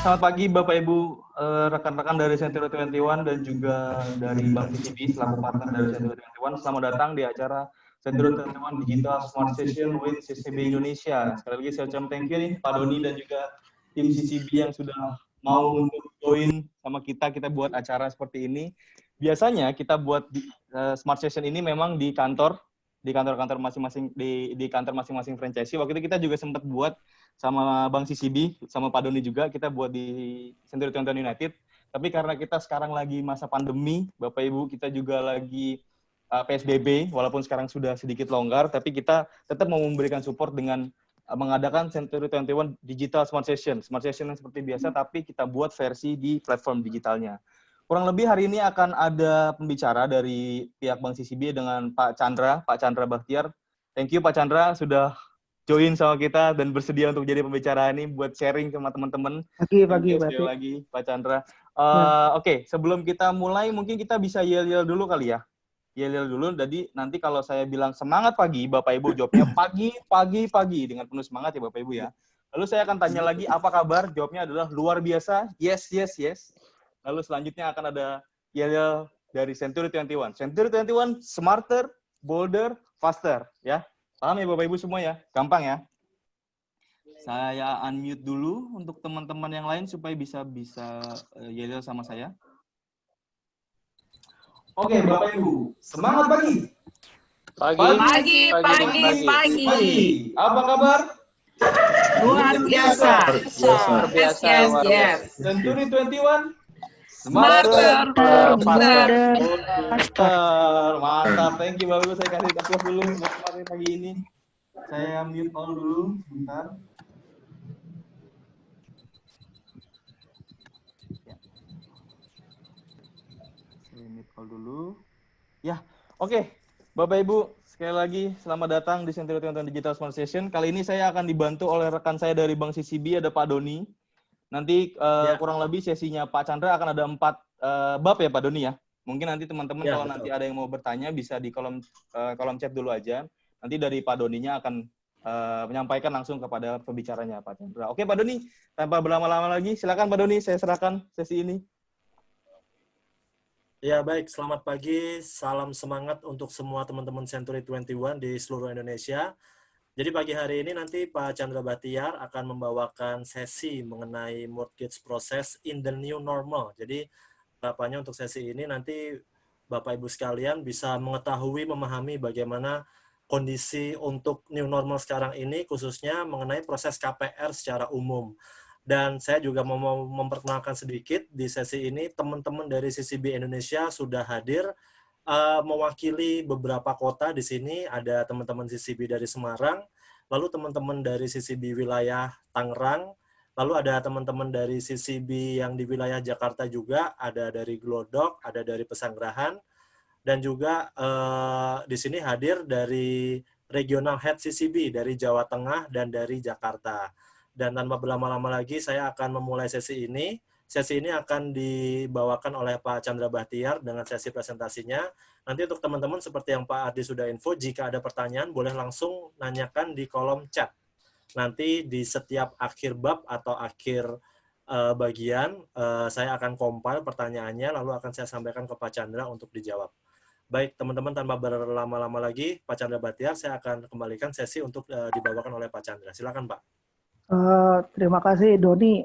selamat pagi Bapak Ibu rekan-rekan dari Century 21 dan juga dari Bank CCB selaku partner dari Century 21. Selamat datang di acara Century 21 Digital Smart Session with CCB Indonesia. Sekali lagi saya ucapkan thank you nih Pak Doni dan juga tim CCB yang sudah mau untuk join sama kita buat acara seperti ini. Biasanya kita buat Smart Session ini memang di kantor-kantor masing-masing di kantor masing-masing franchisee. Waktu itu kita juga sempat buat sama Bang CCB, sama Pak Doni juga, kita buat di Century 21 United. Tapi karena kita sekarang lagi masa pandemi, Bapak Ibu, kita juga lagi PSBB, walaupun sekarang sudah sedikit longgar, tapi kita tetap mau memberikan support dengan mengadakan Century 21 Digital Smart Session. Smart Session yang seperti biasa, tapi kita buat versi di platform digitalnya. Kurang lebih hari ini akan ada pembicara dari pihak Bang CCB dengan Pak Chandra Bahtiar. Thank you Pak Chandra sudah join sama kita dan bersedia untuk jadi pembicara ini buat sharing sama teman-teman. Pagi. Lagi Pak Chandra. Oke, sebelum kita mulai mungkin kita bisa yel-yel dulu kali ya. Yel-yel dulu, jadi nanti kalau saya bilang semangat pagi, Bapak Ibu jawabnya pagi dengan penuh semangat ya Bapak Ibu ya. Lalu saya akan tanya lagi apa kabar, jawabnya adalah luar biasa, yes. Lalu selanjutnya akan ada yel-yel dari Century 21. Century 21 smarter, bolder, faster ya. Paham ya Bapak Ibu semua ya? Gampang ya? Saya unmute dulu untuk teman-teman yang lain supaya bisa yel sama saya. Oke, Bapak Ibu, semangat pagi. Pagi. Apa kabar? Luar biasa. Yes. Century 21 Smarter, mantap, thank you Bapak Ibu. Saya kasih applause dulu buat pagi ini. Saya mute all dulu, sebentar. Saya mute all dulu. Ya, oke. Bapak Ibu, sekali lagi selamat datang di Century 21 Digital Smart Session. Kali ini saya akan dibantu oleh rekan saya dari Bank CCB, ada Pak Doni. Nanti kurang lebih sesinya Pak Chandra akan ada 4 bab ya Pak Doni ya. Mungkin nanti teman-teman kalau betul. Nanti ada yang mau bertanya bisa di kolom chat dulu aja. Nanti dari Pak Doninya akan menyampaikan langsung kepada pembicaranya Pak Chandra. Oke Pak Doni, tanpa berlama-lama lagi silakan Pak Doni, saya serahkan sesi ini. Ya baik, selamat pagi, salam semangat untuk semua teman-teman Century 21 di seluruh Indonesia. Jadi pagi hari ini nanti Pak Chandra Bahtiar akan membawakan sesi mengenai mortgage process in the new normal. Jadi harapannya untuk sesi ini nanti Bapak Ibu sekalian bisa mengetahui, memahami bagaimana kondisi untuk new normal sekarang ini, khususnya mengenai proses KPR secara umum. Dan saya juga mau memperkenalkan sedikit di sesi ini, teman-teman dari CCB Indonesia sudah hadir mewakili beberapa kota di sini. Ada teman-teman CCB dari Semarang, lalu teman-teman dari CCB wilayah Tangerang, lalu ada teman-teman dari CCB yang di wilayah Jakarta juga, ada dari Glodok, ada dari Pesanggerahan, dan juga di sini hadir dari regional head CCB dari Jawa Tengah dan dari Jakarta. Dan tanpa berlama-lama lagi, saya akan memulai sesi ini. Sesi ini akan dibawakan oleh Pak Chandra Bahtiar dengan sesi presentasinya. Nanti untuk teman-teman seperti yang Pak Ardi sudah info, jika ada pertanyaan boleh langsung nanyakan di kolom chat. Nanti di setiap akhir bab atau akhir bagian, saya akan compile pertanyaannya, lalu akan saya sampaikan ke Pak Chandra untuk dijawab. Baik, teman-teman, tanpa berlama-lama lagi, Pak Chandra Bahtiar, saya akan kembalikan sesi untuk dibawakan oleh Pak Chandra. Silakan, Pak. Terima kasih Doni,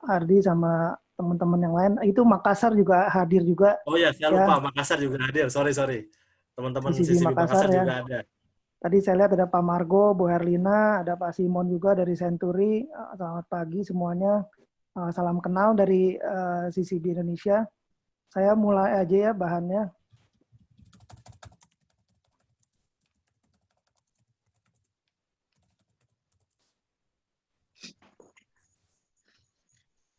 Ardi sama teman-teman yang lain. Itu Makassar juga hadir juga. Oh ya, saya lupa Makassar juga hadir. Sorry. Teman-teman CCB Makassar ya. juga ada. Tadi saya lihat ada Pak Margo, Bu Herlina, ada Pak Simon juga dari Century. Selamat pagi semuanya. Salam kenal dari CCB Indonesia. Saya mulai aja ya bahannya.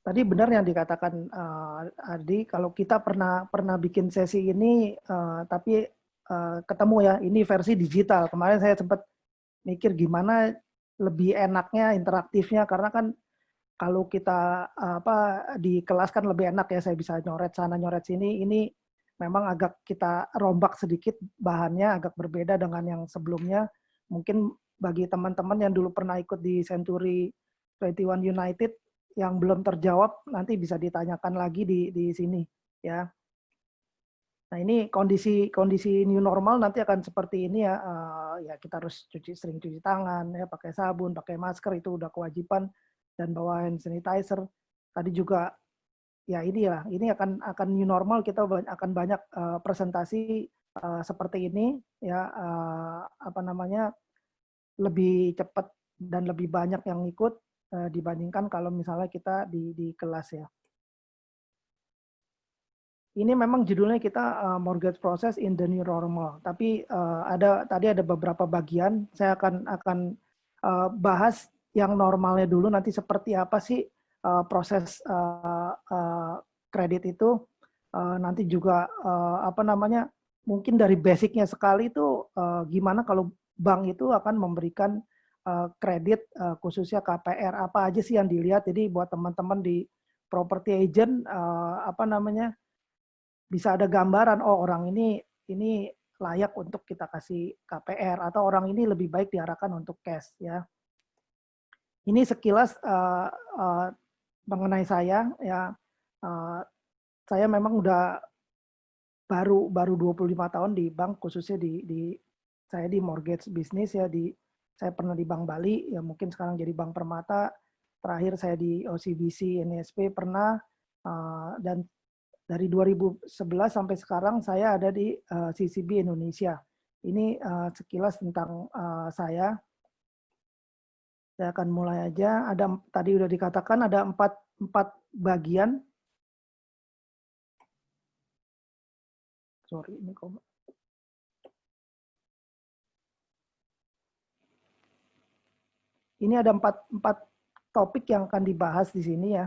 Tadi benar yang dikatakan Ardi, kalau kita pernah bikin sesi ini, tapi ketemu ya, ini versi digital. Kemarin saya sempat mikir gimana lebih enaknya, interaktifnya, karena kan kalau kita di kelas kan lebih enak ya, saya bisa nyoret sana, nyoret sini. Ini memang agak kita rombak sedikit bahannya, agak berbeda dengan yang sebelumnya. Mungkin bagi teman-teman yang dulu pernah ikut di Century 21 United, yang belum terjawab nanti bisa ditanyakan lagi di sini ya. Nah, ini kondisi new normal nanti akan seperti ini ya. Ya kita harus sering cuci tangan ya, pakai sabun, pakai masker itu udah kewajiban, dan bawa hand sanitizer. Tadi juga ya ini akan new normal, kita akan banyak presentasi seperti ini ya, apa namanya, lebih cepat dan lebih banyak yang ikut dibandingkan kalau misalnya kita di kelas ya. Ini memang judulnya kita mortgage process in the new normal, tapi tadi ada beberapa bagian. Saya akan bahas yang normalnya dulu, nanti seperti apa sih proses kredit itu. Nanti juga apa namanya, mungkin dari basicnya sekali itu gimana kalau bank itu akan memberikan kredit khususnya KPR, apa aja sih yang dilihat. Jadi buat teman-teman di property agent apa namanya, bisa ada gambaran, oh orang ini layak untuk kita kasih KPR, atau orang ini lebih baik diarahkan untuk cash ya. Ini sekilas mengenai saya ya. Saya memang udah baru 25 tahun di bank, khususnya saya di mortgage business ya. Saya pernah di Bank Bali ya, mungkin sekarang jadi Bank Permata. Terakhir saya di OCBC NSP pernah, dan dari 2011 sampai sekarang saya ada di CCB Indonesia. Ini sekilas tentang saya. Saya akan mulai aja. Tadi udah dikatakan ada empat bagian. Sorry, ini kok. Ini ada empat topik yang akan dibahas di sini ya.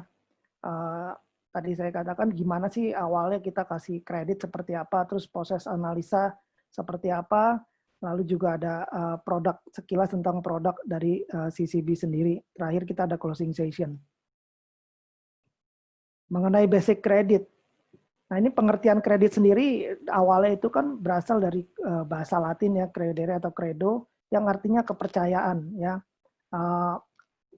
Tadi saya katakan gimana sih awalnya kita kasih kredit seperti apa, terus proses analisa seperti apa, lalu juga ada produk, sekilas tentang produk dari CCB sendiri. Terakhir kita ada closing session. Mengenai basic kredit. Nah, ini pengertian kredit sendiri awalnya itu kan berasal dari bahasa Latin ya, credere atau credo, yang artinya kepercayaan ya.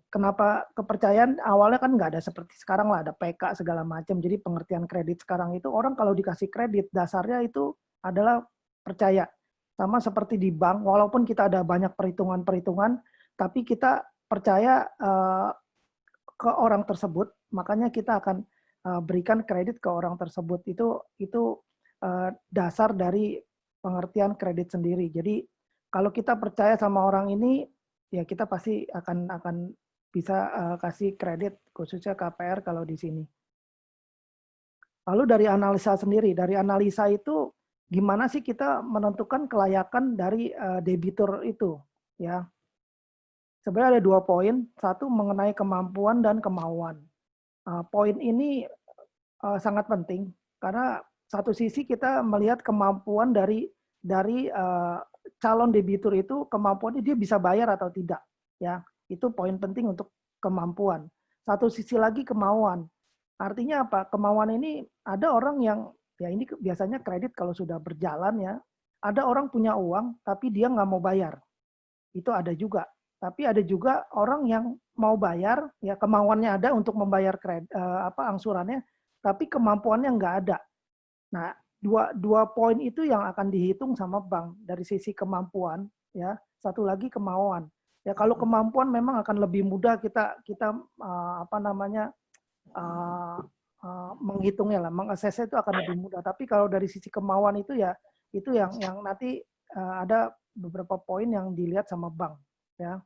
Kenapa kepercayaan? Awalnya kan nggak ada seperti sekarang lah, ada PK segala macam. Jadi pengertian kredit sekarang itu, orang kalau dikasih kredit, dasarnya itu adalah percaya. Sama seperti di bank, walaupun kita ada banyak perhitungan-perhitungan, tapi kita percaya ke orang tersebut, makanya kita akan berikan kredit ke orang tersebut. Itu dasar dari pengertian kredit sendiri. Jadi kalau kita percaya sama orang ini, ya kita pasti akan bisa kasih kredit, khususnya KPR kalau di sini. Lalu dari analisa sendiri, dari analisa itu gimana sih kita menentukan kelayakan dari debitur itu, ya. Sebenarnya ada 2 poin, satu mengenai kemampuan dan kemauan. Poin ini sangat penting karena satu sisi kita melihat kemampuan dari calon debitur itu, kemampuannya dia bisa bayar atau tidak, ya. Itu poin penting untuk kemampuan. Satu sisi lagi kemauan. Artinya apa? Kemauan ini ada orang yang, ya ini biasanya kredit kalau sudah berjalan ya, ada orang punya uang tapi dia nggak mau bayar. Itu ada juga. Tapi ada juga orang yang mau bayar, ya kemauannya ada untuk membayar angsurannya, tapi kemampuannya nggak ada. Nah, dua poin itu yang akan dihitung sama bank dari sisi kemampuan, ya. Satu lagi kemauan. Ya kalau kemampuan memang akan lebih mudah kita menghitungnya lah, mengaksesnya itu akan lebih mudah. Tapi kalau dari sisi kemauan itu ya itu yang nanti ada beberapa poin yang dilihat sama bank, ya.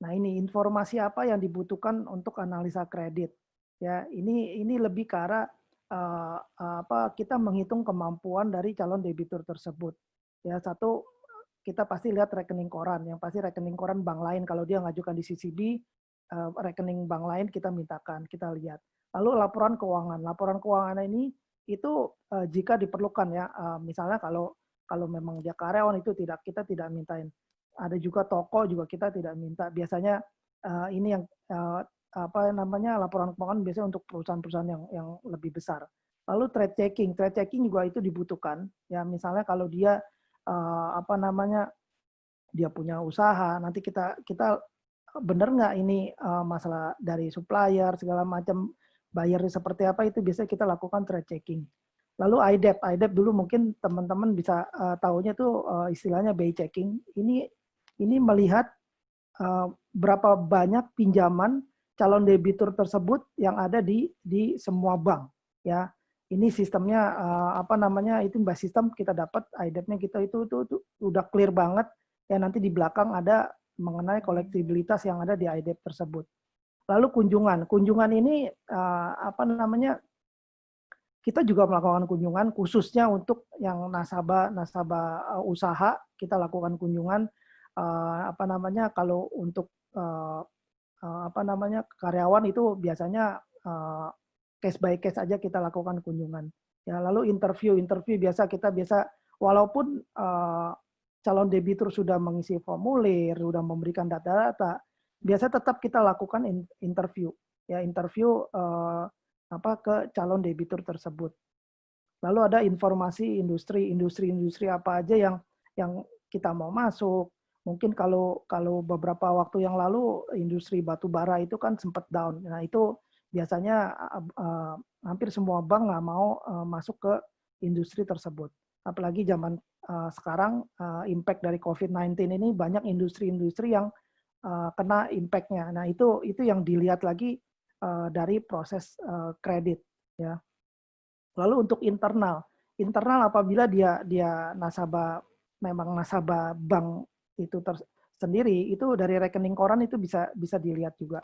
Nah, ini informasi apa yang dibutuhkan untuk analisa kredit. Ya, ini lebih ke arah kita menghitung kemampuan dari calon debitur tersebut. Ya, satu, kita pasti lihat rekening koran. Yang pasti rekening koran bank lain. Kalau dia ngajukan di CCB, rekening bank lain kita mintakan, kita lihat. Lalu laporan keuangan. Laporan keuangan ini itu jika diperlukan ya. Misalnya kalau memang dia karyawan itu kita tidak mintain. Ada juga toko juga kita tidak minta. Biasanya ini yang laporan keuangan biasanya untuk perusahaan-perusahaan yang lebih besar. Lalu trade checking juga itu dibutuhkan. Ya misalnya kalau dia dia punya usaha, nanti kita benar nggak ini masalah dari supplier segala macam, bayarnya seperti apa, itu biasanya kita lakukan trade checking. Lalu IDEP dulu mungkin teman-teman bisa tahunya tuh istilahnya BI checking. Ini melihat berapa banyak pinjaman calon debitur tersebut yang ada di semua bank, ya. Ini sistemnya apa namanya, itu mbak sistem kita dapat IDEP-nya kita itu udah clear banget ya. Nanti di belakang ada mengenai kolektibilitas yang ada di IDEP tersebut. Lalu kunjungan ini apa namanya, kita juga melakukan kunjungan khususnya untuk yang nasabah usaha, kita lakukan kunjungan apa namanya, kalau untuk apa namanya karyawan itu biasanya case by case aja kita lakukan kunjungan. Ya, lalu interview biasa walaupun calon debitur sudah mengisi formulir, sudah memberikan data-data, biasa tetap kita lakukan interview ke calon debitur tersebut. Lalu ada informasi industri apa aja yang kita mau masuk. Mungkin kalau beberapa waktu yang lalu industri batu bara itu kan sempat down. Nah, itu biasanya hampir semua bank nggak mau masuk ke industri tersebut. Apalagi zaman sekarang impact dari COVID-19 ini banyak industri-industri yang kena impact-nya. Nah, itu yang dilihat lagi dari proses kredit, ya. Lalu untuk internal apabila dia memang nasabah bank itu sendiri, itu dari rekening koran itu bisa dilihat juga.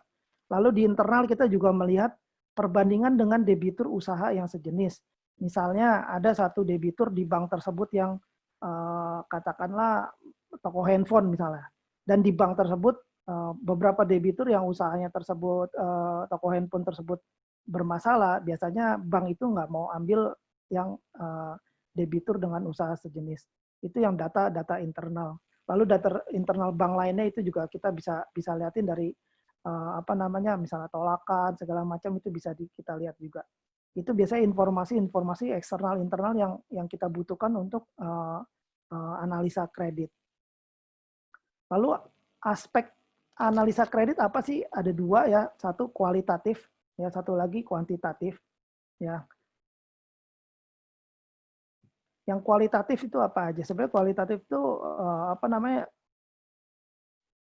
Lalu di internal kita juga melihat perbandingan dengan debitur usaha yang sejenis. Misalnya ada satu debitur di bank tersebut yang katakanlah toko handphone misalnya, dan di bank tersebut beberapa debitur yang usahanya tersebut toko handphone tersebut bermasalah, biasanya bank itu nggak mau ambil yang debitur dengan usaha sejenis. Itu yang data internal. Lalu data internal bank lainnya itu juga kita bisa lihatin dari apa namanya, misalnya tolakan segala macam, itu bisa kita lihat juga. Itu biasanya informasi eksternal internal yang kita butuhkan untuk analisa kredit. Lalu aspek analisa kredit apa sih? Ada dua ya, satu kualitatif ya, satu lagi kuantitatif ya. Yang kualitatif itu apa aja? Sebenarnya kualitatif itu apa namanya?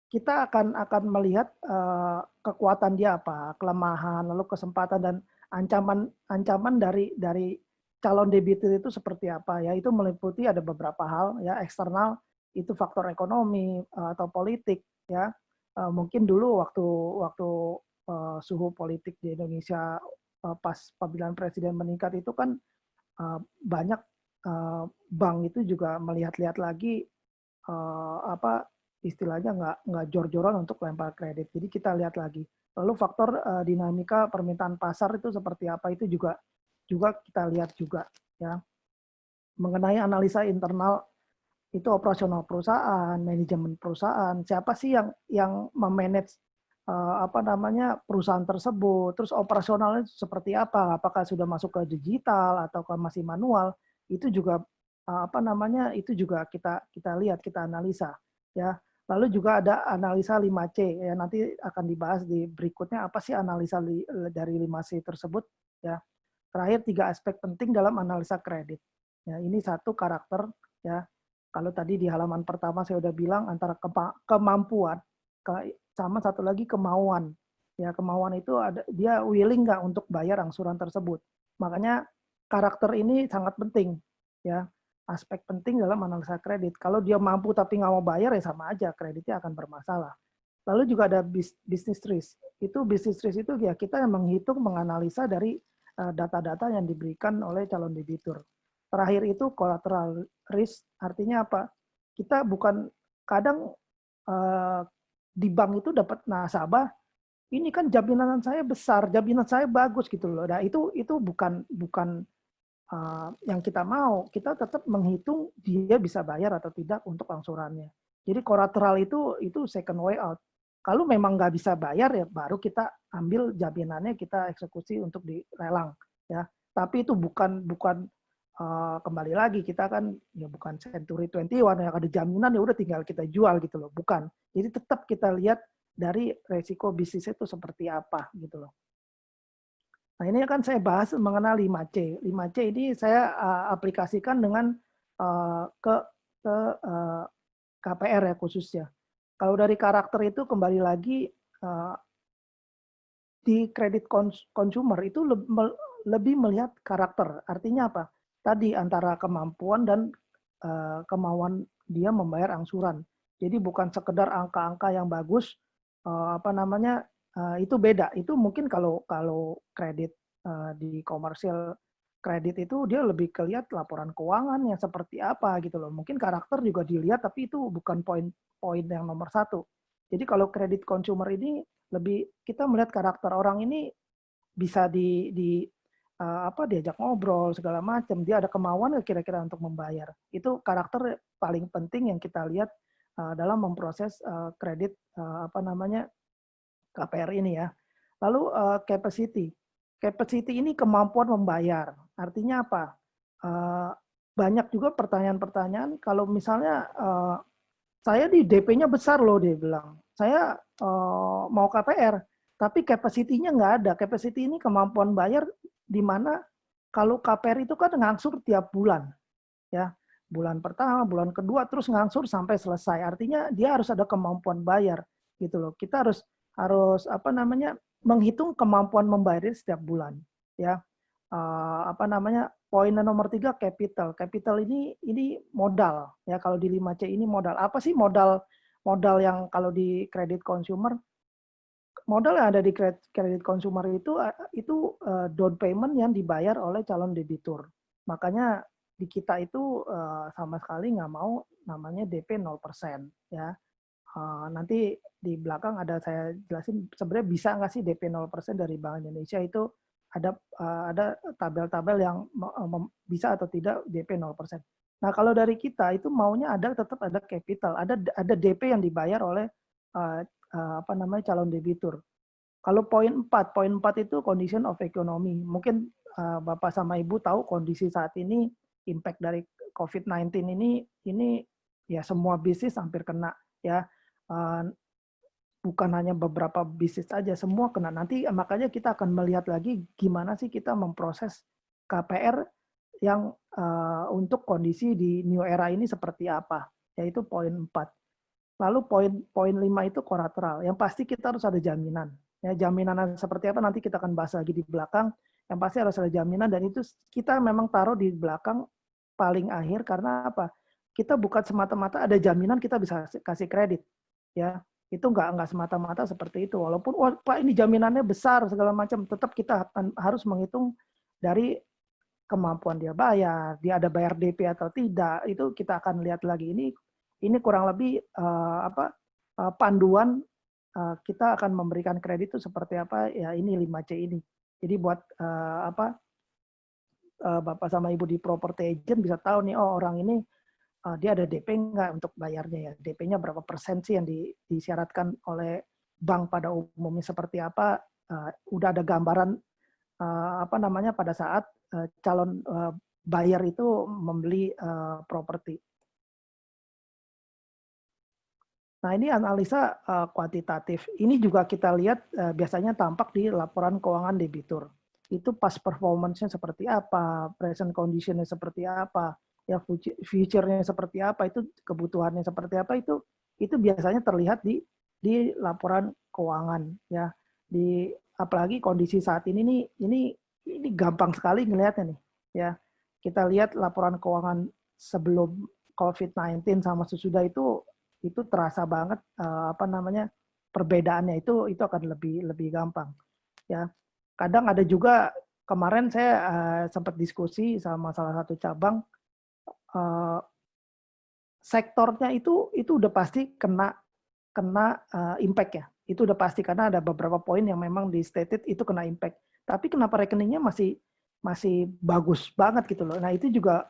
Kita akan melihat kekuatan dia apa, kelemahan, lalu kesempatan dan ancaman dari calon debitur itu seperti apa ya. Itu meliputi ada beberapa hal ya, eksternal itu faktor ekonomi atau politik ya. Mungkin dulu waktu suhu politik di Indonesia pas pemilihan presiden meningkat itu kan banyak bank itu juga melihat-lihat lagi apa istilahnya nggak jor-joran untuk lempar kredit. Jadi kita lihat lagi. Lalu faktor dinamika permintaan pasar itu seperti apa, itu juga kita lihat juga ya. Mengenai analisa internal itu operasional perusahaan, manajemen perusahaan, siapa sih yang memanage apa namanya perusahaan tersebut, terus operasionalnya seperti apa, apakah sudah masuk ke digital atau masih manual, itu juga apa namanya, itu juga kita lihat, kita analisa ya. Lalu juga ada analisa 5C ya, nanti akan dibahas di berikutnya apa sih analisa dari 5C tersebut ya. Terakhir 3 aspek penting dalam analisa kredit. Ya, ini satu karakter ya. Kalau tadi di halaman pertama saya udah bilang antara kemampuan sama satu lagi kemauan. Ya, kemauan itu ada, dia willing nggak untuk bayar angsuran tersebut. Makanya karakter ini sangat penting ya. Aspek penting dalam analisa kredit. Kalau dia mampu tapi nggak mau bayar, ya sama aja, kreditnya akan bermasalah. Lalu juga ada business risk. Itu business risk itu ya kita yang menghitung, menganalisa dari data-data yang diberikan oleh calon debitur. Terakhir itu collateral risk, artinya apa? Kita bukan, kadang di bank itu dapat nasabah, ini kan jaminan saya besar, jaminan saya bagus gitu loh. Nah itu bukan yang kita mau. Kita tetap menghitung dia bisa bayar atau tidak untuk angsurannya. Jadi collateral itu second way out. Kalau memang nggak bisa bayar ya baru kita ambil jaminannya, kita eksekusi untuk dilelang ya. Tapi itu bukan kembali lagi, kita kan ya bukan Century 21 yang ada jaminan ya udah tinggal kita jual gitu loh, bukan. Jadi tetap kita lihat dari resiko bisnis itu seperti apa gitu loh. Nah, ini akan saya bahas mengenal 5C. 5C ini saya aplikasikan dengan ke KPR ya khususnya. Kalau dari karakter itu kembali lagi di kredit consumer itu lebih melihat karakter. Artinya apa? Tadi antara kemampuan dan kemauan dia membayar angsuran. Jadi bukan sekedar angka-angka yang bagus, itu beda. Itu mungkin kalau kredit di komersial kredit itu dia lebih kelihat laporan keuangan yang seperti apa gitu loh. Mungkin karakter juga dilihat, tapi itu bukan poin yang nomor satu. Jadi kalau kredit consumer ini lebih kita melihat karakter orang ini bisa diajak ngobrol segala macam, dia ada kemauan kira-kira untuk membayar. Itu karakter paling penting yang kita lihat dalam memproses kredit KPR ini ya. Lalu capacity ini kemampuan membayar. Artinya apa? Banyak juga pertanyaan-pertanyaan kalau misalnya saya di DP-nya besar loh, dia bilang. Saya mau KPR, tapi capacity-nya nggak ada. Capacity ini kemampuan bayar di mana kalau KPR itu kan ngangsur tiap bulan. Ya, bulan pertama, bulan kedua, terus ngangsur sampai selesai. Artinya dia harus ada kemampuan bayar gitu loh. Kita harus menghitung kemampuan membayar setiap bulan. Ya, poin nomor 3 capital. Capital ini modal ya. Kalau di 5C ini modal. Apa sih modal yang kalau di kredit consumer? Modal yang ada di kredit consumer itu down payment yang dibayar oleh calon debitur. Makanya di kita itu sama sekali nggak mau namanya DP 0% ya. Nanti di belakang ada saya jelasin sebenarnya bisa nggak sih DP 0% dari Bank Indonesia itu ada tabel-tabel yang bisa atau tidak DP 0%. Nah, kalau dari kita itu maunya tetap ada capital, ada DP yang dibayar oleh calon debitur. Kalau poin 4 itu condition of economy. Mungkin Bapak sama Ibu tahu kondisi saat ini impact dari COVID-19 ini ya semua bisnis hampir kena ya. Bukan hanya beberapa bisnis aja, semua kena. Nanti makanya kita akan melihat lagi gimana sih kita memproses KPR yang untuk kondisi di new era ini seperti apa, yaitu poin 4. Lalu poin 5 itu kolateral. Yang pasti kita harus ada jaminan. Ya, jaminan seperti apa nanti kita akan bahas lagi di belakang. Yang pasti harus ada jaminan dan itu kita memang taruh di belakang paling akhir karena apa? Kita bukan semata-mata ada jaminan kita bisa kasih kredit. Ya, itu nggak semata-mata seperti itu. Walaupun Pak ini jaminannya besar segala macam, tetap kita harus menghitung dari kemampuan dia bayar, dia ada bayar DP atau tidak, itu kita akan lihat lagi. Ini kurang lebih panduan kita akan memberikan kredit itu seperti apa ya, ini 5C ini. Jadi buat Bapak sama Ibu di property agent bisa tahu nih, orang ini dia ada DP nggak untuk bayarnya ya, DP-nya berapa persen sih yang disyaratkan oleh bank pada umumnya seperti apa, udah ada gambaran pada saat calon buyer itu membeli properti. Nah, ini analisa kuantitatif. Ini juga kita lihat biasanya tampak di laporan keuangan debitur. Itu past performance-nya seperti apa, present condition-nya seperti apa, ya future-nya seperti apa, itu kebutuhannya seperti apa, itu biasanya terlihat di laporan keuangan ya. Apalagi kondisi saat ini gampang sekali ngelihatnya nih ya. Kita lihat laporan keuangan sebelum COVID-19 sama sesudah itu terasa banget perbedaannya itu akan lebih gampang ya. Kadang ada juga kemarin saya sempat diskusi sama salah satu cabang, sektornya itu udah pasti kena impact ya. Itu udah pasti karena ada beberapa poin yang memang di stated itu kena impact. Tapi kenapa rekeningnya masih bagus banget gitu loh. Nah, itu juga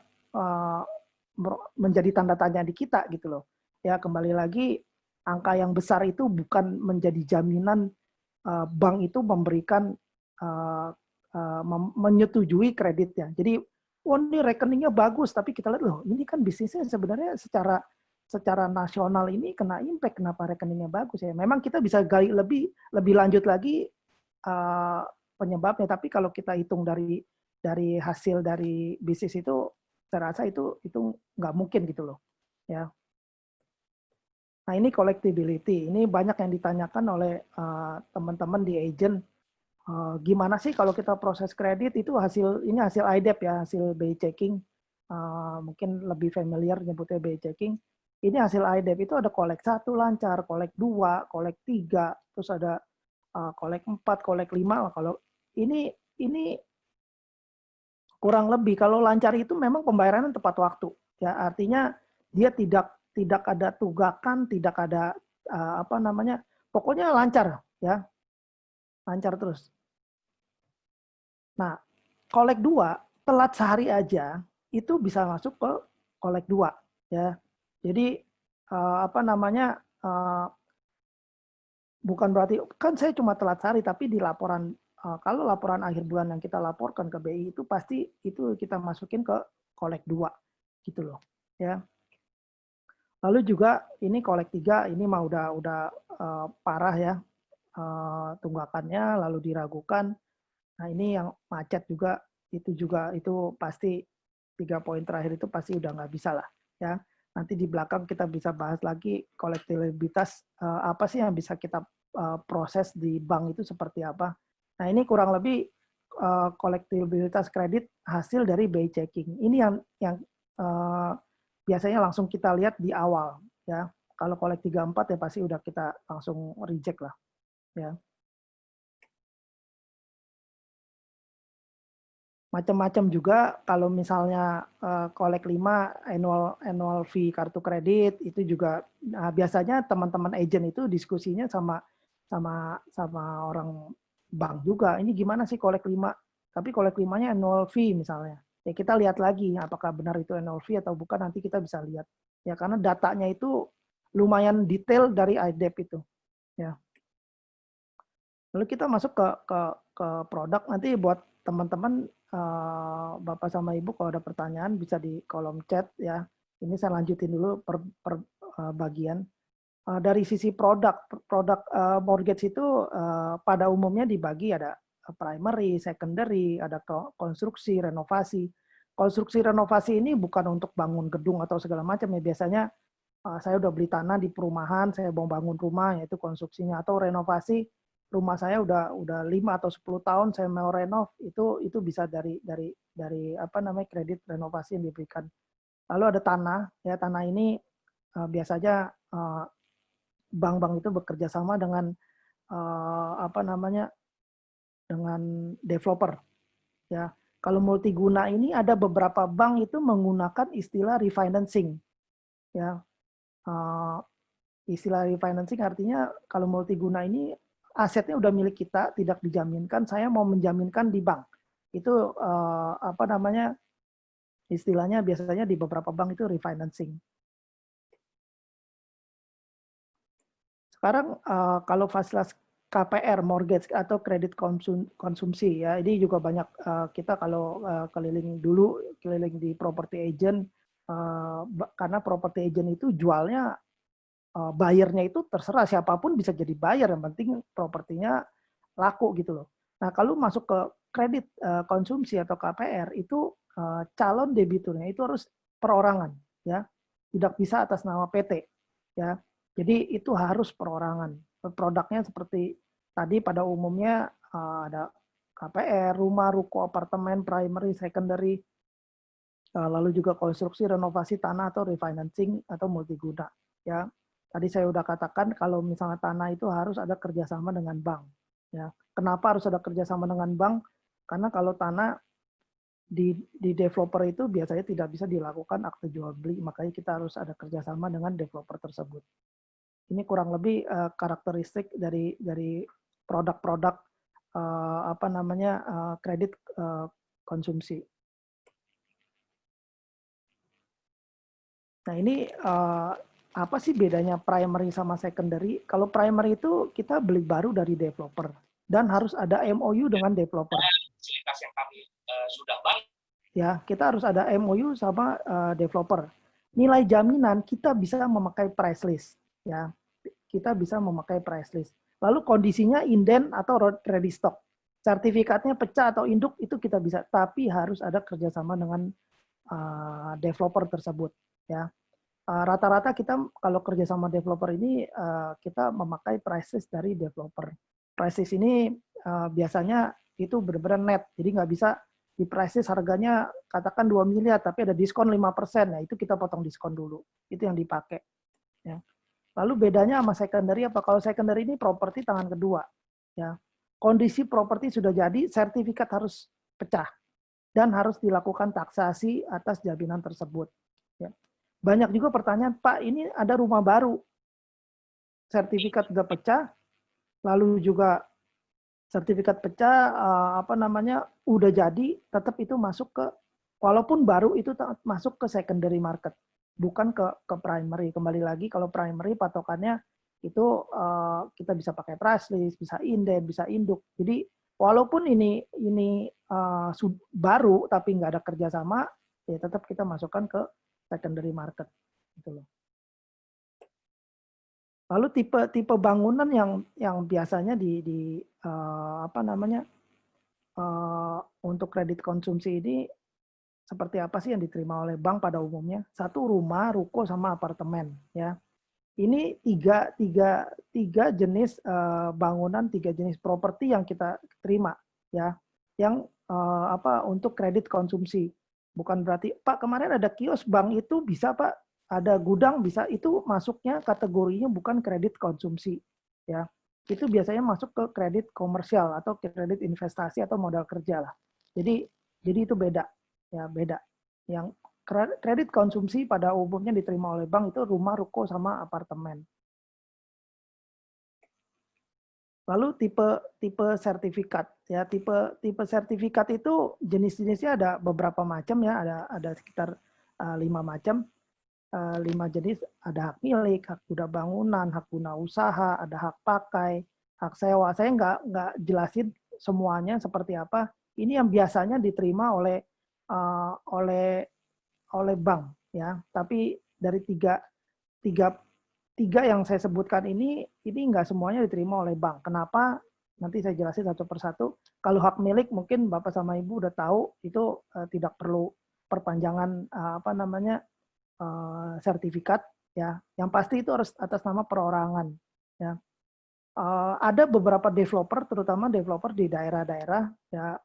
menjadi tanda tanya di kita gitu loh. Ya, kembali lagi angka yang besar itu bukan menjadi jaminan bank itu memberikan menyetujui kreditnya. Jadi, ini rekeningnya bagus, tapi kita lihat loh, ini kan bisnisnya sebenarnya secara secara nasional ini kena impact, kenapa rekeningnya bagus ya. Memang kita bisa gali lebih lanjut lagi penyebabnya, tapi kalau kita hitung dari hasil dari bisnis itu, saya rasa itu nggak mungkin gitu loh, ya. Nah ini collectibility, ini banyak yang ditanyakan oleh teman-teman di agent. Gimana sih kalau kita proses kredit itu hasil IDEP ya, hasil BI checking, mungkin lebih familiar nyebutnya BI checking. Ini hasil IDEP itu ada kolek 1 lancar, kolek 2, kolek 3, terus ada kolek 4, kolek 5. Kalau ini kurang lebih kalau lancar itu memang pembayarannya tepat waktu. Ya, artinya dia tidak ada tunggakan, tidak ada pokoknya lancar ya. Lancar terus. Nah, kolek 2 telat sehari aja itu bisa masuk ke kolek 2 ya. Jadi bukan berarti kan saya cuma telat sehari, tapi di laporan kalau laporan akhir bulan yang kita laporkan ke BI itu pasti itu kita masukin ke kolek 2 gitu loh ya. Lalu juga ini kolek 3 ini mah udah parah ya tunggakannya lalu diragukan. Nah, ini yang macet juga itu pasti 3 poin terakhir itu pasti udah nggak bisa lah ya. Nanti di belakang kita bisa bahas lagi kolektibilitas apa sih yang bisa kita proses di bank itu seperti apa. Nah, ini kurang lebih kolektibilitas kredit hasil dari BI checking. Ini yang biasanya langsung kita lihat di awal ya. Kalau kolek 3-4 ya pasti udah kita langsung reject lah ya. Macam-macam juga kalau misalnya kolek 5 annual fee kartu kredit itu juga biasanya teman-teman agent itu diskusinya sama orang bank juga. Ini gimana sih kolek 5? Tapi kolek 5-nya annual fee misalnya. Ya kita lihat lagi apakah benar itu annual fee atau bukan, nanti kita bisa lihat. Ya karena datanya itu lumayan detail dari IDEP itu. Ya. Lalu kita masuk ke produk, nanti buat teman-teman Bapak sama Ibu kalau ada pertanyaan bisa di kolom chat ya. Ini saya lanjutin dulu per bagian. Dari sisi produk mortgage itu pada umumnya dibagi ada primary, secondary, ada konstruksi, renovasi. Konstruksi renovasi ini bukan untuk bangun gedung atau segala macam ya. Biasanya saya udah beli tanah di perumahan, saya mau bangun rumah, yaitu konstruksinya, atau renovasi rumah saya udah 5 atau 10 tahun saya mau renov, itu bisa dari kredit renovasi yang diberikan. Lalu ada tanah, ya tanah ini biasanya bank-bank itu bekerja sama dengan dengan developer. Ya, kalau multiguna ini ada beberapa bank itu menggunakan istilah refinancing. Ya, istilah refinancing artinya kalau multiguna ini asetnya udah milik kita, tidak dijaminkan, saya mau menjaminkan di bank. Itu istilahnya biasanya di beberapa bank itu refinancing. Sekarang kalau fasilitas KPR, mortgage atau kredit konsumsi ya, ini juga banyak kita kalau keliling di property agent, karena property agent itu jualnya bayarnya itu terserah, siapapun bisa jadi buyer, yang penting propertinya laku gitu loh. Nah kalau masuk ke kredit konsumsi atau KPR itu calon debiturnya itu harus perorangan ya, tidak bisa atas nama PT ya. Jadi itu harus perorangan. Produknya seperti tadi pada umumnya ada KPR, rumah, ruko, apartemen, primary, secondary, lalu juga konstruksi, renovasi tanah atau refinancing atau multiguna ya. Tadi saya udah katakan kalau misalnya tanah itu harus ada kerjasama dengan bank. Ya, kenapa harus ada kerjasama dengan bank? Karena kalau tanah di developer itu biasanya tidak bisa dilakukan akte jual beli, makanya kita harus ada kerjasama dengan developer tersebut. Ini kurang lebih karakteristik dari produk-produk kredit konsumsi. Nah ini apa sih bedanya primary sama secondary? Kalau primary itu kita beli baru dari developer dan harus ada MOU dengan developer. Fasilitas yang kami sudah bangun. Ya, kita harus ada MOU sama developer. nilai jaminan kita bisa memakai price list, ya. Kita bisa memakai price list. Lalu kondisinya inden atau ready stock. Sertifikatnya pecah atau induk itu kita bisa, tapi harus ada kerjasama dengan developer tersebut, ya. Rata-rata kita kalau kerjasama developer ini kita memakai price list dari developer. Price list ini biasanya itu benar-benar net, jadi nggak bisa di price list harganya katakan 2 miliar, tapi ada diskon 5%, nah itu kita potong diskon dulu, itu yang dipakai. Ya. Lalu bedanya sama secondary apa? Kalau secondary ini properti tangan kedua, ya. Kondisi properti sudah jadi, sertifikat harus pecah dan harus dilakukan taksasi atas jaminan tersebut. Ya. Banyak juga pertanyaan, Pak, ini ada rumah baru, sertifikat sudah pecah, lalu juga sertifikat pecah, udah jadi, tetap itu masuk ke, walaupun baru itu masuk ke secondary market, bukan ke primary. Kembali lagi, kalau primary patokannya itu kita bisa pakai price list, bisa inden, bisa induk. Jadi walaupun ini baru tapi nggak ada kerjasama, ya tetap kita masukkan ke secondary market. Gitu loh. Lalu tipe bangunan yang biasanya untuk kredit konsumsi ini seperti apa sih yang diterima oleh bank pada umumnya? Satu, rumah, ruko, sama apartemen, ya. Ini tiga jenis bangunan, 3 jenis properti yang kita terima, ya, yang untuk kredit konsumsi. Bukan berarti, Pak, kemarin ada kios bank itu bisa, Pak, ada gudang bisa, itu masuknya kategorinya bukan kredit konsumsi, ya. Itu biasanya masuk ke kredit komersial atau kredit investasi atau modal kerja lah. Jadi itu beda, ya, beda. Yang kredit konsumsi pada umumnya diterima oleh bank itu rumah, ruko, sama apartemen. Lalu tipe sertifikat, ya, tipe sertifikat itu jenis-jenisnya ada beberapa macam, ya, ada sekitar 5 macam, 5 jenis. Ada hak milik, hak guna bangunan, hak guna usaha, ada hak pakai, hak sewa. Saya nggak jelasin semuanya seperti apa. Ini yang biasanya diterima oleh bank, ya. Tapi dari tiga yang saya sebutkan ini nggak semuanya diterima oleh bank. Kenapa? Nanti saya jelasin satu persatu. Kalau hak milik mungkin Bapak sama Ibu udah tahu, itu tidak perlu perpanjangan sertifikat, ya. Yang pasti itu harus atas nama perorangan, ya. Ada beberapa developer, terutama developer di daerah-daerah, ya,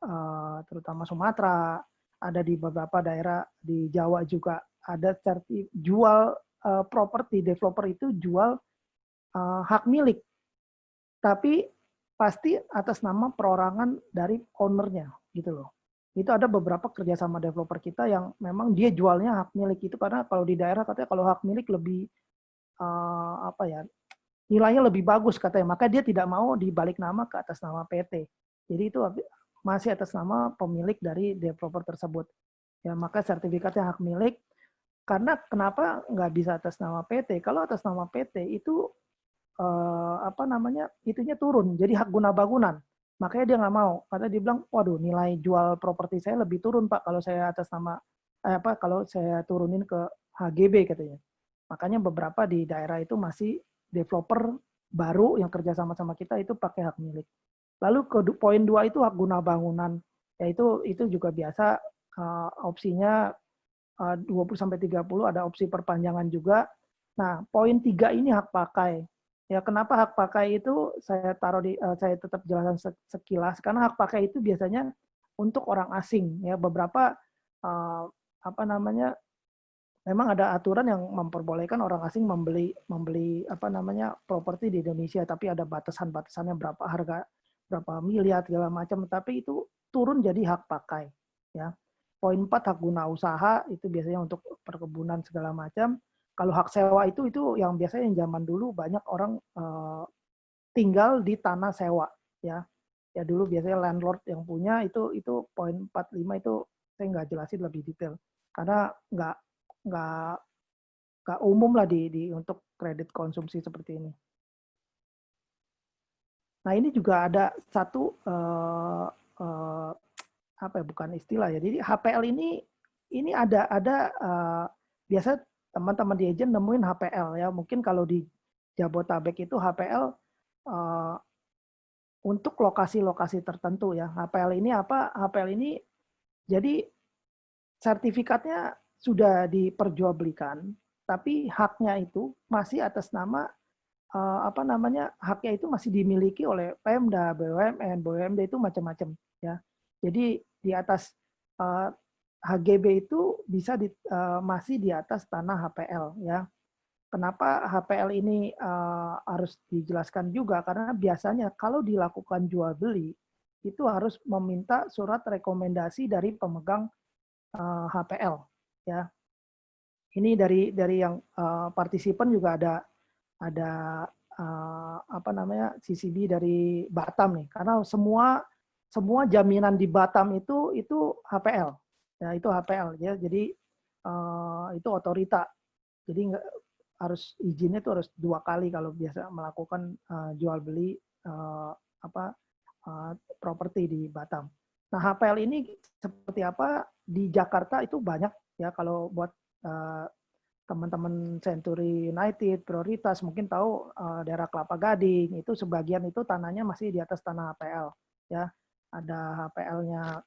terutama Sumatera, ada di beberapa daerah di Jawa juga ada jual properti, developer itu jual hak milik, tapi pasti atas nama perorangan dari ownernya, gitu loh. Itu ada beberapa kerjasama developer kita yang memang dia jualnya hak milik itu, karena kalau di daerah katanya kalau hak milik lebih nilainya lebih bagus katanya, maka dia tidak mau dibalik nama ke atas nama PT. Jadi itu masih atas nama pemilik dari developer tersebut. Ya, maka sertifikatnya hak milik. Karena kenapa nggak bisa atas nama PT? Kalau atas nama PT itu itunya turun, jadi hak guna bangunan. Makanya dia nggak mau. Karena dia bilang, waduh, nilai jual properti saya lebih turun, Pak, kalau saya atas nama kalau saya turunin ke HGB katanya. Makanya beberapa di daerah itu masih developer baru yang kerja sama kita itu pakai hak milik. Lalu poin 2 itu hak guna bangunan. Yaitu itu juga biasa opsinya 20-30, ada opsi perpanjangan juga. Nah, poin 3 ini hak pakai. Ya, kenapa hak pakai itu saya saya tetap jelaskan sekilas, karena hak pakai itu biasanya untuk orang asing, ya. Beberapa memang ada aturan yang memperbolehkan orang asing membeli properti di Indonesia, tapi ada batasannya berapa harga, berapa miliar segala macam, tapi itu turun jadi hak pakai, ya. Poin 4 hak guna usaha itu biasanya untuk perkebunan segala macam. Kalau hak sewa itu yang biasanya yang zaman dulu banyak orang tinggal di tanah sewa, ya. Ya dulu biasanya landlord yang punya itu poin 45 itu saya nggak jelasin lebih detail karena nggak umum lah untuk kredit konsumsi seperti ini. Nah, ini juga ada satu bukan istilah ya. Jadi HPL ini ada biasa teman-teman di agent nemuin HPL ya. Mungkin kalau di Jabotabek itu HPL untuk lokasi-lokasi tertentu ya. HPL ini apa? HPL ini jadi sertifikatnya sudah diperjualbelikan, tapi haknya itu masih atas nama haknya itu masih dimiliki oleh Pemda, BUMN, BUMD itu macam-macam ya. Jadi di atas HGB itu bisa masih di atas tanah HPL ya. Kenapa HPL ini harus dijelaskan juga? Karena biasanya kalau dilakukan jual beli itu harus meminta surat rekomendasi dari pemegang HPL ya. Ini dari yang partisipan juga ada CCB dari Batam nih, karena semua jaminan di Batam itu HPL ya, itu HPL ya. Jadi itu otorita, jadi harus izinnya itu harus 2 kali kalau biasa melakukan jual beli properti di Batam. Nah, HPL ini seperti apa di Jakarta itu banyak ya. Kalau buat teman-teman Century United prioritas mungkin tahu daerah Kelapa Gading itu sebagian itu tanahnya masih di atas tanah HPL ya. Ada HPL-nya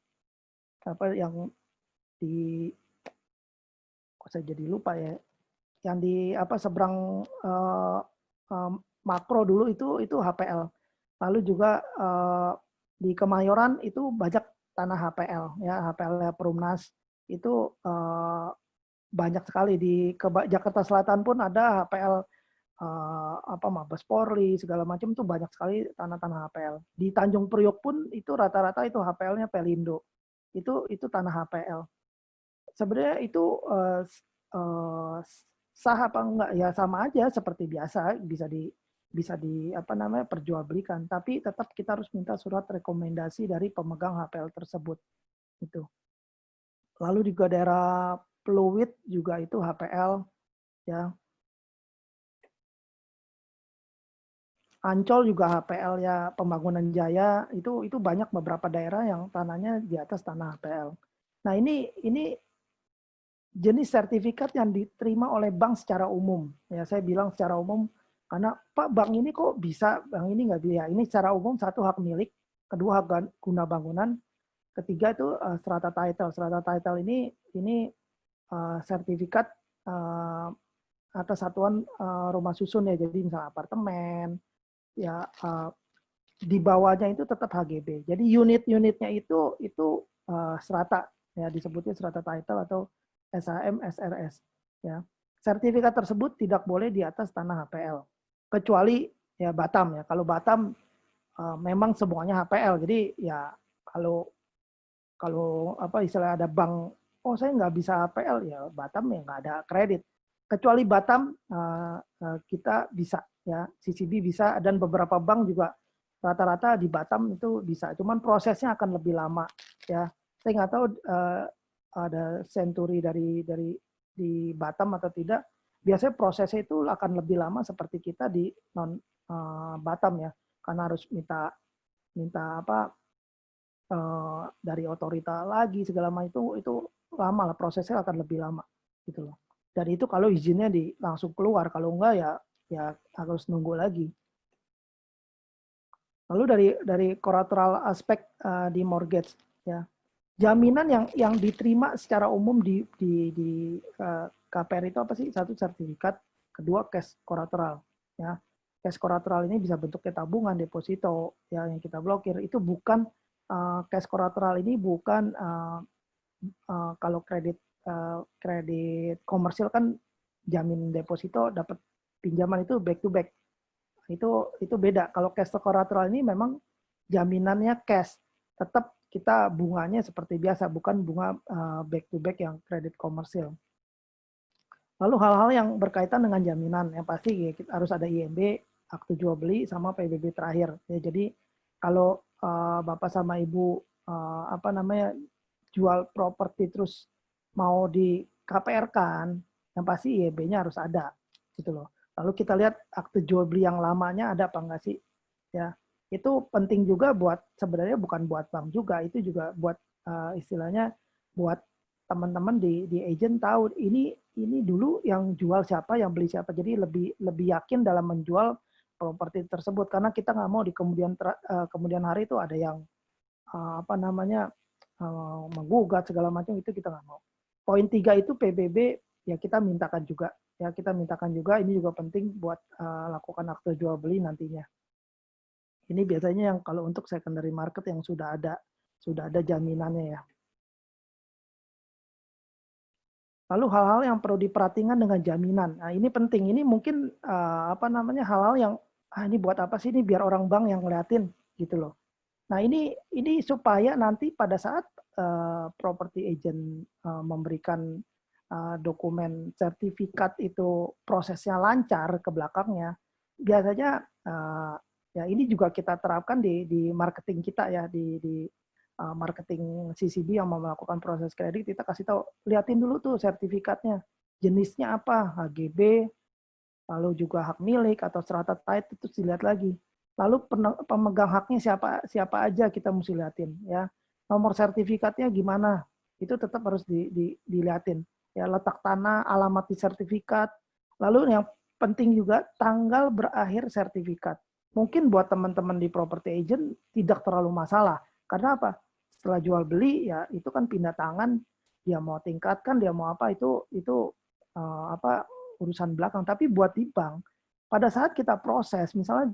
yang di saya jadi lupa ya. Yang di seberang Makro dulu itu HPL. Lalu juga di Kemayoran itu banyak tanah HPL ya, HPL Perumnas itu banyak sekali. Di Jakarta Selatan pun ada HPL Mabes Polri segala macam, itu banyak sekali tanah-tanah HPL. Di Tanjung Priok pun itu rata-rata itu HPL-nya Pelindo. Itu tanah HPL. Sebenarnya itu sah apa enggak ya, sama aja seperti biasa, bisa di perjualbelikan, tapi tetap kita harus minta surat rekomendasi dari pemegang HPL tersebut itu. Lalu juga daerah Pluit juga itu HPL ya. Ancol juga HPL ya, Pembangunan Jaya itu banyak beberapa daerah yang tanahnya di atas tanah HPL. Nah, ini jenis sertifikat yang diterima oleh bank secara umum. Ya, saya bilang secara umum karena Pak, bank ini kok bisa, bank ini nggak bisa. Ini secara umum, satu hak milik, kedua hak guna bangunan, ketiga itu strata title. Strata title ini sertifikat atas satuan rumah susun ya, jadi misalnya apartemen ya, di bawahnya itu tetap HGB. Jadi unit-unitnya itu strata ya, disebutnya strata title atau SHM SRS ya. Sertifikat tersebut tidak boleh di atas tanah HPL kecuali ya Batam ya. Kalau Batam memang semuanya HPL. Jadi ya kalau istilah ada bank, oh saya nggak bisa HPL ya, Batam ya nggak ada kredit. Kecuali Batam kita bisa ya, CCB bisa, dan beberapa bank juga rata-rata di Batam itu bisa. Cuman prosesnya akan lebih lama ya. Saya nggak tahu ada Century di Batam atau tidak. Biasanya prosesnya itu akan lebih lama seperti kita di non Batam ya, karena harus minta dari otorita lagi segala macam, itu lama lah, prosesnya akan lebih lama gitu loh. Dan itu kalau izinnya langsung keluar, kalau enggak ya harus nunggu lagi. Lalu dari collateral aspek di mortgage ya, jaminan yang diterima secara umum di KPR itu apa sih? Satu, sertifikat, kedua cash collateral ya. Cash collateral ini bisa bentuknya tabungan, deposito ya, yang kita blokir. Itu bukan cash collateral ini bukan kalau kredit komersial kan jamin deposito dapat pinjaman itu back to back. Itu beda. Kalau cash collateral ini memang jaminannya cash. Tetap kita bunganya seperti biasa, bukan bunga back to back yang kredit komersial. Lalu hal-hal yang berkaitan dengan jaminan, yang pasti ya, kita harus ada IMB, akte jual beli, sama PBB terakhir. Ya, jadi kalau Bapak sama Ibu jual properti terus mau di KPR kan, yang pasti IMB-nya harus ada, gitu loh. Lalu kita lihat akte jual beli yang lamanya ada apa enggak sih, ya. Itu penting juga buat, sebenarnya bukan buat bank juga, itu juga buat istilahnya buat teman-teman di agent tahu ini ini dulu yang jual siapa, yang beli siapa. Jadi lebih yakin dalam menjual properti tersebut karena kita nggak mau di kemudian hari itu ada yang apa namanya menggugat segala macam, itu kita nggak mau. Poin 3 itu PBB ya kita mintakan juga. Ya kita mintakan juga, ini juga penting buat lakukan akte jual beli nantinya. Ini biasanya yang kalau untuk secondary market yang sudah ada jaminannya ya. Lalu hal-hal yang perlu diperhatikan dengan jaminan. Nah, ini penting. Ini mungkin apa namanya hal-hal yang ini buat apa sih, ini biar orang bank yang ngeliatin gitu loh. Nah, ini supaya nanti pada saat property agent memberikan dokumen sertifikat itu prosesnya lancar ke belakangnya, biasanya ya ini juga kita terapkan di marketing kita ya, di marketing CCB yang mau melakukan proses kredit, kita kasih tahu, liatin dulu tuh sertifikatnya, jenisnya apa, HGB, lalu juga hak milik atau strata title itu dilihat lagi. Lalu pemegang haknya siapa aja kita mesti liatin ya. Nomor sertifikatnya gimana? Itu tetap harus diliatin. Ya, letak tanah, alamat di sertifikat. Lalu yang penting juga tanggal berakhir sertifikat. Mungkin buat teman-teman di property agent tidak terlalu masalah. Karena apa? Setelah jual beli ya itu kan pindah tangan, dia mau tingkatkan, dia mau apa itu apa urusan belakang. Tapi buat di bank, pada saat kita proses, misalnya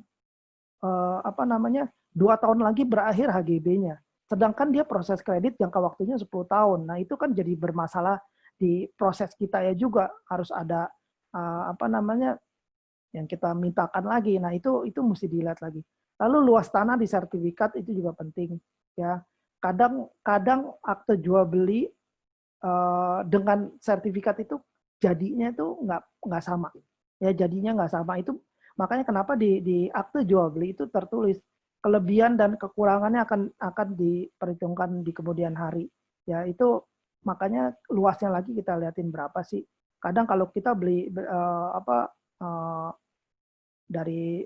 apa namanya 2 tahun lagi berakhir HGB-nya, sedangkan dia proses kredit jangka waktunya 10 tahun. Nah itu kan jadi bermasalah di proses kita ya juga, harus ada apa namanya yang kita mintakan lagi. Nah itu mesti dilihat lagi. Lalu luas tanah di sertifikat itu juga penting ya. Kadang akte jual beli dengan sertifikat itu jadinya itu nggak sama ya, jadinya nggak sama. Itu makanya kenapa di akte jual beli itu tertulis kelebihan dan kekurangannya akan diperhitungkan di kemudian hari ya. Itu makanya luasnya lagi kita liatin berapa sih. Kadang kalau kita beli dari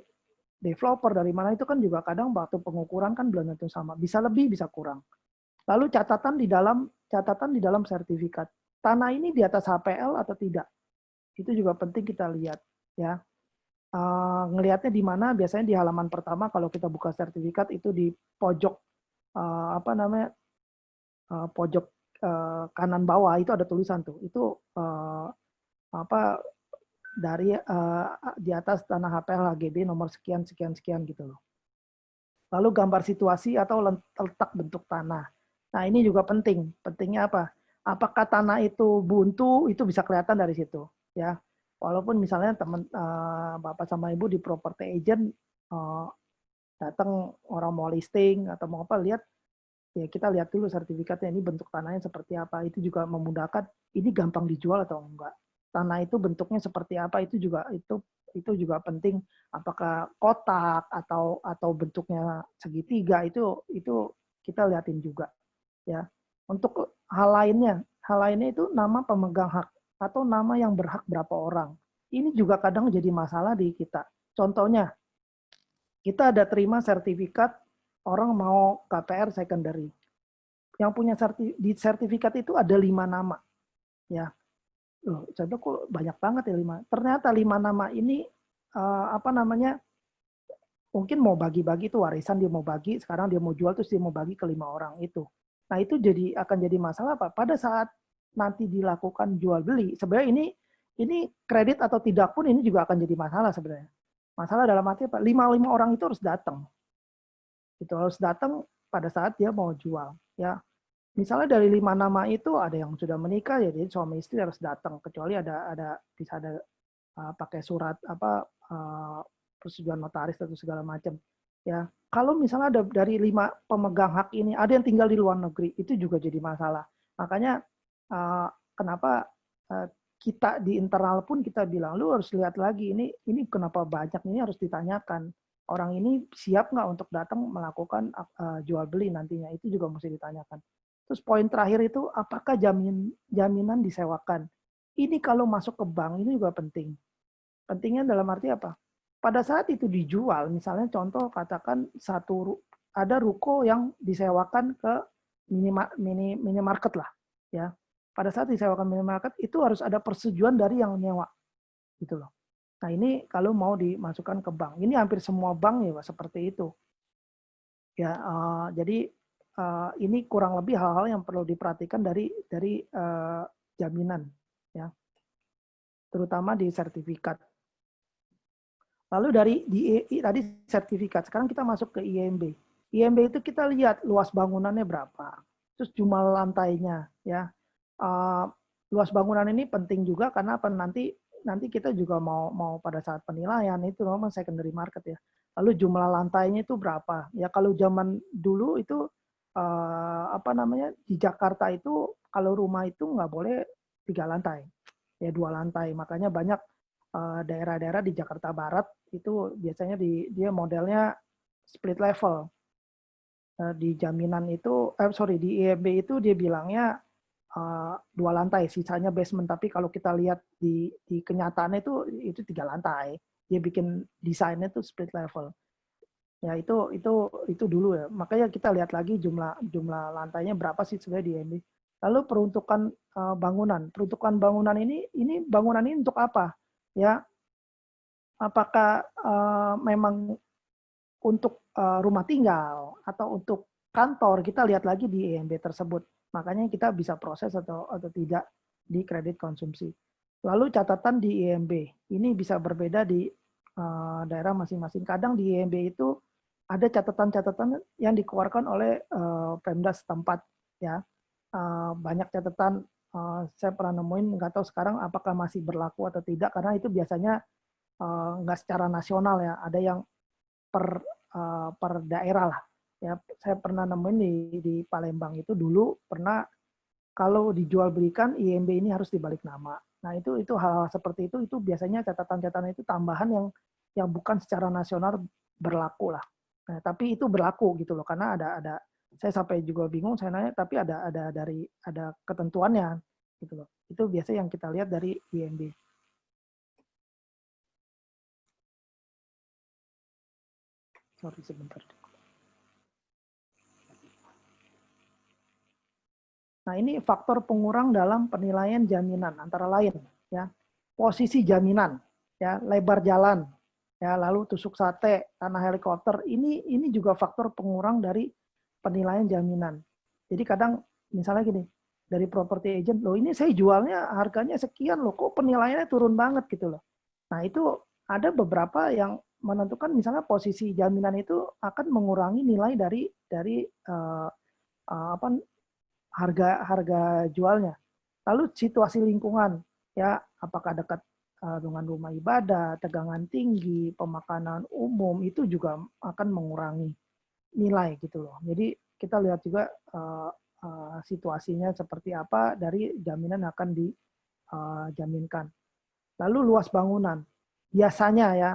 developer dari mana itu kan juga kadang waktu pengukuran kan belum tentu sama, bisa lebih bisa kurang. Lalu catatan di dalam sertifikat, tanah ini di atas HPL atau tidak, itu juga penting kita lihat ya. Ngelihatnya di mana? Biasanya di halaman pertama kalau kita buka sertifikat itu di pojok apa namanya pojok kanan bawah itu ada tulisan tuh, itu apa dari di atas tanah HPL HGB nomor sekian sekian sekian gitu loh. Lalu gambar situasi atau letak bentuk tanah. Nah ini juga penting. Pentingnya apa? Apakah tanah itu buntu? Itu bisa kelihatan dari situ ya. Walaupun misalnya teman bapak sama ibu di property agent datang orang mau listing atau mau apa, lihat ya kita lihat dulu sertifikatnya, ini bentuk tanahnya seperti apa. Itu juga memudahkan. Ini gampang dijual atau enggak? Tanah itu bentuknya seperti apa, itu juga penting. Apakah kotak atau bentuknya segitiga, itu kita liatin juga ya. Untuk hal lainnya itu nama pemegang hak atau nama yang berhak berapa orang. Ini juga kadang jadi masalah di kita. Contohnya kita ada terima sertifikat orang mau KPR secondary, yang punya di sertifikat itu ada 5 nama ya. Loh, contoh kok banyak banget ya 5. Ternyata 5 nama ini apa namanya, mungkin mau bagi-bagi tuh warisan, dia mau bagi, sekarang dia mau jual terus dia mau bagi ke 5 orang itu. Nah itu akan jadi masalah apa? Pada saat nanti dilakukan jual beli, sebenarnya ini kredit atau tidak pun ini juga akan jadi masalah sebenarnya. Masalah dalam arti apa? 5 orang itu harus datang. Itu harus datang pada saat dia mau jual ya. Misalnya dari 5 nama itu ada yang sudah menikah ya, jadi suami istri harus datang, kecuali bisa ada pakai surat persetujuan notaris atau segala macam ya. Kalau misalnya ada dari 5 pemegang hak ini ada yang tinggal di luar negeri, itu juga jadi masalah. Makanya kenapa kita di internal pun kita bilang, lu harus lihat lagi ini kenapa banyak, ini harus ditanyakan. Orang ini siap nggak untuk datang melakukan jual beli nantinya, itu juga mesti ditanyakan. Terus poin terakhir itu, apakah jaminan disewakan? Ini kalau masuk ke bank, ini juga penting. Pentingnya dalam arti apa? Pada saat itu dijual, misalnya contoh katakan ada ruko yang disewakan ke minimarket lah, ya. pada saat disewakan minimarket itu harus ada persetujuan dari yang nyewa, gitu loh. Nah ini kalau mau dimasukkan ke bank, ini hampir semua bank ya Pak, seperti itu. Ya, jadi ini kurang lebih hal-hal yang perlu diperhatikan dari jaminan, ya, terutama di sertifikat. Lalu tadi sertifikat, sekarang kita masuk ke IMB. IMB itu kita lihat luas bangunannya berapa, terus jumlah lantainya, ya. Luas bangunan ini penting juga karena apa, nanti kita juga mau pada saat penilaian itu memang secondary market ya. Lalu jumlah lantainya itu berapa? Ya kalau zaman dulu itu di Jakarta itu kalau rumah itu nggak boleh 3 lantai, ya 2 lantai. Makanya banyak daerah-daerah di Jakarta Barat itu biasanya dia modelnya split level. Di jaminan itu, di IMB itu dia bilangnya 2 lantai, sisanya basement. Tapi kalau kita lihat di kenyataannya itu 3 lantai. Dia bikin desainnya itu split level. Ya itu dulu ya. Makanya kita lihat lagi jumlah lantainya berapa sih sebenarnya di IMB. Lalu peruntukan bangunan. Peruntukan bangunan ini bangunan ini untuk apa? Ya, apakah memang untuk rumah tinggal atau untuk kantor, kita lihat lagi di IMB tersebut. Makanya kita bisa proses atau tidak di kredit konsumsi. Lalu catatan di IMB, ini bisa berbeda di daerah masing-masing. Kadang di IMB itu ada catatan-catatan yang dikeluarkan oleh Pemda setempat, ya. Banyak catatan saya pernah nemuin, nggak tahu sekarang apakah masih berlaku atau tidak, karena itu biasanya nggak secara nasional ya, ada yang per daerah lah. Ya, saya pernah nemuin di Palembang itu dulu pernah kalau dijual belikan IMB ini harus dibalik nama. Nah itu hal-hal seperti itu biasanya catatan-catatan itu tambahan yang bukan secara nasional berlaku lah. Nah, tapi itu berlaku gitu loh, karena ada saya sampai juga bingung saya nanya, tapi ada ketentuannya gitu loh. Itu biasa yang kita lihat dari IMB. Sorry sebentar. Nah, ini faktor pengurang dalam penilaian jaminan antara lain ya. Posisi jaminan, ya, lebar jalan, ya, lalu tusuk sate, tanah helikopter, ini juga faktor pengurang dari penilaian jaminan. Jadi kadang misalnya gini, dari property agent, loh ini saya jualnya harganya sekian loh, kok penilaiannya turun banget gitu loh. Nah, itu ada beberapa yang menentukan misalnya posisi jaminan itu akan mengurangi nilai dari harga jualnya. Lalu situasi lingkungan, ya, apakah dekat dengan rumah ibadah, tegangan tinggi, pemakanan umum, itu juga akan mengurangi nilai gitu loh. Jadi kita lihat juga situasinya seperti apa dari jaminan akan dijaminkan. Lalu luas bangunan, biasanya ya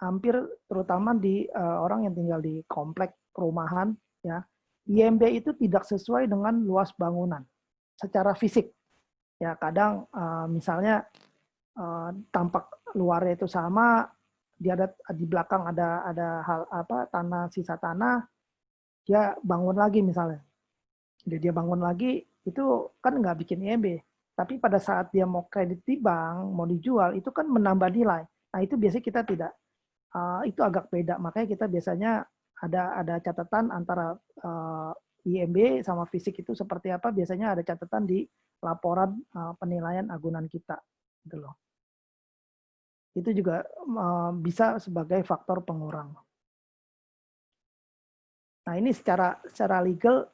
hampir terutama di orang yang tinggal di komplek perumahan, ya, IMB itu tidak sesuai dengan luas bangunan secara fisik. Ya kadang misalnya tampak luarnya itu sama, di belakang ada hal sisa tanah, dia bangun lagi misalnya. Dia bangun lagi itu kan nggak bikin IMB. Tapi pada saat dia mau kredit di bank, mau dijual, itu kan menambah nilai. Nah itu biasanya kita tidak. Itu agak beda. Makanya kita biasanya ada catatan antara IMB sama fisik itu seperti apa. Biasanya ada catatan di laporan penilaian agunan kita. Gitu loh. Itu juga bisa sebagai faktor pengurang. Nah ini secara legal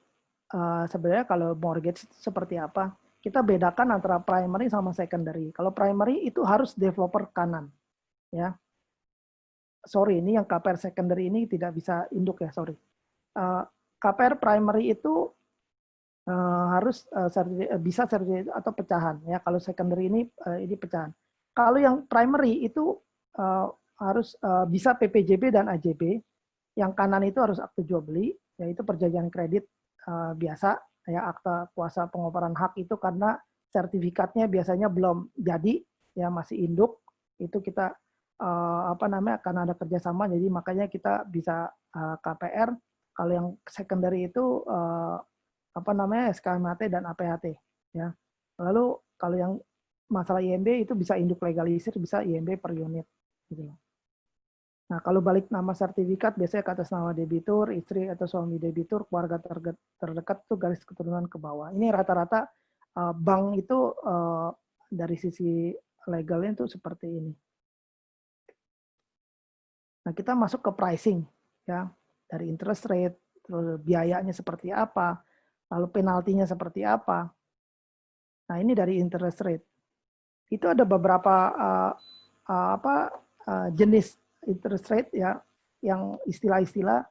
sebenarnya kalau mortgage seperti apa, kita bedakan antara primary sama secondary. Kalau primary itu harus developer kanan, ya. Sorry, ini yang KPR secondary ini tidak bisa induk ya, sorry. KPR primary itu harus bisa certificate atau pecahan, ya. Kalau secondary ini pecahan. Kalau yang primary itu harus bisa PPJB dan AJB. Yang kanan itu harus akte jual beli, yaitu perjanjian kredit biasa, ya, akta kuasa pengoperan hak itu karena sertifikatnya biasanya belum jadi, ya masih induk, itu kita karena ada kerjasama, jadi makanya kita bisa KPR. Kalau yang secondary itu SKMAT dan APHT, ya. Lalu kalau yang masalah IMB itu bisa induk legalisir, bisa IMB per unit. Gitu. Nah, kalau balik nama sertifikat, biasanya ke atas nama debitur, istri atau suami debitur, keluarga terdekat itu garis keturunan ke bawah. Ini rata-rata bank itu dari sisi legalnya itu seperti ini. Nah, kita masuk ke pricing, ya, dari interest rate, terus biayanya seperti apa, lalu penaltinya seperti apa. Nah, ini dari interest rate. Itu ada beberapa jenis interest rate ya, yang istilah-istilah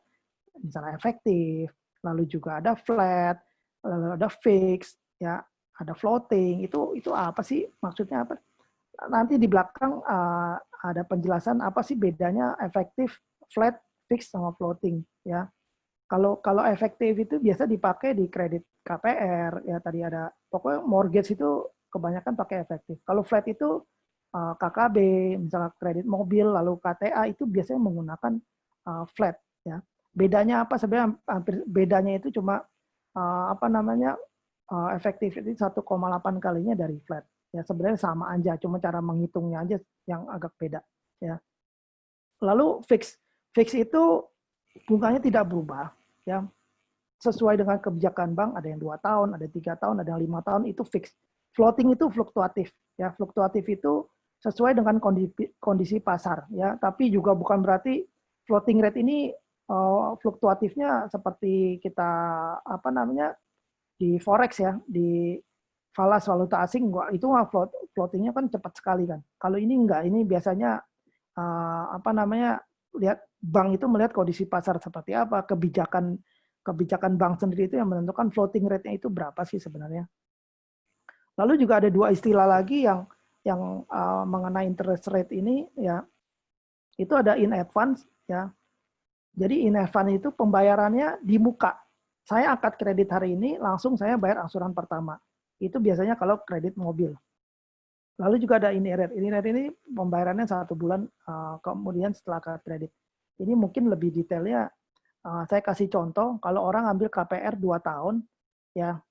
misalnya efektif, lalu juga ada flat, lalu ada fixed, ya, ada floating. Itu apa sih? Maksudnya apa? Nanti di belakang ada penjelasan apa sih bedanya efektif, flat, fixed sama floating, ya. Kalau efektif itu biasa dipakai di kredit KPR, ya tadi ada, pokoknya mortgage itu kebanyakan pakai efektif. Kalau flat itu KKB, misalnya kredit mobil, lalu KTA itu biasanya menggunakan flat, ya. Bedanya apa sebenarnya? Hampir bedanya itu cuma efektif itu 1,8 kalinya dari flat. Ya sebenarnya sama aja, cuma cara menghitungnya aja yang agak beda, ya. Lalu fix itu bunganya tidak berubah, ya. Sesuai dengan kebijakan bank, ada yang 2 tahun, ada 3 tahun, ada yang 5 tahun, itu fix. Floating itu fluktuatif, ya. Fluktuatif itu sesuai dengan kondisi pasar, ya. Tapi juga bukan berarti floating rate ini fluktuatifnya seperti kita di forex, ya, di falas valuta asing, itu floatingnya kan cepat sekali kan. Kalau ini enggak, ini biasanya lihat bank itu melihat kondisi pasar seperti apa, kebijakan bank sendiri itu yang menentukan floating rate-nya itu berapa sih sebenarnya. Lalu juga ada 2 istilah lagi yang mengenai interest rate ini, ya. Itu ada in advance, ya. Jadi in advance itu pembayarannya di muka. Saya angkat kredit hari ini, langsung saya bayar angsuran pertama. Itu biasanya kalau kredit mobil. Lalu juga ada in arrear. In arrear ini pembayarannya 1 bulan kemudian setelah angkat kredit. Ini mungkin lebih detailnya, saya kasih contoh, kalau orang ambil KPR 2 tahun, ya,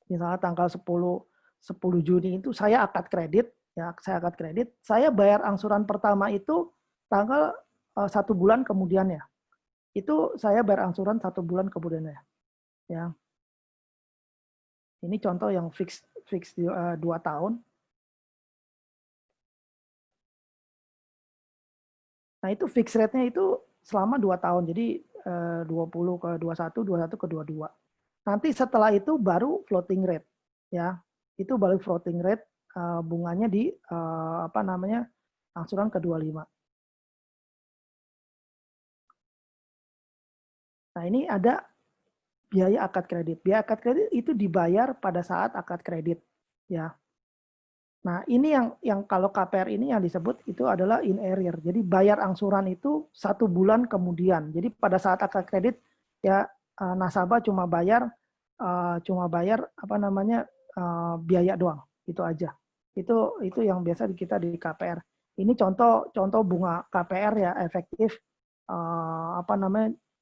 misalnya tanggal 10 Juni itu saya akad kredit, ya, saya bayar angsuran pertama itu tanggal 1 bulan kemudiannya. Itu saya bayar angsuran 1 bulan kemudiannya, ya. Ini contoh yang fix 2 tahun. Nah, itu fix rate-nya itu selama 2 tahun. Jadi 20 ke 21, 21 ke 22. Nanti setelah itu baru floating rate, ya. Itu baru floating rate, bunganya di angsuran ke 25. Nah, ini ada biaya akad kredit. Biaya akad kredit itu dibayar pada saat akad kredit, ya. Nah, ini yang kalau KPR ini yang disebut itu adalah in arrear. Jadi bayar angsuran itu 1 bulan kemudian. Jadi pada saat akad kredit, ya, nasabah cuma bayar biaya doang, itu aja. Itu yang biasa kita di KPR. Ini contoh bunga KPR, ya, efektif,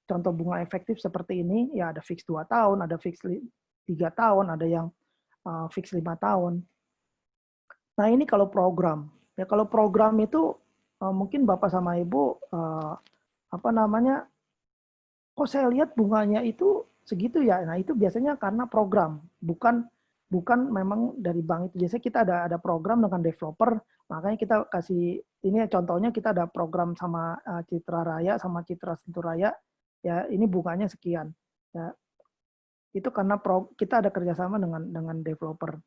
contoh bunga efektif seperti ini, ya, ada fix 2 tahun, ada fix 3 tahun, ada yang fix 5 tahun. Nah, ini kalau program. Ya, kalau program itu mungkin Bapak sama Ibu kok saya lihat bunganya itu segitu ya. Nah, itu biasanya karena program, bukan memang dari bank itu. Biasanya kita ada program dengan developer, makanya kita kasih ini contohnya, kita ada program sama Citra Raya sama Citra Senturaya, ya, ini bunganya sekian, ya. Itu karena kita ada kerjasama dengan developer.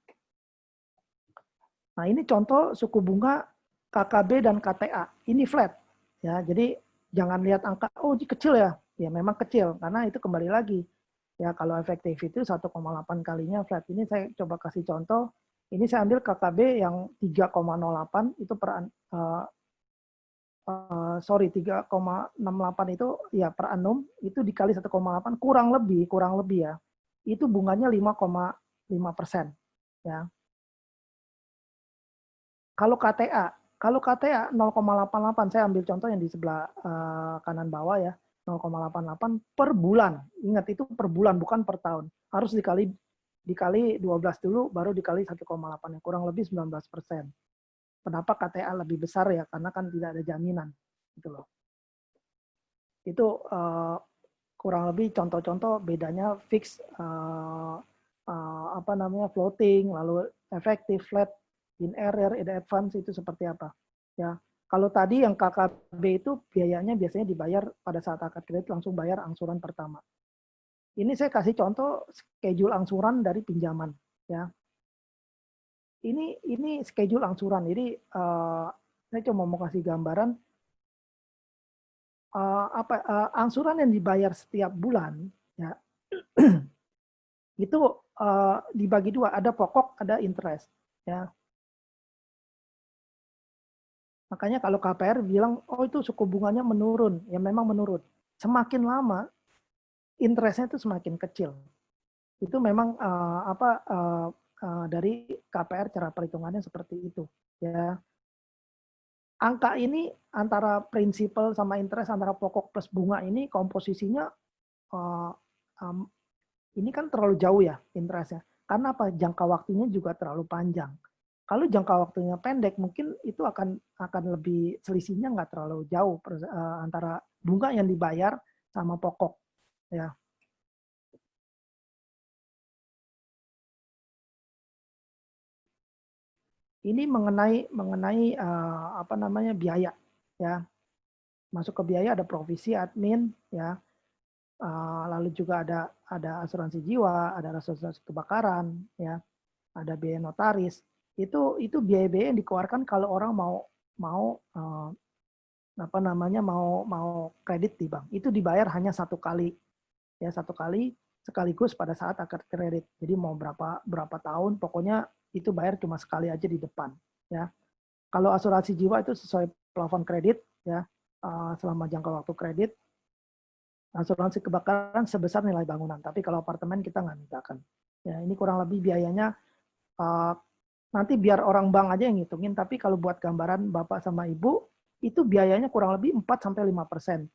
Nah, ini contoh suku bunga KKB dan KTA. Ini flat, ya. Jadi jangan lihat angka, oh ini kecil ya. Ya memang kecil, karena itu kembali lagi. Ya kalau efektif itu 1,8 kalinya flat. Ini saya coba kasih contoh. Ini saya ambil KKB yang 3,08 itu 3,68 itu ya per annum, itu dikali 1,8 kurang lebih ya. Itu bunganya 5,5%, ya. Kalau KTA 0,88, saya ambil contoh yang di sebelah kanan bawah, ya, 0,88 per bulan. Ingat, itu per bulan, bukan per tahun. Harus dikali dikali 12 dulu, baru dikali 1,8, kurang lebih 19%. Kenapa KTA lebih besar ya? Karena kan tidak ada jaminan, gitu loh. Itu kurang lebih contoh-contoh bedanya fix, floating, lalu efektif, flat, in error, in advance itu seperti apa? Ya, kalau tadi yang KKB itu biayanya biasanya dibayar pada saat akad kredit langsung bayar angsuran pertama. Ini saya kasih contoh schedule angsuran dari pinjaman, ya. Ini schedule angsuran. Jadi saya cuma mau kasih gambaran angsuran yang dibayar setiap bulan, ya. Itu dibagi dua, ada pokok, ada interest, ya. Makanya kalau KPR bilang, oh itu suku bunganya menurun, ya memang menurun. Semakin lama, interestnya itu semakin kecil. Itu memang dari KPR cara perhitungannya seperti itu, ya. Angka ini antara prinsipal sama interest, antara pokok plus bunga ini komposisinya ini kan terlalu jauh ya interestnya. Karena apa? Jangka waktunya juga terlalu panjang. Kalau jangka waktunya pendek, mungkin itu akan lebih selisihnya nggak terlalu jauh antara bunga yang dibayar sama pokok, ya. Ini mengenai biaya, ya. Masuk ke biaya ada provisi admin, ya. Lalu juga ada asuransi jiwa, ada asuransi kebakaran, ya. Ada biaya notaris. Itu biaya-biaya yang dikeluarkan kalau orang mau kredit di bank. Itu dibayar hanya satu kali, ya, satu kali sekaligus pada saat akad kredit. Jadi mau berapa tahun, pokoknya itu bayar cuma sekali aja di depan, ya. Kalau asuransi jiwa itu sesuai plafon kredit, ya, selama jangka waktu kredit. Asuransi kebakaran sebesar nilai bangunan, tapi kalau apartemen kita nggak mintakan. Ya, ini kurang lebih biayanya nanti biar orang bank aja yang ngitungin, tapi kalau buat gambaran Bapak sama Ibu, itu biayanya kurang lebih 4-5%.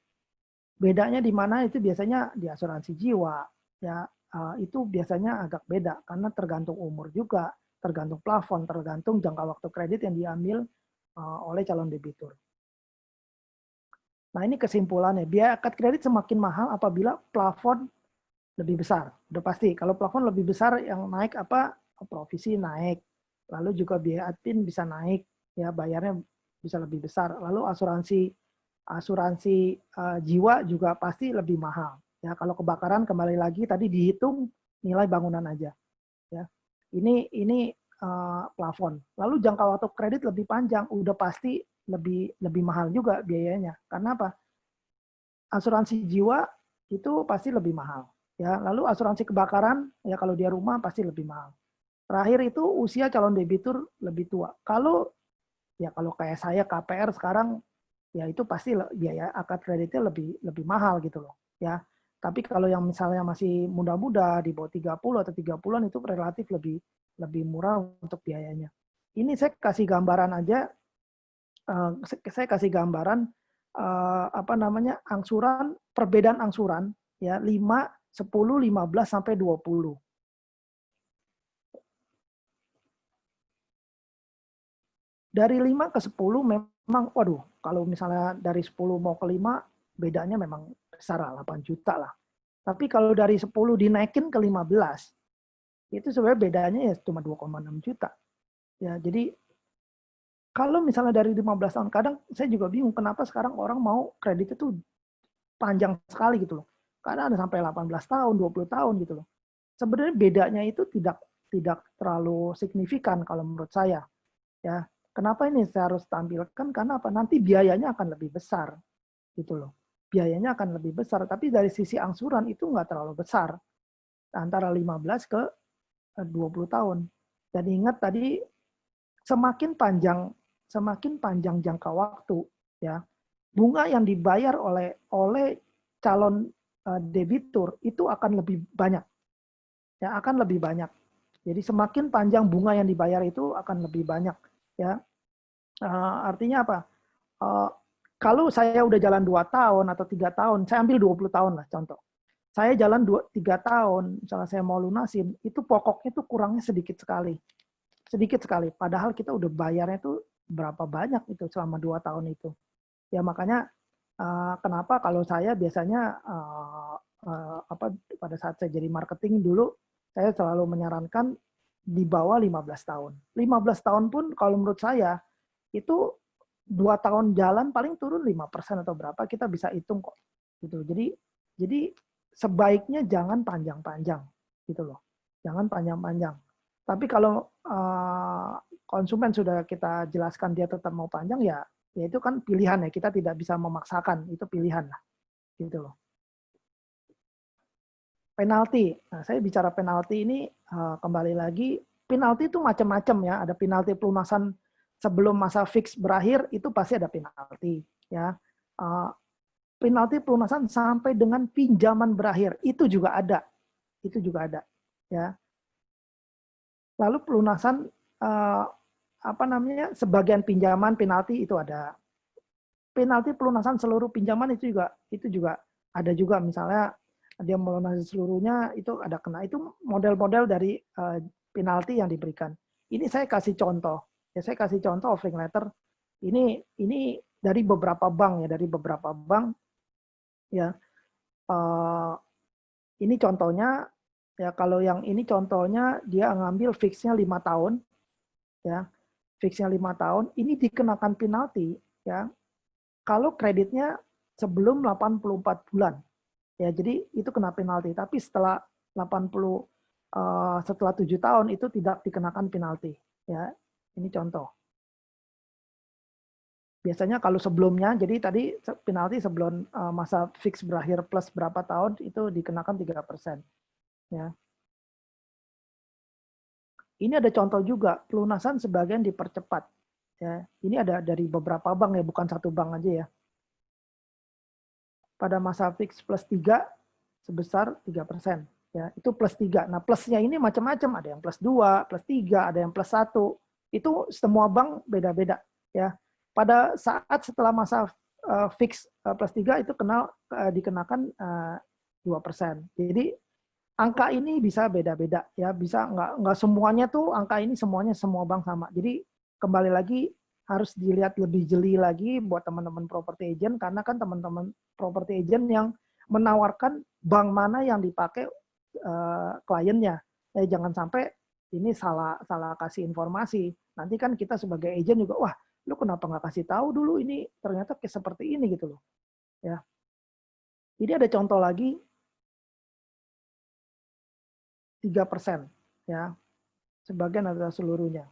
Bedanya di mana itu biasanya di asuransi jiwa, ya, itu biasanya agak beda, karena tergantung umur juga, tergantung plafon, tergantung jangka waktu kredit yang diambil oleh calon debitur. Nah, ini kesimpulannya, biaya akad kredit semakin mahal apabila plafon lebih besar. Udah pasti, kalau plafon lebih besar yang naik apa? Provisi naik. Lalu juga biaya admin bisa naik, ya, bayarnya bisa lebih besar. Lalu asuransi jiwa juga pasti lebih mahal. Ya, kalau kebakaran kembali lagi tadi dihitung nilai bangunan aja. Ya, ini plafon. Lalu jangka waktu kredit lebih panjang, udah pasti lebih mahal juga biayanya. Karena apa? Asuransi jiwa itu pasti lebih mahal. Ya, lalu asuransi kebakaran, ya kalau dia rumah pasti lebih mahal. Terakhir itu usia calon debitur lebih tua. Kalau kayak saya KPR sekarang, ya itu pasti biaya akad kreditnya lebih mahal gitu loh. Ya, tapi kalau yang misalnya masih muda-muda di bawah 30 atau 30-an itu relatif lebih murah untuk biayanya. Ini saya kasih gambaran aja. Saya kasih gambaran angsuran, perbedaan angsuran, ya, 5, 10, 15 sampai 20. Dari 5 ke 10 memang, waduh, kalau misalnya dari 10 mau ke 5, bedanya memang besar lah, 8 juta lah. Tapi kalau dari 10 dinaikin ke 15, itu sebenarnya bedanya ya cuma 2,6 juta. Ya, jadi kalau misalnya dari 15 tahun, kadang saya juga bingung kenapa sekarang orang mau kredit itu panjang sekali gitu loh. Karena ada sampai 18 tahun, 20 tahun gitu loh. Sebenarnya bedanya itu tidak terlalu signifikan kalau menurut saya. Ya, kenapa ini saya harus tampilkan? Karena apa? Nanti biayanya akan lebih besar, gitu loh. Biayanya akan lebih besar, tapi dari sisi angsuran itu nggak terlalu besar, antara 15 ke 20 tahun. Dan ingat tadi, semakin panjang jangka waktu, ya, bunga yang dibayar oleh calon debitur itu akan lebih banyak, ya, akan lebih banyak. Jadi semakin panjang bunga yang dibayar itu akan lebih banyak. Ya, artinya apa? Kalau saya udah jalan 2 tahun atau 3 tahun, saya ambil 20 tahun lah contoh. saya jalan 2-3 tahun, misalnya saya mau lunasin, itu pokoknya tuh kurangnya sedikit sekali. Sedikit sekali. Padahal kita udah bayarnya tuh berapa banyak itu selama 2 tahun itu. Ya makanya kenapa kalau saya biasanya pada saat saya jadi marketing dulu, saya selalu menyarankan di bawah 15 tahun. 15 tahun pun kalau menurut saya itu 2 tahun jalan paling turun 5% atau berapa, kita bisa hitung kok. Gitu. Jadi sebaiknya jangan panjang-panjang gitu loh. Jangan panjang-panjang. Tapi kalau konsumen sudah kita jelaskan dia tetap mau panjang, ya itu kan pilihan ya. Kita tidak bisa memaksakan, itu pilihan lah. Gitu loh. Penalti. Nah, saya bicara penalti ini kembali lagi, penalti itu macam-macam ya. Ada penalti pelunasan sebelum masa fix berakhir, itu pasti ada penalti ya. Penalti pelunasan sampai dengan pinjaman berakhir, itu juga ada. Itu juga ada ya. Lalu pelunasan sebagian pinjaman penalti itu ada. Penalti pelunasan seluruh pinjaman itu juga ada juga, misalnya dia melunasi seluruhnya itu ada kena. Itu model-model dari penalti yang diberikan. Ini saya kasih contoh. Ya, saya kasih contoh offering letter. Ini dari beberapa bank ya, dari beberapa bank ya. Ini contohnya ya, kalau yang ini contohnya dia ngambil fixnya 5 tahun ya. Fixnya 5 tahun, ini dikenakan penalti ya. Kalau kreditnya sebelum 84 bulan. Ya, jadi itu kena penalti, tapi setelah 7 tahun itu tidak dikenakan penalti ya. Ini contoh. Biasanya kalau sebelumnya, jadi tadi penalti sebelum masa fix berakhir plus berapa tahun itu dikenakan 3%. Ya. Ini ada contoh juga, pelunasan sebagian dipercepat. Ya. Ini ada dari beberapa bank ya, bukan satu bank aja ya. Pada masa fix plus 3 sebesar 3%. Ya, itu plus 3. Nah, plusnya ini macam-macam, ada yang plus 2, plus 3, ada yang plus 1. Itu semua bank beda-beda ya. Pada saat setelah masa fix plus 3 itu dikenakan 2%. Jadi angka ini bisa beda-beda ya, bisa nggak semuanya tuh angka ini semuanya semua bank sama. Jadi kembali lagi harus dilihat lebih jeli lagi buat teman-teman property agent, karena kan teman-teman property agent yang menawarkan bank mana yang dipakai kliennya. Jangan sampai ini salah kasih informasi. Nanti kan kita sebagai agent juga, wah, lu kenapa nggak kasih tahu dulu ini ternyata kayak seperti ini gitu loh. Ya. Ini ada contoh lagi 3% ya. Sebagian adalah seluruhnya.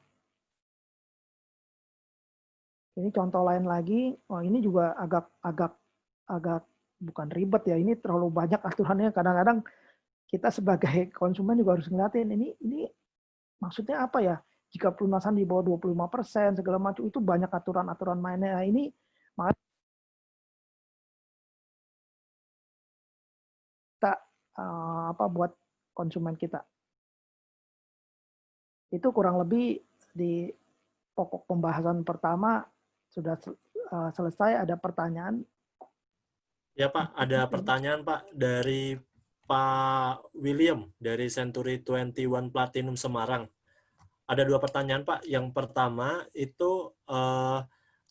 Ini contoh lain lagi. Wah, ini juga agak bukan ribet ya. Ini terlalu banyak aturannya. Kadang-kadang kita sebagai konsumen juga harus ngeliatin ini maksudnya apa ya? Jika pelunasan di bawah 25%, segala macam, itu banyak aturan-aturan mainnya. Nah, ini makanya kita buat konsumen kita. Itu kurang lebih di pokok pembahasan pertama sudah selesai. Ada pertanyaan? Ya Pak, ada pertanyaan Pak dari Pak William dari Century 21 Platinum Semarang. Ada 2 pertanyaan Pak. Yang pertama itu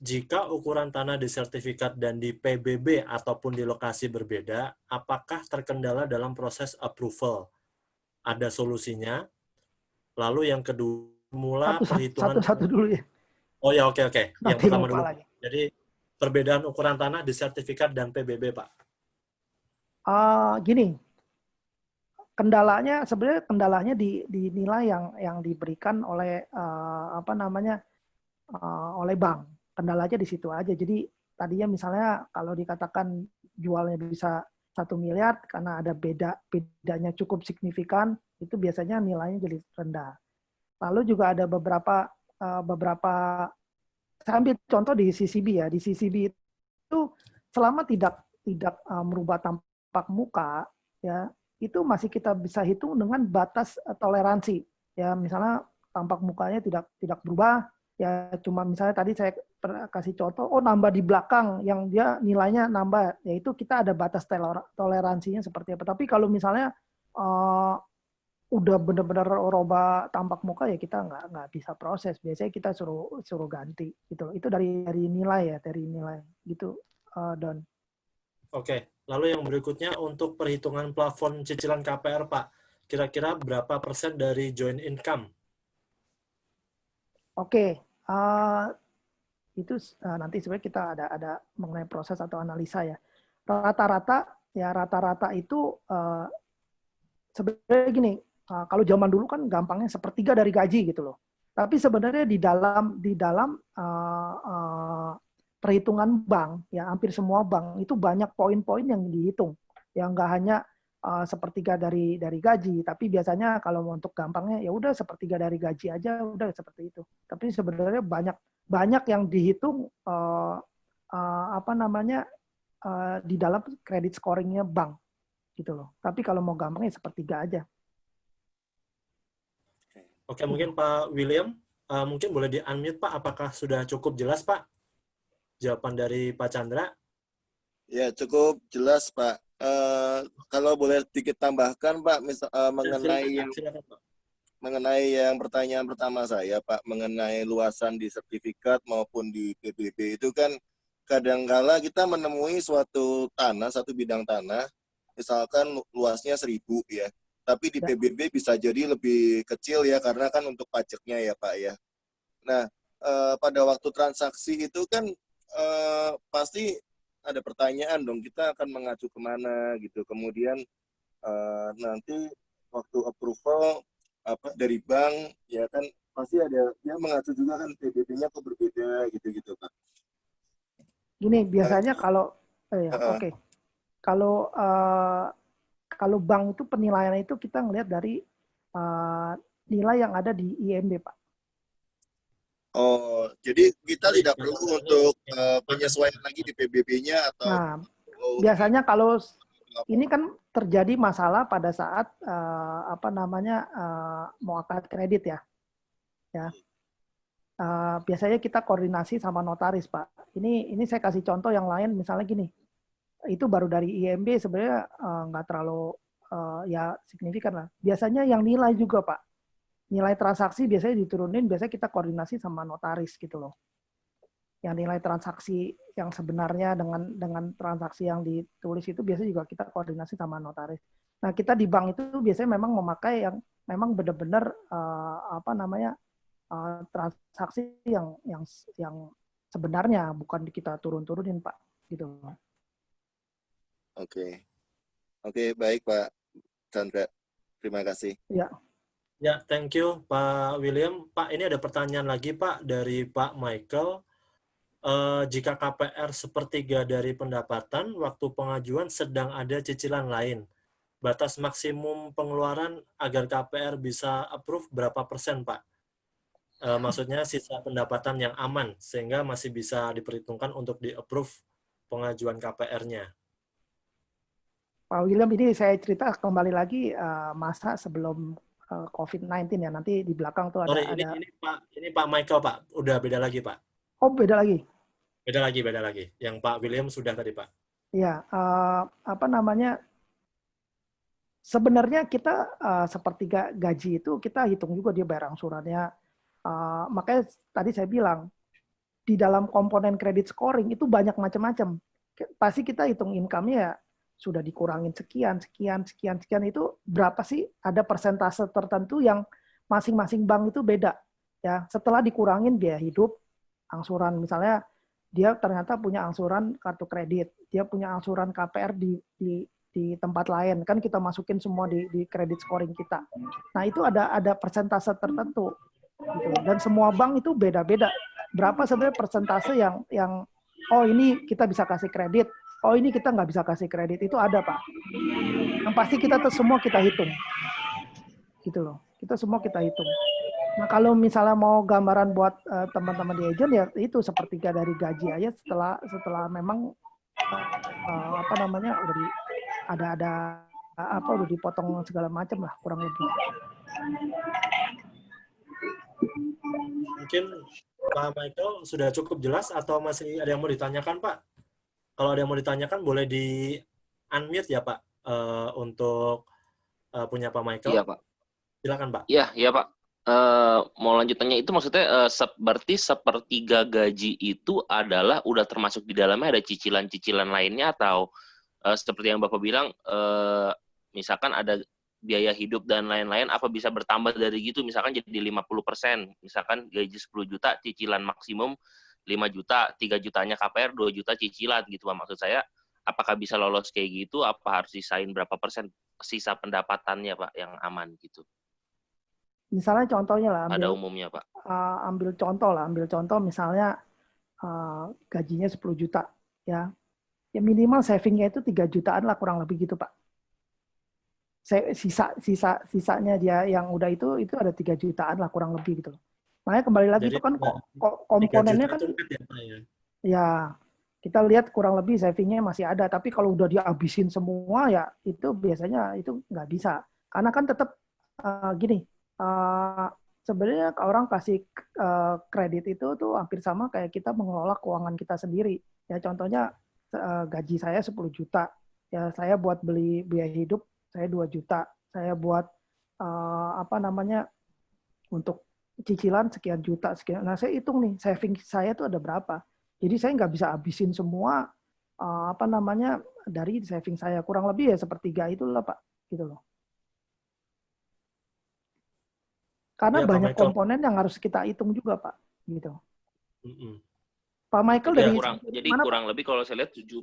jika ukuran tanah di sertifikat dan di PBB ataupun di lokasi berbeda, apakah terkendala dalam proses approval? Ada solusinya? Lalu yang kedua, mula perhitungan... Satu dulu ya. Oh ya, oke. Yang pertama dulu. Lagi. Jadi perbedaan ukuran tanah di sertifikat dan PBB Pak. Gini. Kendalanya di nilai yang diberikan oleh oleh bank. Kendalanya di situ aja. Jadi tadinya misalnya kalau dikatakan jualnya bisa 1 miliar karena ada bedanya cukup signifikan, itu biasanya nilainya jadi rendah. Lalu juga ada beberapa saya ambil contoh di CCB ya. Di CCB itu selama tidak merubah tampak muka ya, itu masih kita bisa hitung dengan batas toleransi ya. Misalnya tampak mukanya tidak berubah, Ya cuma misalnya tadi saya kasih contoh, oh nambah di belakang yang dia nilainya nambah, yaitu kita ada batas toleransinya seperti apa. Tapi kalau misalnya udah benar-benar roba tampak muka ya kita nggak bisa proses. Biasanya kita suruh ganti gitu. Itu dari nilai ya, dari nilai gitu, Don. Oke, lalu yang berikutnya untuk perhitungan plafon cicilan KPR, Pak. Kira-kira berapa persen dari joint income? Oke, itu nanti sebenarnya kita ada mengenai proses atau analisa ya. Rata-rata itu sebenarnya gini, kalau zaman dulu kan gampangnya sepertiga dari gaji gitu loh. Tapi sebenarnya di dalam perhitungan bank, ya hampir semua bank itu banyak poin-poin yang dihitung. Yang nggak hanya sepertiga dari gaji, tapi biasanya kalau untuk gampangnya ya udah sepertiga dari gaji aja udah seperti itu. Tapi sebenarnya banyak yang dihitung apa namanya di dalam kredit scoringnya bank gitu loh. Tapi kalau mau gampangnya sepertiga aja. Oke, mungkin Pak William, mungkin boleh di-unmute Pak, apakah sudah cukup jelas Pak? Jawaban dari Pak Chandra? Ya, cukup jelas Pak. Kalau boleh sedikit tambahkan Pak, Silakan, Pak. mengenai yang pertanyaan pertama saya Pak, mengenai luasan di sertifikat maupun di PBB itu kan kadangkala kita menemui suatu bidang tanah, misalkan luasnya 1.000 ya, tapi di PBB bisa jadi lebih kecil ya karena kan untuk pajaknya ya Pak ya. Nah, pada waktu transaksi itu kan pasti ada pertanyaan dong, kita akan mengacu kemana gitu. Kemudian nanti waktu approval dari bank ya kan pasti ada dia mengacu juga kan PBB-nya kok berbeda gitu-gitu Pak. Gini biasanya kalau oke. Kalau bank itu penilaian itu kita ngelihat dari nilai yang ada di IMB Pak. Oh, jadi kita tidak perlu untuk penyesuaian lagi di PBB-nya atau Nah, biasanya kalau ini kan terjadi masalah pada saat mau akad kredit ya. Biasanya kita koordinasi sama notaris Pak. Ini saya kasih contoh yang lain, misalnya gini, itu baru dari IMB sebenarnya nggak terlalu ya signifikan lah. Biasanya yang nilai juga Pak, nilai transaksi biasanya diturunin, biasanya kita koordinasi sama notaris gitu loh. Yang nilai transaksi yang sebenarnya dengan transaksi yang ditulis itu biasanya juga kita koordinasi sama notaris. Nah kita di bank itu biasanya memang memakai yang memang benar-benar transaksi yang sebenarnya, bukan kita turun-turunin Pak gitu. Oke, baik Pak Chandra, terima kasih. Ya, thank you Pak William. Pak, ini ada pertanyaan lagi Pak dari Pak Michael. Jika KPR sepertiga dari pendapatan, waktu pengajuan sedang ada cicilan lain. Batas maksimum pengeluaran agar KPR bisa approve berapa persen, Pak? Maksudnya sisa pendapatan yang aman, sehingga masih bisa diperhitungkan untuk di-approve pengajuan KPR-nya. Pak William, ini saya cerita kembali lagi masa sebelum COVID-19 ya, nanti di belakang tuh ada. Ini Pak Michael Pak, udah beda lagi Pak. Oh beda lagi? Beda lagi. Yang Pak William sudah tadi Pak. Ya, sebenarnya kita sepertiga gaji itu kita hitung juga dia bayar angsurannya. Makanya tadi saya bilang, di dalam komponen kredit scoring itu banyak macam-macam. Pasti kita hitung income-nya ya, sudah dikurangin sekian, itu berapa sih? Ada persentase tertentu yang masing-masing bank itu beda. Ya, setelah dikurangin biaya hidup, angsuran misalnya dia ternyata punya angsuran kartu kredit, dia punya angsuran KPR di tempat lain, kan kita masukin semua di kredit scoring kita. Nah itu ada persentase tertentu, gitu. Dan semua bank itu beda-beda. Berapa sebenarnya persentase yang oh ini kita bisa kasih kredit, oh ini kita nggak bisa kasih kredit, itu ada Pak. Yang pasti kita semua kita hitung, gitu loh. Kita semua kita hitung. Nah kalau misalnya mau gambaran buat teman-teman di agent ya itu sepertiga dari gaji aja setelah memang udah dipotong segala macam lah kurang lebih. Mungkin Pak Michael sudah cukup jelas atau masih ada yang mau ditanyakan, Pak? Kalau ada yang mau ditanyakan boleh di unmute ya, Pak, untuk punya Pak Michael. Iya, Pak. Silakan, Pak. Iya, Pak. Mau lanjutannya itu maksudnya berarti sepertiga gaji itu adalah udah termasuk di dalamnya ada cicilan-cicilan lainnya atau seperti yang Bapak bilang misalkan ada biaya hidup dan lain-lain apa bisa bertambah dari gitu misalkan jadi 50%, misalkan gaji 10 juta cicilan maksimum 5 juta, 3 jutanya KPR, 2 juta cicilan gitu Pak. Maksud saya apakah bisa lolos kayak gitu apa harus sisain berapa persen sisa pendapatannya Pak yang aman gitu? Misalnya contohnya lah, Ada umumnya, Pak. ambil contoh misalnya gajinya 10 juta, ya minimal savingnya itu 3 jutaan lah kurang lebih gitu Pak. Sisanya dia yang udah itu ada 3 jutaan lah kurang lebih gitu. Makanya kembali lagi Jadi, itu kan komponennya kan, ya kita lihat kurang lebih savingnya masih ada, tapi kalau udah dihabisin semua ya itu biasanya itu nggak bisa, karena kan tetap gini. Sebenarnya orang kasih kredit itu tuh hampir sama kayak kita mengelola keuangan kita sendiri. Ya contohnya gaji saya 10 juta, ya saya buat beli biaya hidup saya 2 juta, saya buat untuk cicilan sekian juta sekian. Nah saya hitung nih saving saya tuh ada berapa. Jadi saya nggak bisa habisin semua dari saving saya, kurang lebih ya sepertiga itulah Pak, gitu loh. Karena ya, banyak komponen yang harus kita hitung juga, Pak. Gitu. Pak Michael jadi dari mana, kurang Pak? lebih kalau saya lihat 7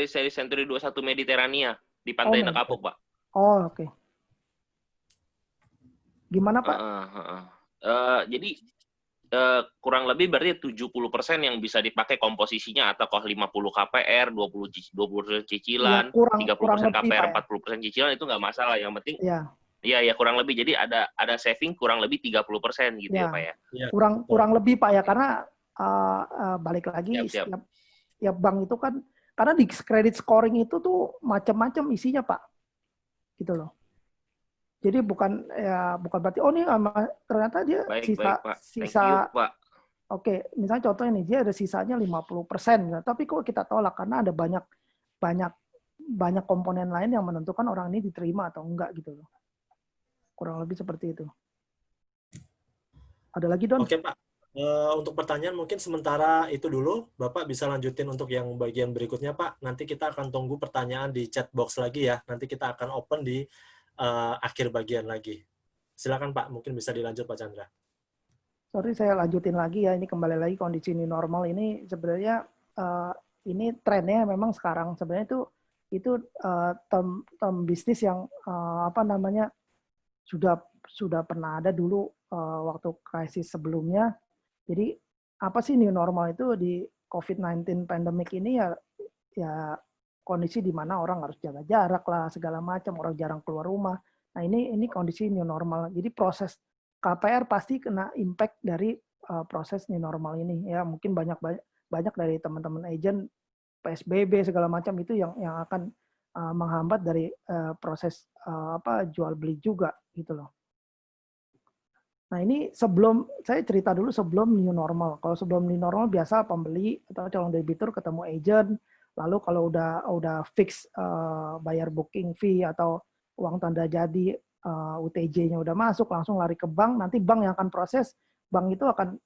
seri Century 21 Mediterania di Pantai Nakapuk, Pak. Oh, oke. Gimana, Pak? Jadi kurang lebih berarti 70% yang bisa dipakai komposisinya atau 50 KPR, 20% cicilan, ya, 30% KPR, 40% cicilan itu nggak masalah. Yang penting Iya, kurang lebih. Jadi ada saving kurang lebih 30% gitu ya, Pak ya. Kurang lebih Pak ya, karena balik lagi setiap bank itu kan, karena di credit scoring itu tuh macam-macam isinya Pak, gitu loh. Jadi bukan berarti ini ternyata dia sisa. Pak. Oke, misalnya contohnya nih dia ada sisanya 50%, tapi kok kita tolak karena ada banyak komponen lain yang menentukan orang ini diterima atau enggak gitu loh. Kurang lebih seperti itu. Ada lagi, Don? Oke, Pak. Untuk pertanyaan mungkin sementara itu dulu. Bapak bisa lanjutin untuk yang bagian berikutnya, Pak. Nanti kita akan tunggu pertanyaan di chat box lagi ya. Nanti kita akan open di akhir bagian lagi. Silakan, Pak. Mungkin bisa dilanjut, Pak Chandra. Sorry, saya lanjutin lagi ya. Ini kembali lagi kondisi new normal ini sebenarnya ini trennya memang sekarang sebenarnya itu term bisnis yang sudah pernah ada dulu waktu krisis sebelumnya. Jadi apa sih new normal itu di COVID-19 pandemic ini ya kondisi di mana orang harus jaga jarak lah segala macam, orang jarang keluar rumah. Nah ini kondisi new normal. Jadi proses KPR pasti kena impact dari proses new normal ini ya. Mungkin banyak dari teman-teman agent PSBB segala macam itu yang akan menghambat dari proses jual beli juga gitu loh. Nah ini saya cerita dulu sebelum new normal. Kalau sebelum new normal biasa pembeli atau calon debitur ketemu agent, lalu kalau udah fix bayar booking fee atau uang tanda jadi UTJ-nya udah masuk, langsung lari ke bank. Nanti bank yang akan proses, bank itu akan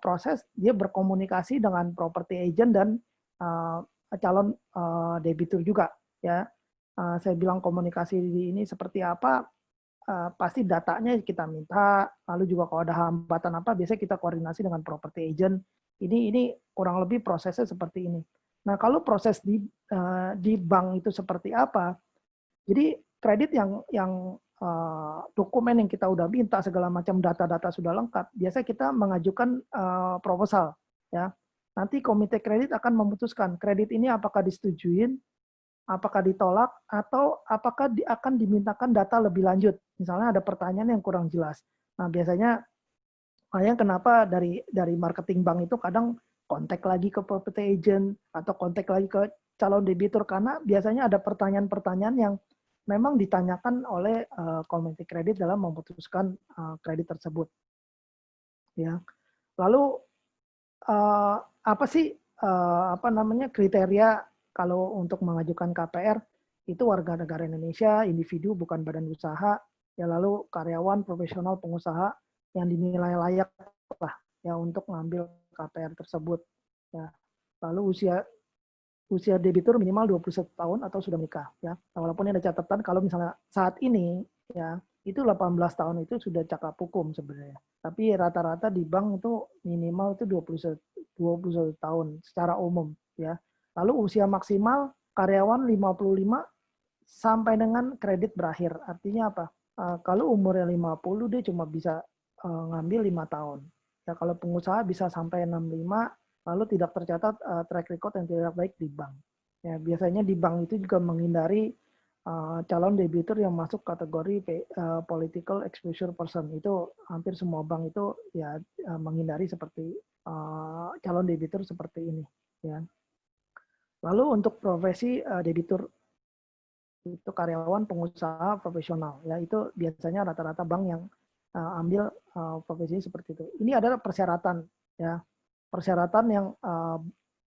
proses, dia berkomunikasi dengan property agent dan calon debitur juga ya. Saya bilang komunikasi ini seperti apa, pasti datanya kita minta, lalu juga kalau ada hambatan apa, biasanya kita koordinasi dengan property agent. Ini kurang lebih prosesnya seperti ini. Nah kalau proses di bank itu seperti apa, jadi kredit yang dokumen yang kita udah minta, segala macam data-data sudah lengkap, biasanya kita mengajukan proposal. Ya. Nanti komite kredit akan memutuskan kredit ini apakah disetujuin, apakah ditolak, atau apakah akan dimintakan data lebih lanjut. Misalnya ada pertanyaan yang kurang jelas. Nah, biasanya kenapa dari marketing bank itu kadang kontak lagi ke property agent atau kontak lagi ke calon debitur, karena biasanya ada pertanyaan-pertanyaan yang memang ditanyakan oleh komite kredit dalam memutuskan kredit tersebut. Ya. Lalu apa sih kriteria kalau untuk mengajukan KPR? Itu warga negara Indonesia, individu bukan badan usaha, ya lalu karyawan, profesional, pengusaha yang dinilai layak lah ya untuk mengambil KPR tersebut. Ya. Lalu usia debitur minimal 21 tahun atau sudah menikah ya. Nah, walaupun ada catatan kalau misalnya saat ini ya itu 18 tahun itu sudah cakap hukum sebenarnya. Tapi rata-rata di bank itu minimal itu 21 tahun secara umum ya. Lalu usia maksimal karyawan 55 sampai dengan kredit berakhir. Artinya apa? Kalau umurnya 50 dia cuma bisa ngambil 5 tahun. Ya kalau pengusaha bisa sampai 65 lalu tidak tercatat track record yang tidak baik di bank. Ya, biasanya di bank itu juga menghindari calon debitur yang masuk kategori political exposure person. Itu hampir semua bank itu ya menghindari seperti calon debitur seperti ini. Ya. Lalu untuk profesi debitur itu karyawan, pengusaha, profesional. Ya itu biasanya rata-rata bank yang ambil profesi seperti itu. Ini adalah persyaratan ya. Persyaratan yang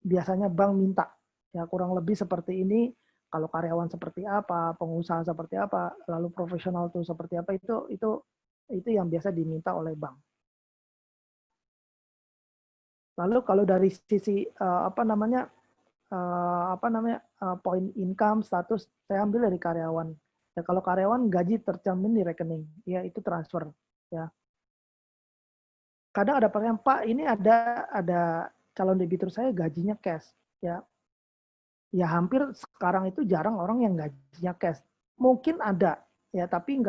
biasanya bank minta. Ya kurang lebih seperti ini. Kalau karyawan seperti apa, pengusaha seperti apa, lalu profesional itu seperti apa, itu yang biasa diminta oleh bank. Lalu kalau dari sisi poin income status, saya ambil dari karyawan. Ya kalau karyawan gaji tercermin di rekening, ya itu transfer. Ya. Kadang ada pertanyaan, Pak, ini ada calon debitur saya gajinya cash. Ya hampir sekarang itu jarang orang yang gajinya cash. Mungkin ada, ya tapi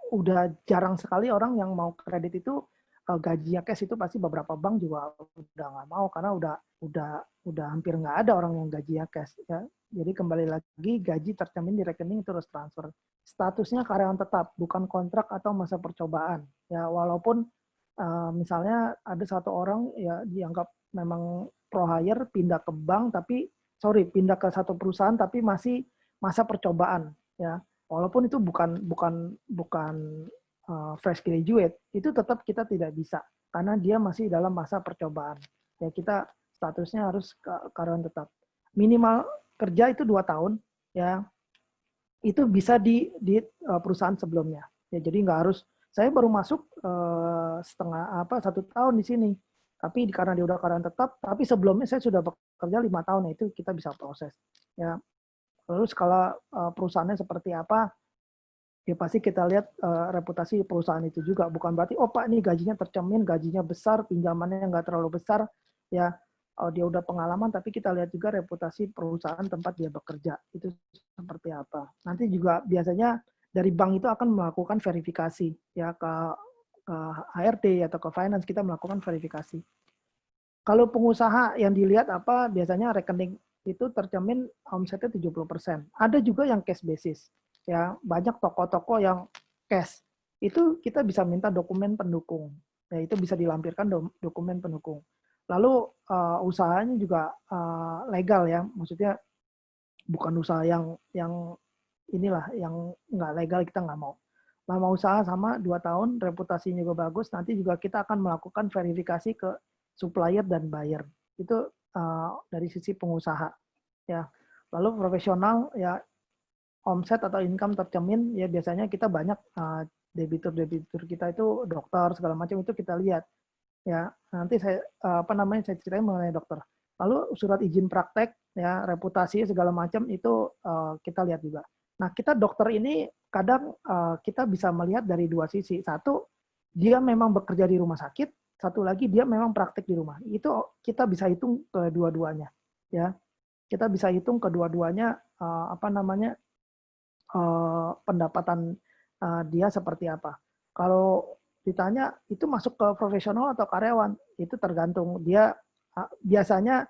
udah jarang sekali orang yang mau kredit itu gajinya cash. Itu pasti beberapa bank juga udah nggak mau karena udah hampir nggak ada orang yang gajinya cash. Ya. Jadi kembali lagi gaji tercermin di rekening terus transfer. Statusnya karyawan tetap, bukan kontrak atau masa percobaan. Ya walaupun misalnya ada satu orang ya dianggap memang pro hire pindah ke bank pindah ke satu perusahaan tapi masih masa percobaan ya. Walaupun itu bukan fresh graduate, itu tetap kita tidak bisa karena dia masih dalam masa percobaan. Ya kita statusnya harus karyawan tetap. Minimal kerja itu 2 tahun ya. Itu bisa di perusahaan sebelumnya. Ya jadi nggak harus saya baru masuk 1 tahun di sini. Tapi karena dia udah karyawan tetap, tapi sebelumnya saya sudah bekerja 5 tahun, itu kita bisa proses. Ya. Lalu skala perusahaannya seperti apa, ya pasti kita lihat reputasi perusahaan itu juga. Bukan berarti, oh Pak ini gajinya tercermin, gajinya besar, pinjamannya nggak terlalu besar, ya dia udah pengalaman, tapi kita lihat juga reputasi perusahaan tempat dia bekerja. Itu seperti apa. Nanti juga biasanya dari bank itu akan melakukan verifikasi ya ke HRD atau ke finance, kita melakukan verifikasi. Kalau pengusaha yang dilihat apa, biasanya rekening itu tercermin omsetnya 70%. Ada juga yang cash basis. Ya, banyak toko-toko yang cash. Itu kita bisa minta dokumen pendukung. Ya, itu bisa dilampirkan dokumen pendukung. Lalu usahanya juga legal ya, maksudnya bukan usaha yang inilah yang nggak legal, kita nggak mau. Lama usaha sama 2 tahun, reputasinya juga bagus, nanti juga kita akan melakukan verifikasi ke supplier dan buyer. Itu dari sisi pengusaha. Ya. Lalu profesional, ya omset atau income tercermin, ya biasanya kita banyak debitur kita itu dokter, segala macam itu kita lihat. Ya, nanti saya saya ceritain mengenai dokter. Lalu surat izin praktek, ya reputasi segala macam itu kita lihat juga. Nah, kita dokter ini kadang kita bisa melihat dari 2 sisi. Satu, dia memang bekerja di rumah sakit. Satu lagi, dia memang praktik di rumah. Itu kita bisa hitung kedua-duanya. Ya, kita bisa hitung kedua-duanya pendapatan dia seperti apa. Kalau ditanya itu masuk ke profesional atau karyawan, itu tergantung dia. Biasanya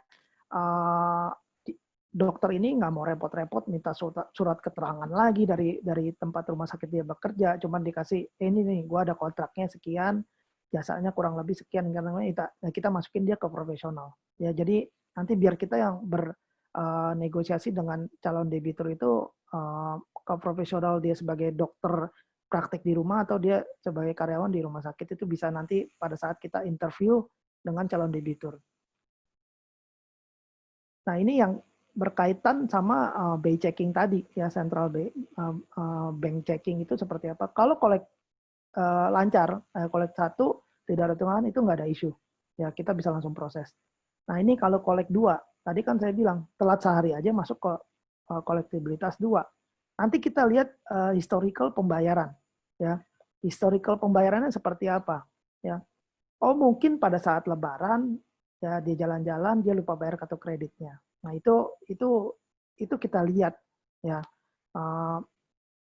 dokter ini nggak mau repot-repot minta surat keterangan lagi dari tempat rumah sakit dia bekerja, cuman dikasih ini nih, gue ada kontraknya sekian, jasanya kurang lebih sekian, karena kita masukin dia ke profesional. Ya jadi nanti biar kita yang bernegosiasi dengan calon debitur itu ke profesional, dia sebagai dokter praktik di rumah atau dia sebagai karyawan di rumah sakit, itu bisa nanti pada saat kita interview dengan calon debitur. Nah, ini yang berkaitan sama BI checking tadi ya, central bank checking itu seperti apa. Kalau lancar, collect 1 tidak ada tunggakan itu nggak ada isu. Ya, kita bisa langsung proses. Nah, ini kalau collect 2, tadi kan saya bilang telat sehari aja masuk ke kolektibilitas 2. Nanti kita lihat historical pembayaran ya. Historical pembayarannya seperti apa ya. Oh, mungkin pada saat lebaran ya dia jalan-jalan dia lupa bayar kartu kreditnya. Nah, itu kita lihat ya.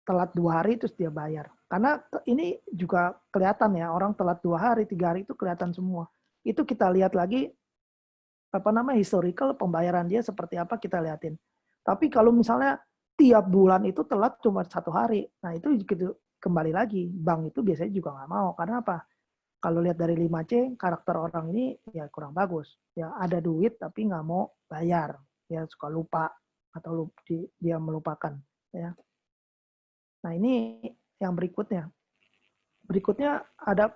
Telat 2 hari terus dia bayar. Karena ini juga kelihatan ya, orang telat 2 hari, 3 hari itu kelihatan semua. Itu kita lihat lagi historical pembayaran dia seperti apa kita liatin. Tapi kalau misalnya tiap bulan itu telat cuma 1 hari, nah itu gitu, kembali lagi bank itu biasanya juga nggak mau. Karena apa? Kalau lihat dari 5C, karakter orang ini ya kurang bagus. Ya ada duit tapi nggak mau bayar, ya suka lupa atau dia melupakan. Ya. Nah ini yang berikutnya. Berikutnya ada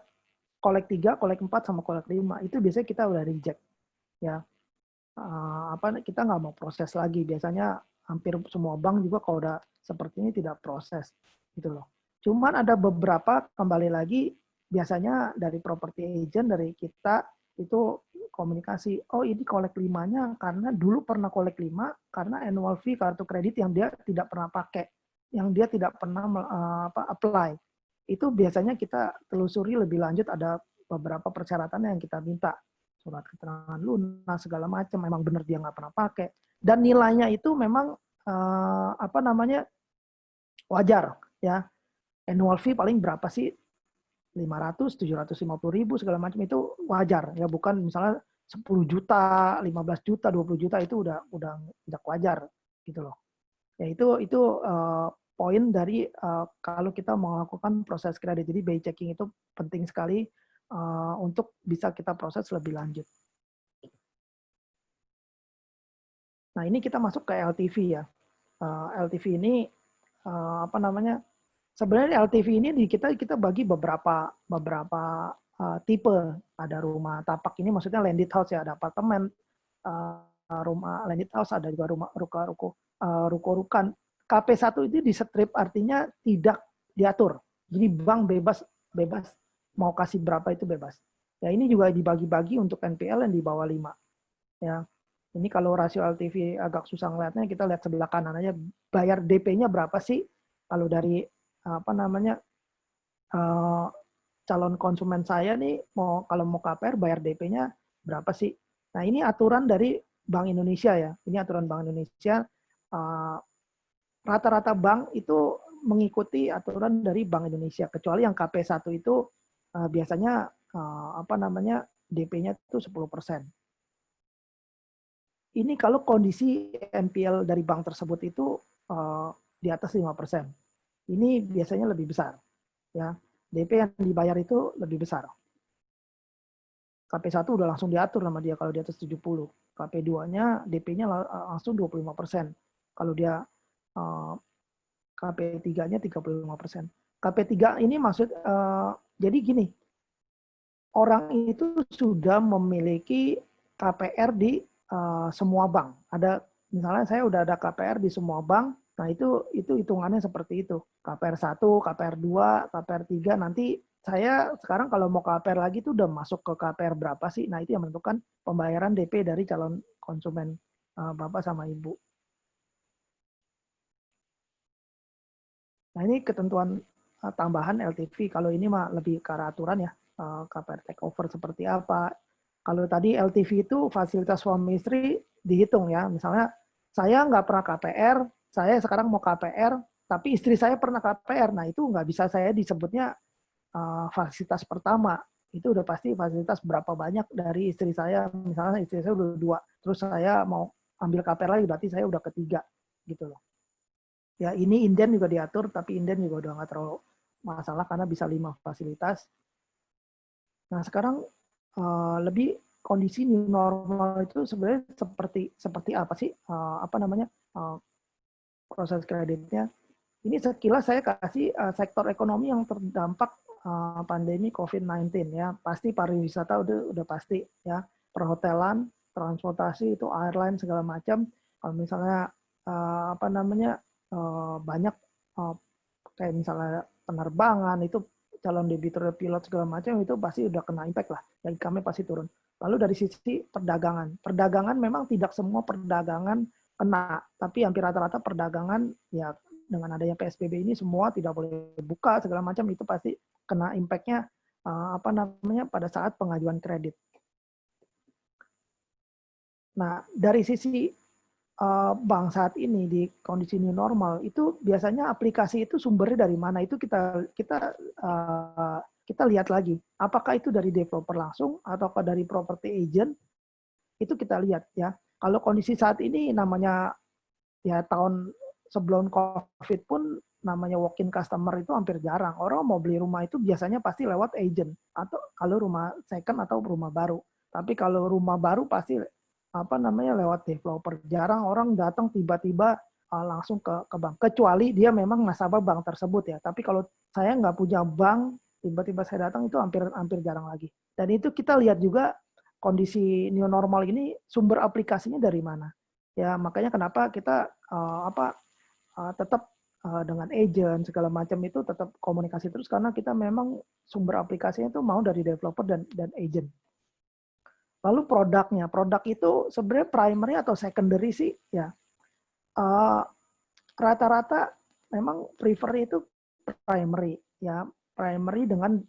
kolek 3, kolek 4, sama kolek 5. Itu biasanya kita udah reject. Ya. Kita nggak mau proses lagi. Biasanya hampir semua bank juga kalau udah seperti ini tidak proses. Gitu loh. Cuman ada beberapa, kembali lagi, biasanya dari property agent, dari kita, itu komunikasi. Oh ini kolek 5-nya karena dulu pernah kolek 5, karena annual fee kartu kredit yang dia tidak pernah pakai. Yang dia tidak pernah apply. Itu biasanya kita telusuri lebih lanjut, ada beberapa persyaratan yang kita minta. Surat keterangan lunas, segala macam, memang benar dia nggak pernah pakai. Dan nilainya itu memang wajar. Ya. Annual fee paling berapa sih? 500, 750.000, segala macam itu wajar. Ya bukan misalnya 10 juta, 15 juta, 20 juta itu udah tidak wajar. Gitu loh. Ya itu poin dari kalau kita melakukan proses kredit. Jadi BI checking itu penting sekali untuk bisa kita proses lebih lanjut. Nah ini kita masuk ke LTV ya. LTV ini sebenarnya LTV ini kita bagi beberapa tipe. Ada rumah tapak, ini maksudnya landed house ya, ada apartemen, rumah landed house, ada juga rumah ruko-rukan. KP1 itu di strip, artinya tidak diatur. Jadi bank bebas mau kasih berapa itu bebas. Ya ini juga dibagi-bagi untuk NPL yang di bawah 5. Ya. Ini kalau rasio LTV agak susah ngeliatnya, kita lihat sebelah kanan aja, bayar DP-nya berapa sih? Kalau dari calon konsumen saya nih, kalau mau KPR bayar DP-nya berapa sih? Nah ini aturan dari Bank Indonesia ya. Ini aturan Bank Indonesia. Rata-rata bank itu mengikuti aturan dari Bank Indonesia, kecuali yang KP1 itu biasanya DP-nya itu 10%. Ini kalau kondisi NPL dari bank tersebut itu di atas 5%. Ini biasanya lebih besar. Ya, DP yang dibayar itu lebih besar. KP1 udah langsung diatur sama dia kalau di atas 70. KP2-nya DP-nya langsung 25%. Kalau dia KP3-nya 35%. KP3 ini jadi gini, orang itu sudah memiliki KPR di semua bank. Misalnya saya udah ada KPR di semua bank, nah itu hitungannya seperti itu. KPR 1, KPR 2, KPR 3, nanti saya sekarang kalau mau KPR lagi itu udah masuk ke KPR berapa sih? Nah itu yang menentukan pembayaran DP dari calon konsumen Bapak sama Ibu. Nah ini ketentuan tambahan LTV. Kalau ini mah lebih ke arah aturan ya. KPR takeover seperti apa. Kalau tadi LTV itu fasilitas suami istri dihitung ya. Misalnya saya nggak pernah KPR, saya sekarang mau KPR, tapi istri saya pernah KPR. Nah itu nggak bisa saya disebutnya fasilitas pertama. Itu udah pasti fasilitas berapa banyak dari istri saya. Misalnya istri saya udah 2, terus saya mau ambil KPR lagi, berarti saya udah ketiga gitu loh. Ya ini inden juga diatur, tapi inden juga udah nggak terlalu masalah karena bisa 5 fasilitas. Nah sekarang lebih kondisi new normal itu sebenarnya seperti apa sih proses kreditnya? Ini sekilas saya kasih sektor ekonomi yang terdampak pandemi COVID-19 ya. Pasti pariwisata udah pasti ya. Perhotelan, transportasi itu airline segala macam. Kalau misalnya banyak kayak misalnya penerbangan itu calon debitur pilot segala macam itu pasti udah kena impact lah. Dan kami pasti turun. Lalu dari sisi perdagangan memang tidak semua perdagangan kena, tapi hampir rata-rata perdagangan ya dengan adanya PSBB ini semua tidak boleh buka segala macam itu pasti kena impact-nya pada saat pengajuan kredit. Nah, dari sisi bank saat ini di kondisi new normal itu biasanya aplikasi itu sumbernya dari mana itu kita lihat lagi. Apakah itu dari developer langsung ataukah dari property agent? Itu kita lihat ya. Kalau kondisi saat ini namanya ya tahun sebelum COVID pun namanya walk-in customer itu hampir jarang. Orang mau beli rumah itu biasanya pasti lewat agent atau kalau rumah second atau rumah baru. Tapi kalau rumah baru pasti lewat developer. Jarang orang datang tiba-tiba langsung ke bank. Kecuali dia memang nasabah bank tersebut ya. Tapi kalau saya nggak punya bank, tiba-tiba saya datang itu hampir jarang lagi. Dan itu kita lihat juga kondisi new normal ini sumber aplikasinya dari mana. Ya makanya kenapa kita tetap dengan agent segala macam itu tetap komunikasi terus karena kita memang sumber aplikasinya itu mau dari developer dan agent. Lalu produknya, produk itu sebenarnya primary atau secondary sih ya. Rata-rata memang prefer itu primary ya, primary dengan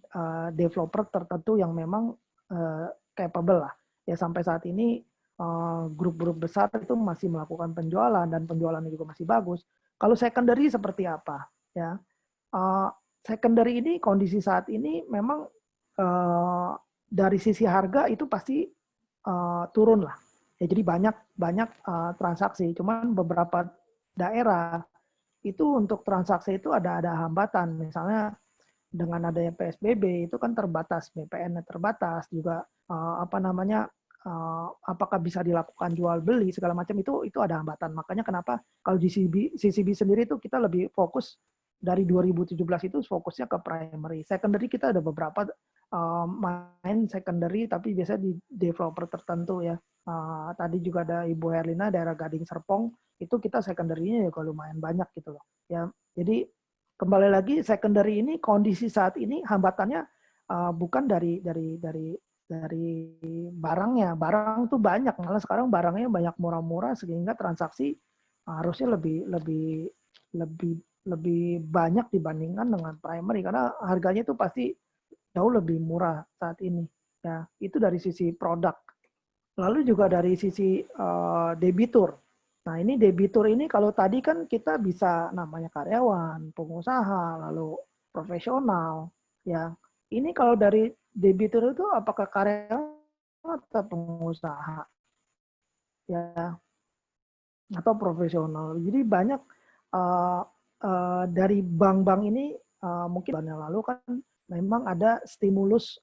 developer tertentu yang memang capable lah. Ya sampai saat ini grup-grup besar itu masih melakukan penjualan dan penjualannya juga masih bagus. Kalau secondary seperti apa ya? Secondary ini kondisi saat ini memang dari sisi harga itu pasti turun lah. Ya, jadi banyak transaksi. Cuman beberapa daerah itu untuk transaksi itu ada hambatan. Misalnya dengan adanya PSBB itu kan terbatas, BPN terbatas juga apakah bisa dilakukan jual beli segala macam itu ada hambatan. Makanya kenapa kalau di CCB sendiri itu kita lebih fokus dari 2017 itu fokusnya ke primary. Secondary kita ada beberapa main secondary tapi biasanya di developer tertentu ya. Tadi juga ada Ibu Herlina daerah Gading Serpong itu kita secondary-nya juga lumayan banyak gitu loh. Ya, jadi kembali lagi secondary ini kondisi saat ini hambatannya bukan dari barangnya. Barang tuh banyak, malah sekarang barangnya banyak murah-murah sehingga transaksi harusnya lebih banyak dibandingkan dengan primary karena harganya itu pasti jauh lebih murah saat ini ya. Itu dari sisi produk. Lalu juga dari sisi debitur. Nah, ini debitur ini kalau tadi kan kita bisa namanya karyawan, pengusaha, lalu profesional ya. Ini kalau dari debitur itu apakah karyawan atau pengusaha ya atau profesional. Jadi banyak dari bank-bank ini mungkin bulan yang lalu kan memang ada stimulus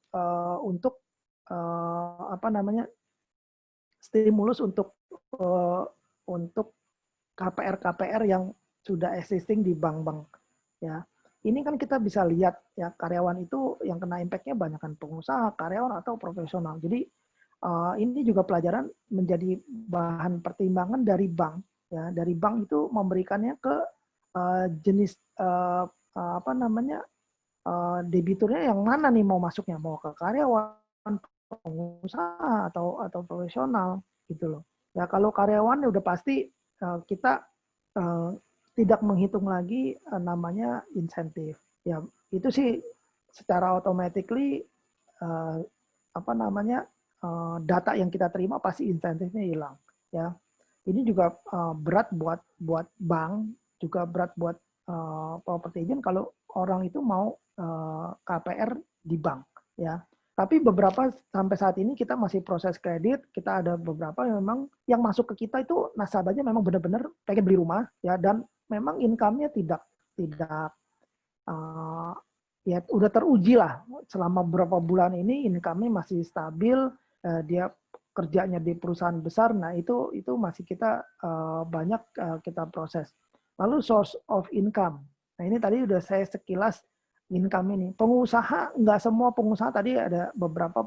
stimulus untuk KPR yang sudah existing di bank-bank ya. Ini kan kita bisa lihat ya karyawan itu yang kena impact-nya banyakkan pengusaha, karyawan atau profesional. Jadi ini juga pelajaran menjadi bahan pertimbangan dari bank ya. Dari bank itu memberikannya ke jenis debiturnya yang mana nih mau masuknya, mau ke karyawan, pengusaha atau profesional gitu loh. Ya kalau karyawan udah pasti kita tidak menghitung lagi namanya insentif. Ya itu sih secara automatically data yang kita terima pasti insentifnya hilang. Ya ini juga berat buat bank, juga berat buat property agent kalau orang itu mau KPR di bank ya. Tapi beberapa sampai saat ini kita masih proses kredit, kita ada beberapa yang memang yang masuk ke kita itu nasabahnya memang benar-benar pengen beli rumah ya dan memang income-nya tidak ya udah teruji lah selama beberapa bulan ini income-nya masih stabil, dia kerjanya di perusahaan besar, nah itu masih kita banyak kita proses. Lalu source of income. Nah ini tadi udah saya sekilas income ini. Pengusaha, nggak semua pengusaha, tadi ada beberapa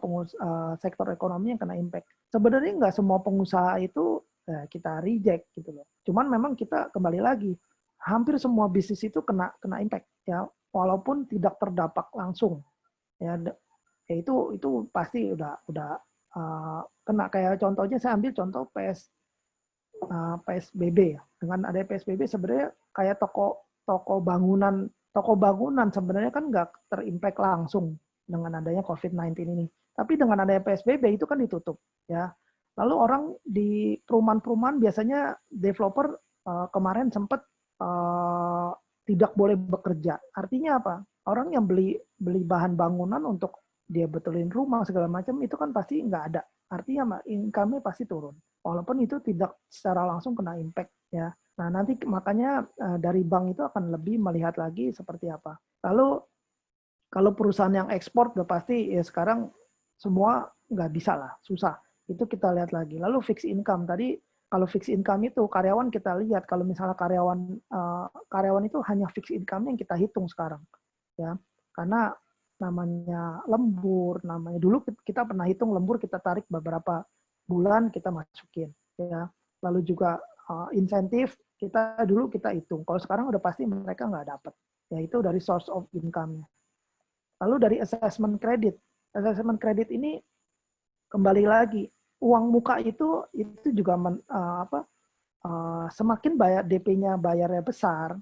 sektor ekonomi yang kena impact. Sebenarnya nggak semua pengusaha itu kita reject gitu loh. Cuman memang kita kembali lagi, hampir semua bisnis itu kena impact ya, walaupun tidak terdampak langsung ya. Ya itu pasti udah kena. Kayak contohnya saya ambil contoh PSBB ya. Dengan ada PSBB sebenarnya kayak toko bangunan sebenarnya kan nggak terimpact langsung dengan adanya COVID-19 ini. Tapi dengan adanya PSBB itu kan ditutup ya. Lalu orang di perumahan-perumahan biasanya developer kemarin sempat tidak boleh bekerja. Artinya apa? Orang yang beli bahan bangunan untuk dia betulin rumah segala macam itu kan pasti nggak ada. Artinya income-nya pasti turun. Walaupun itu tidak secara langsung kena impact ya. Nah, nanti makanya dari bank itu akan lebih melihat lagi seperti apa. Lalu kalau perusahaan yang ekspor udah pasti ya sekarang semua nggak bisa lah, susah. Itu kita lihat lagi. Lalu fixed income tadi, kalau fixed income itu karyawan kita lihat, kalau misalnya karyawan itu hanya fixed income yang kita hitung sekarang ya. Karena namanya lembur, namanya dulu kita pernah hitung lembur, kita tarik beberapa bulan kita masukin ya. Lalu juga insentif kita dulu kita hitung. Kalau sekarang udah pasti mereka nggak dapat. Ya itu dari source of income-nya. Lalu dari assessment credit. Assessment credit ini kembali lagi uang muka itu juga semakin bayar DP-nya bayarnya besar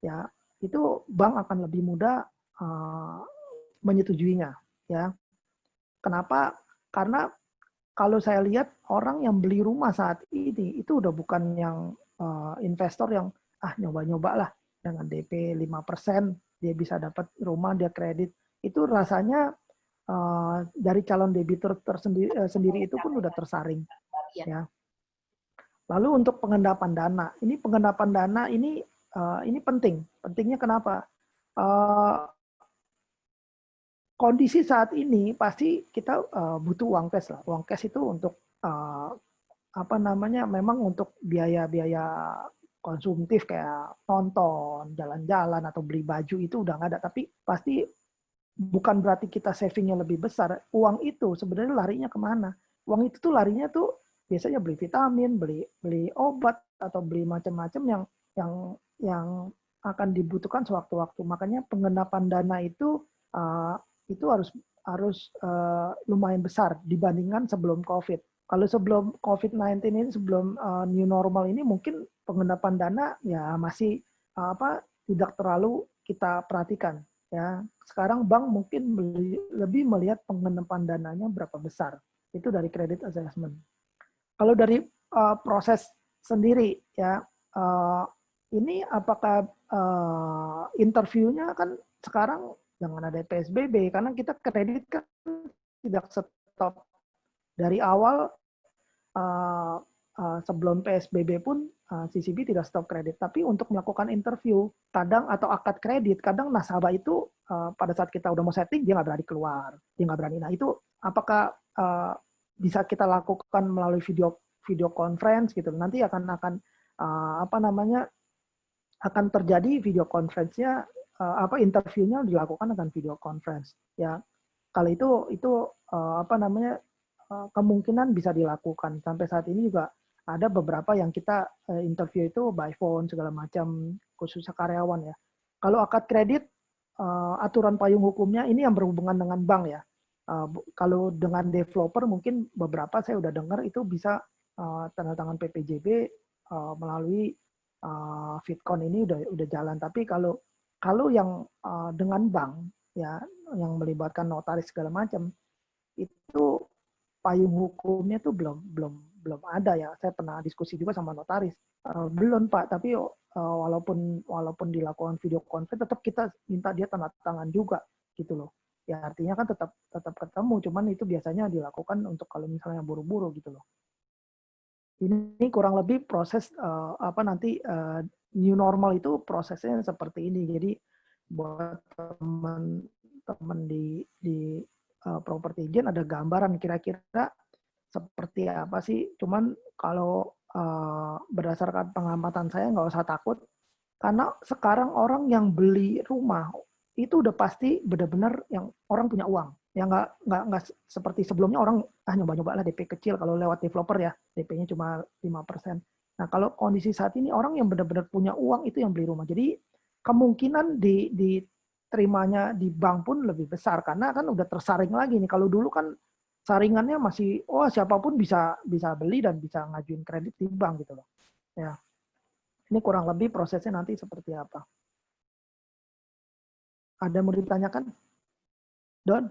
ya, itu bank akan lebih mudah menyetujuinya ya. Kenapa? Karena kalau saya lihat orang yang beli rumah saat ini itu udah bukan yang investor yang nyoba-nyoba lah dengan DP 5% dia bisa dapat rumah, dia kredit. Itu rasanya dari calon debitur sendiri itu pun udah tersaring ya. Lalu untuk pengendapan dana, ini penting. Pentingnya kenapa? Kondisi saat ini pasti kita butuh uang cash lah. Uang cash itu untuk memang untuk biaya-biaya konsumtif kayak nonton, jalan-jalan atau beli baju itu udah nggak ada. Tapi pasti bukan berarti kita savingnya lebih besar. Uang itu sebenarnya larinya kemana? Uang itu tuh larinya tuh biasanya beli vitamin, beli obat atau beli macam-macam yang akan dibutuhkan sewaktu-waktu. Makanya pengenapan dana itu harus lumayan besar dibandingkan sebelum COVID. Kalau sebelum COVID-19 ini, sebelum new normal ini, mungkin pengenapan dana ya masih tidak terlalu kita perhatikan. Ya, sekarang bank mungkin lebih melihat pengenapan dananya berapa besar. Itu dari credit assessment. Kalau dari proses sendiri ya, ini apakah interviewnya kan sekarang dengan ada PSBB, karena kita kredit kan tidak stop dari awal. Sebelum PSBB pun CCB tidak stop kredit. Tapi untuk melakukan interview, kadang atau akad kredit, kadang nasabah itu pada saat kita udah mau setting, dia nggak berani keluar, dia nggak berani. Nah itu apakah bisa kita lakukan melalui video conference gitu? Nanti akan terjadi video conference-nya, interviewnya dilakukan dengan video conference. Ya, kalau itu kemungkinan bisa dilakukan. Sampai saat ini juga ada beberapa yang kita interview itu by phone segala macam, khususnya karyawan ya. Kalau akad kredit, aturan payung hukumnya ini yang berhubungan dengan bank ya. Kalau dengan developer mungkin beberapa saya udah dengar itu bisa tanda tangan PPJB melalui Fitcon ini udah jalan. Tapi kalau yang dengan bank ya, yang melibatkan notaris segala macam, itu payung hukumnya tuh belum ada ya. Saya pernah diskusi juga sama notaris. Belum Pak, tapi walaupun dilakukan video conference, tetap kita minta dia tanda tangan juga gitu loh. Ya artinya kan tetap ketemu, cuman itu biasanya dilakukan untuk kalau misalnya buru-buru gitu loh. Ini kurang lebih proses nanti new normal itu prosesnya seperti ini. Jadi buat teman-teman di property agent ada gambaran kira-kira seperti apa sih. Cuman kalau berdasarkan pengamatan saya nggak usah takut, karena sekarang orang yang beli rumah itu udah pasti benar-benar yang orang punya uang. Ya nggak seperti sebelumnya orang nyoba-nyoba lah DP kecil kalau lewat developer ya, DP-nya cuma 5%. Nah, kalau kondisi saat ini orang yang benar-benar punya uang itu yang beli rumah. Jadi kemungkinan diterimanya di bank pun lebih besar karena kan udah tersaring lagi nih. Kalau dulu kan saringannya masih siapapun bisa beli dan bisa ngajuin kredit di bank gitu loh. Ya. Ini kurang lebih prosesnya nanti seperti apa. Ada mau ditanyakan? Don?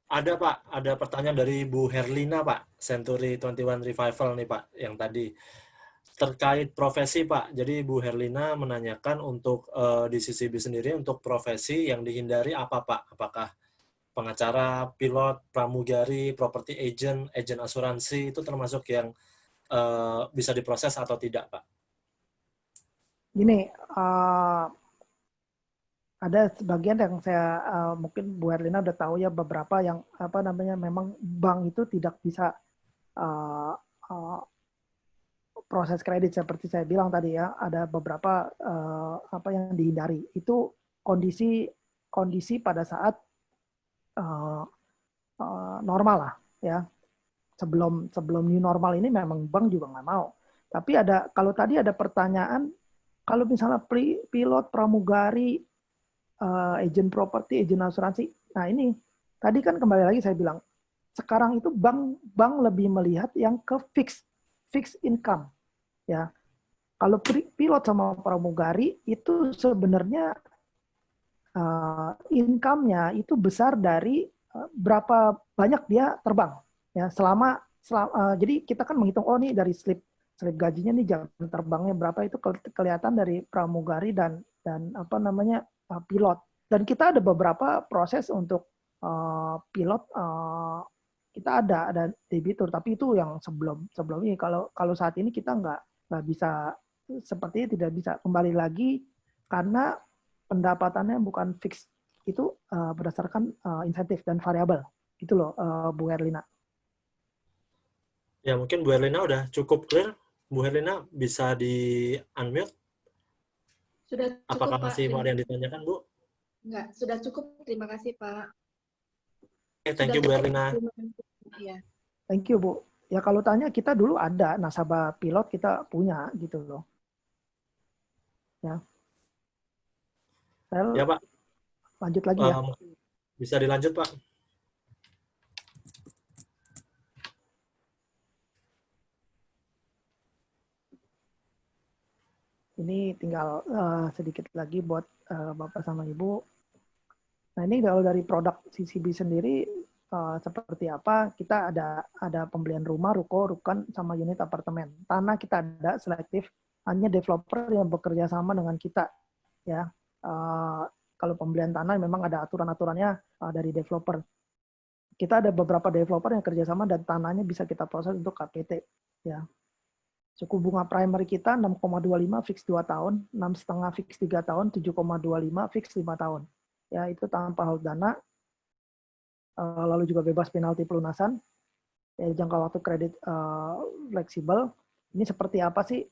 Ada Pak, ada pertanyaan dari Bu Herlina Pak, Century 21 Revival nih Pak, yang tadi. Terkait profesi Pak, jadi Bu Herlina menanyakan untuk di CCB sendiri untuk profesi yang dihindari apa Pak? Apakah pengacara, pilot, pramugari, property agent, agen asuransi itu termasuk yang bisa diproses atau tidak Pak? Gini, ada sebagian yang saya mungkin Bu Herlina udah tahu ya beberapa yang memang bank itu tidak bisa proses kredit seperti saya bilang tadi ya, ada beberapa yang dihindari. Itu kondisi pada saat normal lah ya. Sebelum new normal ini memang bank juga nggak mau. Tapi kalau tadi ada pertanyaan, kalau misalnya pilot, pramugari, agent properti, agent asuransi. Nah ini tadi kan kembali lagi saya bilang, sekarang itu bank lebih melihat yang ke fixed income, ya. Kalau pilot sama pramugari itu sebenarnya income-nya itu besar dari berapa banyak dia terbang, ya. Jadi kita kan menghitung nih dari slip gajinya nih jam terbangnya berapa itu kelihatan dari pramugari dan pilot. Dan kita ada beberapa proses untuk pilot, kita ada debitur, tapi itu yang sebelum ini. Kalau saat ini kita nggak bisa, sepertinya tidak bisa kembali lagi karena pendapatannya bukan fix, itu berdasarkan insentif dan variabel. Itu loh Bu Herlina. Ya mungkin Bu Herlina udah cukup clear. Bu Herlina bisa di-unmute? Sudah cukup, apakah Pak. Masih mau ada yang ditanyakan, Bu? Enggak, sudah cukup. Terima kasih, Pak. Oke, thank you, Bu Herlina. Ya. Thank you, Bu. Ya kalau tanya, kita dulu ada nasabah pilot, kita punya gitu loh. Ya. Ya, Pak. Lanjut lagi ya. Bisa dilanjut, Pak. Ini tinggal sedikit lagi buat Bapak sama Ibu. Nah ini kalau dari produk CCB sendiri seperti apa? Kita ada pembelian rumah, ruko, rukan, sama unit apartemen. Tanah kita ada selektif, hanya developer yang bekerja sama dengan kita. Ya, kalau pembelian tanah memang ada aturan-aturannya dari developer. Kita ada beberapa developer yang kerjasama dan tanahnya bisa kita proses untuk KPT. Ya. Suku bunga primary kita 6,25 fix 2 tahun, 6,5 fix 3 tahun, 7,25 fix 5 tahun. Ya, itu tanpa hold dana. Lalu juga bebas penalti pelunasan. Ya, jangka waktu kredit fleksibel. Ini seperti apa sih?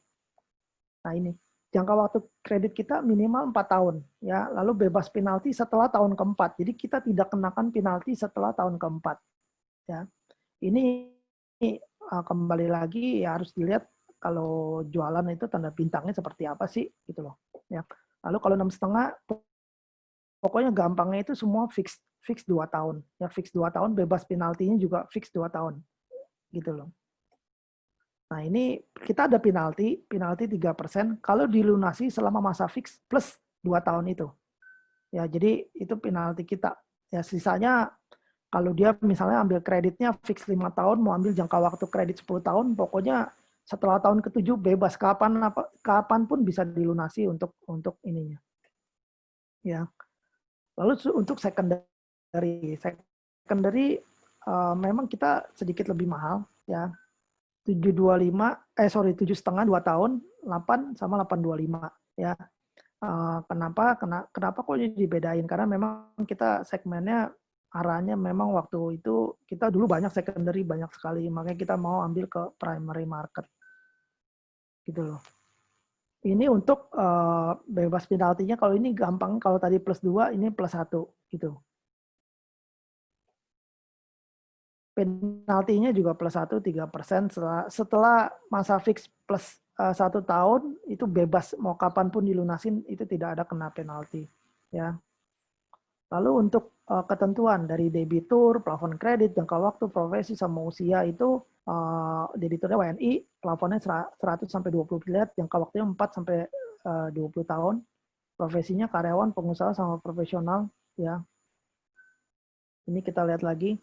Nah, ini. Jangka waktu kredit kita minimal 4 tahun. Ya, lalu bebas penalti setelah tahun keempat. Jadi kita tidak kenakan penalti setelah tahun keempat. Ya. Ini kembali lagi ya harus dilihat kalau jualan itu tanda bintangnya seperti apa sih gitu loh ya. Lalu kalau 6,5 pokoknya gampangnya itu semua fix 2 tahun ya, fix 2 tahun, bebas penaltinya juga fix 2 tahun gitu loh. Nah ini kita ada penalti 3% kalau dilunasi selama masa fix plus 2 tahun itu ya. Jadi itu penalti kita ya. Sisanya kalau dia misalnya ambil kreditnya fix 5 tahun, mau ambil jangka waktu kredit 10 tahun, pokoknya setelah tahun ke-7 bebas kapan pun bisa dilunasi untuk ininya. Ya. Lalu untuk secondary memang kita sedikit lebih mahal ya. 7,5 2 tahun, 8 sama 8,25 ya. Kenapa kok ini dibedain? Karena memang kita segmennya arahnya memang waktu itu kita dulu banyak secondary banyak sekali, makanya kita mau ambil ke primary market gitu loh. Ini untuk bebas penaltinya, kalau ini gampang, kalau tadi +2, ini +1 gitu. Penaltinya juga +1, 3%. Setelah masa fix plus 1 tahun, itu bebas, mau kapanpun dilunasin, itu tidak ada kena penalti. Ya. Lalu untuk ketentuan dari debitur, plafon kredit, jangka waktu, profesi, sama usia itu debiturnya WNI, plafonnya 100 sampai 20 miliar, jangka waktunya 4 sampai 20 tahun. Profesinya karyawan, pengusaha, sama profesional. Ya. Ini kita lihat lagi.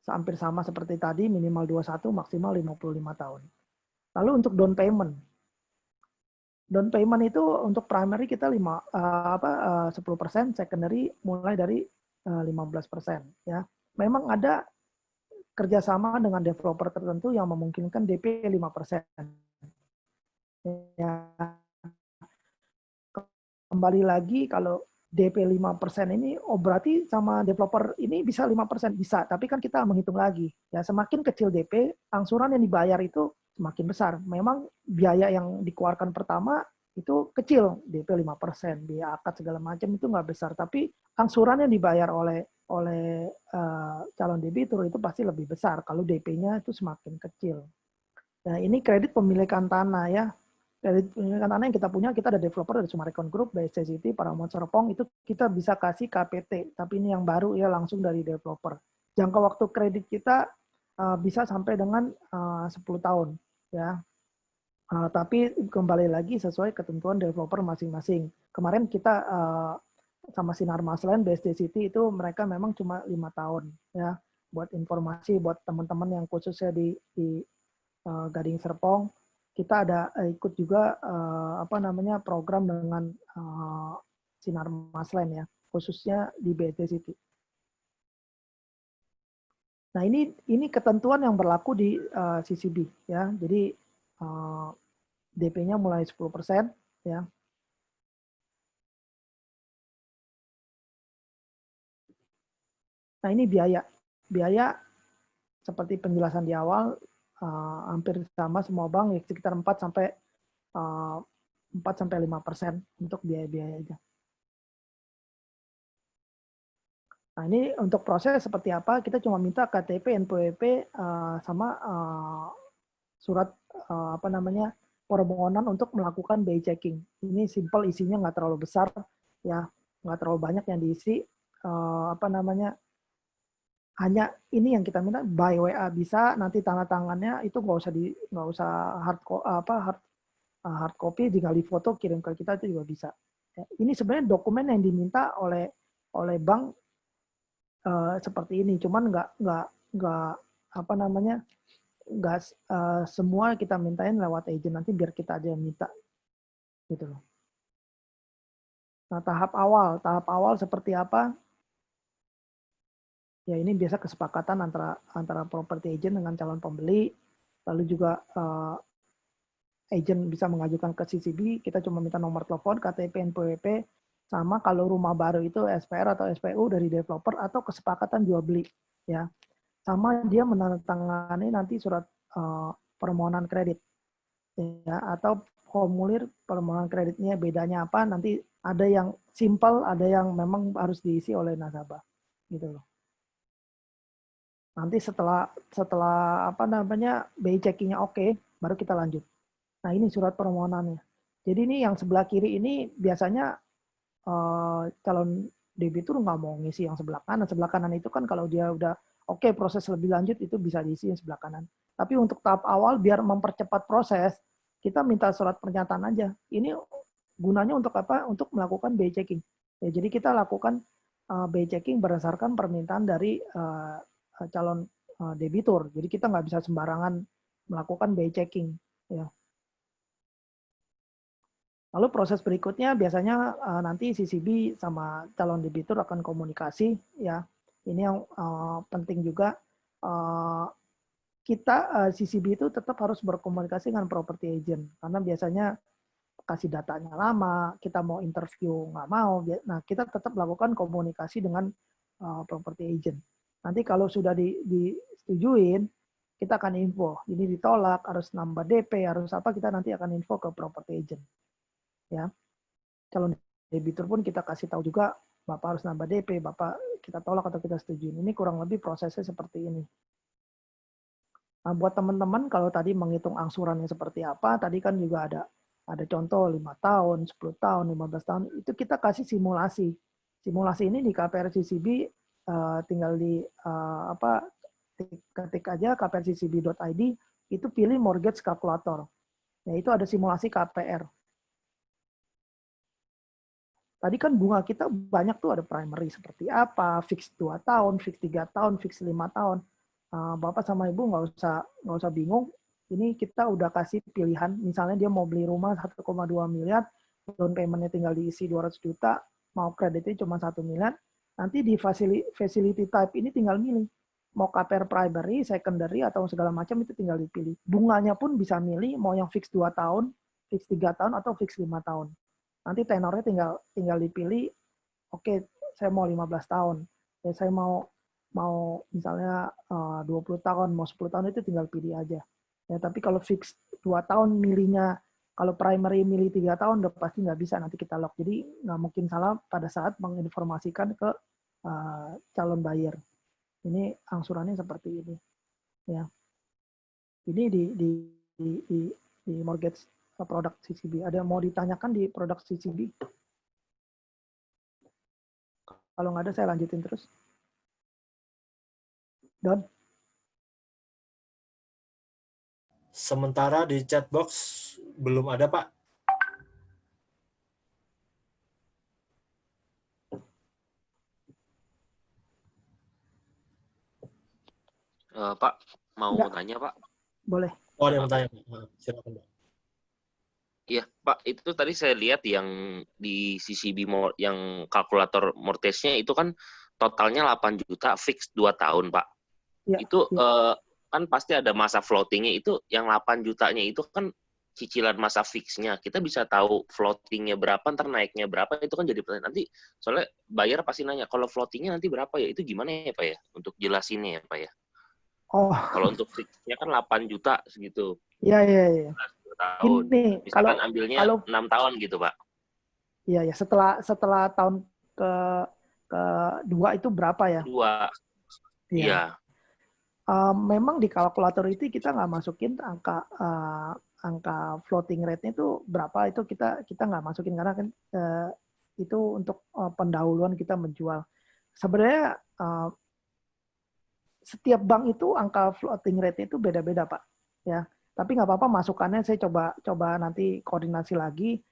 Hampir sama seperti tadi, minimal 21, maksimal 55 tahun. Lalu untuk down payment. Down payment itu untuk primary kita 10%, secondary mulai dari 15%. Ya. Memang ada kerjasama dengan developer tertentu yang memungkinkan DP 5%. Ya. Kembali lagi, kalau DP 5% ini, berarti sama developer ini bisa 5%, bisa. Tapi kan kita menghitung lagi. Ya, semakin kecil DP, angsuran yang dibayar itu semakin besar. Memang biaya yang dikeluarkan pertama itu kecil, DP 5%, biaya akad segala macam itu nggak besar. Tapi angsuran yang dibayar oleh calon debitur itu pasti lebih besar kalau DP-nya itu semakin kecil. Nah, ini kredit pemilikan tanah ya. Dari pemilikan tanah yang kita punya, kita ada developer dari Summarecon Group, BSC City, Paramount Serpong, itu kita bisa kasih KPT, tapi ini yang baru ya langsung dari developer. Jangka waktu kredit kita bisa sampai dengan 10 tahun. Ya. Tapi kembali lagi sesuai ketentuan developer masing-masing. Kemarin kita sama Sinar Maslen, BSD City itu mereka memang cuma 5 tahun. Ya. Buat informasi, buat teman-teman yang khususnya di Gading Serpong, kita ada ikut juga program dengan Sinar Maslen ya, khususnya di BSD City. Nah, ini ketentuan yang berlaku di CCB ya. Jadi DP-nya mulai 10% ya. Nah, ini biaya. Biaya seperti penjelasan di awal, hampir sama semua bank, ya, sekitar 4 sampai 5% untuk biaya-biayanya. Nah, ini untuk proses seperti apa, kita cuma minta KTP, NPWP, sama surat permohonan untuk melakukan BI checking. Ini simple, isinya nggak terlalu besar, ya, nggak terlalu banyak yang diisi. Hanya ini yang kita minta, by WA bisa, nanti tanda tangannya itu nggak usah hard copy, tinggal di foto kirim ke kita itu juga bisa. Ya, ini sebenarnya dokumen yang diminta oleh bank seperti ini, cuman nggak semua kita mintain lewat agent, nanti biar kita aja yang minta, gitu loh. Nah, tahap awal seperti apa? Ya, ini biasa kesepakatan antara property agent dengan calon pembeli, lalu juga agent bisa mengajukan ke CCB, kita cuma minta nomor telepon, KTP, NPWP, sama kalau rumah baru itu SPR atau SPU dari developer atau kesepakatan jual beli, ya. Sama dia menandatangani nanti surat permohonan kredit, ya, atau formulir permohonan kreditnya. Bedanya apa? Nanti ada yang simple, ada yang memang harus diisi oleh nasabah, gitu loh. Nanti setelah BI checkingnya oke, baru kita lanjut. Nah, ini surat permohonannya. Jadi ini yang sebelah kiri ini biasanya calon debitur nggak mau ngisi yang sebelah kanan. Sebelah kanan itu kan kalau dia udah oke, proses lebih lanjut itu bisa diisi yang sebelah kanan. Tapi untuk tahap awal biar mempercepat proses, kita minta surat pernyataan aja. Ini gunanya untuk apa? Untuk melakukan BI checking. Ya, jadi kita lakukan BI checking berdasarkan permintaan dari calon debitur. Jadi kita nggak bisa sembarangan melakukan BI checking. Ya. Lalu proses berikutnya biasanya nanti CCB sama calon debitur akan komunikasi. Ya, ini yang penting juga. Kita CCB itu tetap harus berkomunikasi dengan property agent karena biasanya kasih datanya lama, kita mau interview nggak mau. Nah, kita tetap lakukan komunikasi dengan property agent. Nanti kalau sudah disetujuin, kita akan info. Ini ditolak, harus nambah DP, harus apa, kita nanti akan info ke property agent. Ya. Calon debitur pun kita kasih tahu juga, Bapak harus nambah DP, Bapak kita tolak atau kita setuju. Ini kurang lebih prosesnya seperti ini. Nah, buat teman-teman kalau tadi menghitung angsurannya seperti apa, tadi kan juga ada contoh 5 tahun, 10 tahun, 15 tahun, itu kita kasih simulasi. Simulasi ini di KPR CCB tinggal di ketik aja kprccb.id, itu pilih mortgage calculator. Nah, itu ada simulasi KPR. Tadi kan bunga kita banyak tuh, ada primary seperti apa, fix 2 tahun, fix 3 tahun, fix 5 tahun. Bapak sama Ibu nggak usah bingung. Ini kita udah kasih pilihan, misalnya dia mau beli rumah 1,2 miliar, down payment-nya tinggal diisi 200 juta, mau kreditnya cuma 1 miliar, nanti di facility type ini tinggal milih. Mau KPR primary, secondary, atau segala macam itu tinggal dipilih. Bunganya pun bisa milih, mau yang fix 2 tahun, fix 3 tahun, atau fix 5 tahun. Nanti tenornya tinggal dipilih, oke, saya mau 15 tahun. Ya, saya mau misalnya 20 tahun, mau 10 tahun, itu tinggal pilih aja. Ya, tapi kalau fix 2 tahun milihnya, kalau primary milih 3 tahun, udah pasti nggak bisa, nanti kita lock. Jadi nggak mungkin salah pada saat menginformasikan ke calon buyer. Ini angsurannya seperti ini. Ya. Ini di mortgage produk CCB. Ada yang mau ditanyakan di produk CCB? Kalau nggak ada, saya lanjutin terus. Don? Sementara di chat box belum ada, Pak. Pak, mau Ya. tanya, Pak? Boleh. Oh, ada yang bertanya. Silakan, Pak. Iya, Pak, itu tadi saya lihat yang di CCB yang kalkulator mortgage-nya itu kan totalnya 8 juta fix 2 tahun, Pak. Ya, Itu ya. kan pasti ada masa floating-nya, itu yang 8 jutanya itu kan cicilan masa fix-nya. Kita bisa tahu floating-nya berapa, ntar naiknya berapa, itu kan jadi pertanyaan. Nanti soalnya buyer pasti nanya, kalau floating-nya nanti berapa ya? Itu gimana ya, Pak ya? Untuk jelasinnya ya, Pak ya. Oh, Kalau untuk fix-nya kan 8 juta segitu. iya. 2 tahun. Ini Misalkan ambilnya 6 tahun gitu, Pak. Iya, setelah tahun kedua itu berapa ya? 2. Iya. Memang di kalkulator itu kita nggak masukin angka floating rate-nya itu berapa, itu kita nggak masukin karena kan itu untuk pendahuluan kita menjual. Sebenarnya setiap bank itu angka floating rate itu beda-beda, Pak. Ya, tapi nggak apa-apa masukannya, saya coba nanti koordinasi lagi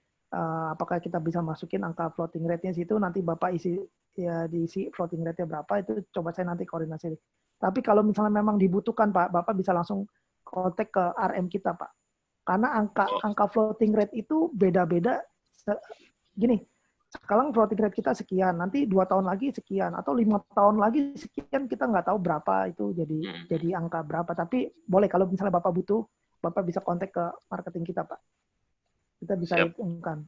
apakah kita bisa masukin angka floating rate-nya situ, nanti Bapak diisi floating rate-nya berapa, itu coba saya nanti koordinasi. Tapi kalau misalnya memang dibutuhkan, Pak, Bapak bisa langsung kontak ke RM kita, Pak. Karena angka floating rate itu beda-beda. Gini, sekarang floating rate kita sekian, nanti 2 tahun lagi sekian, atau 5 tahun lagi sekian, kita nggak tahu berapa itu jadi angka berapa. Tapi boleh kalau misalnya Bapak butuh, Bapak bisa kontak ke marketing kita, Pak. Kita bisa hitungkan.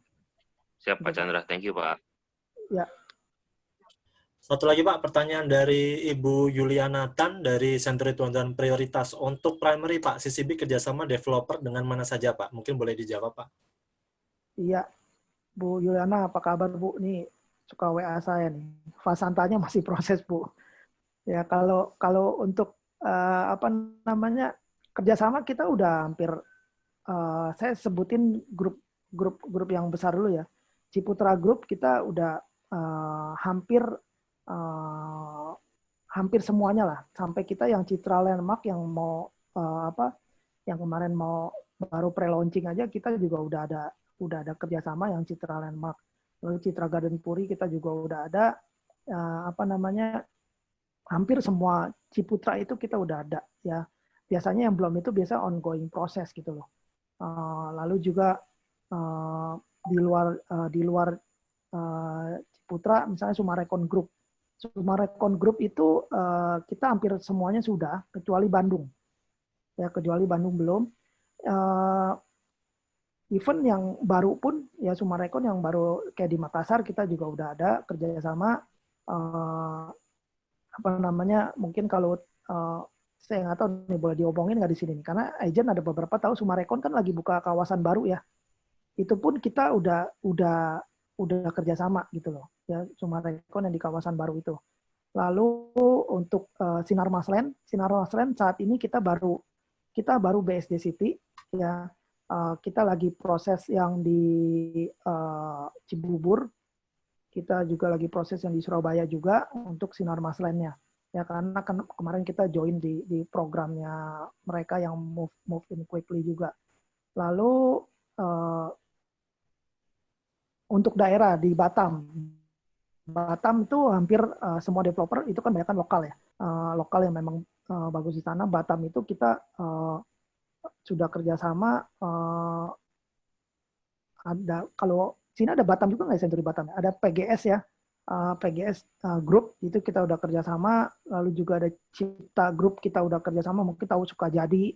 Siap, Pak Chandra. Thank you, Pak. Ya. Satu lagi, Pak, pertanyaan dari Ibu Yuliana Tan dari Century 21 Prioritas. Untuk primary, Pak, CCB kerjasama developer dengan mana saja, Pak? Mungkin boleh dijawab, Pak. Iya. Bu Yuliana, apa kabar, Bu? Nih, suka WA saya nih. Fasantanya masih proses, Bu. Ya, kalau untuk kerjasama kita udah hampir, saya sebutin grup yang besar dulu ya. Ciputra Group kita udah hampir semuanya lah. Sampai kita yang Citra Landmark yang mau yang kemarin mau baru pre-launching aja, kita juga udah ada kerjasama yang Citra Landmark. Lalu Citra Garden Puri kita juga udah ada, hampir semua Ciputra itu kita udah ada ya. Biasanya yang belum itu biasa ongoing proses gitu loh. Lalu juga di luar Ciputra, misalnya Sumarekon Group. Sumarekon Group itu kita hampir semuanya sudah, kecuali Bandung. Ya, kecuali Bandung belum. Even yang baru pun, ya Sumarekon yang baru kayak di Makassar kita juga udah ada kerjasama. Mungkin kalau saya nggak tahu nih boleh diomongin nggak di sini nih, karena agent ada beberapa tahu Sumarekon kan lagi buka kawasan baru ya. Itu pun kita udah kerjasama gitu loh, ya Sumarekon yang di kawasan baru itu. Lalu untuk Sinar Maslen saat ini kita baru BSD City ya. Kita lagi proses yang di Cibubur, kita juga lagi proses yang di Surabaya juga untuk Sinar Maslennya. Ya karena kan kemarin kita join di programnya mereka yang move in quickly juga. Lalu untuk daerah di Batam itu hampir semua developer itu kan banyak kan lokal ya, lokal yang memang bagus di sana. Batam itu kita sudah kerjasama, ada kalau sini ada Batam juga nggak ya, Century Batam? Ada PGS ya, PGS Group itu kita udah kerjasama. Lalu juga ada Cipta Group kita udah kerjasama, mungkin tahu Sukajadi,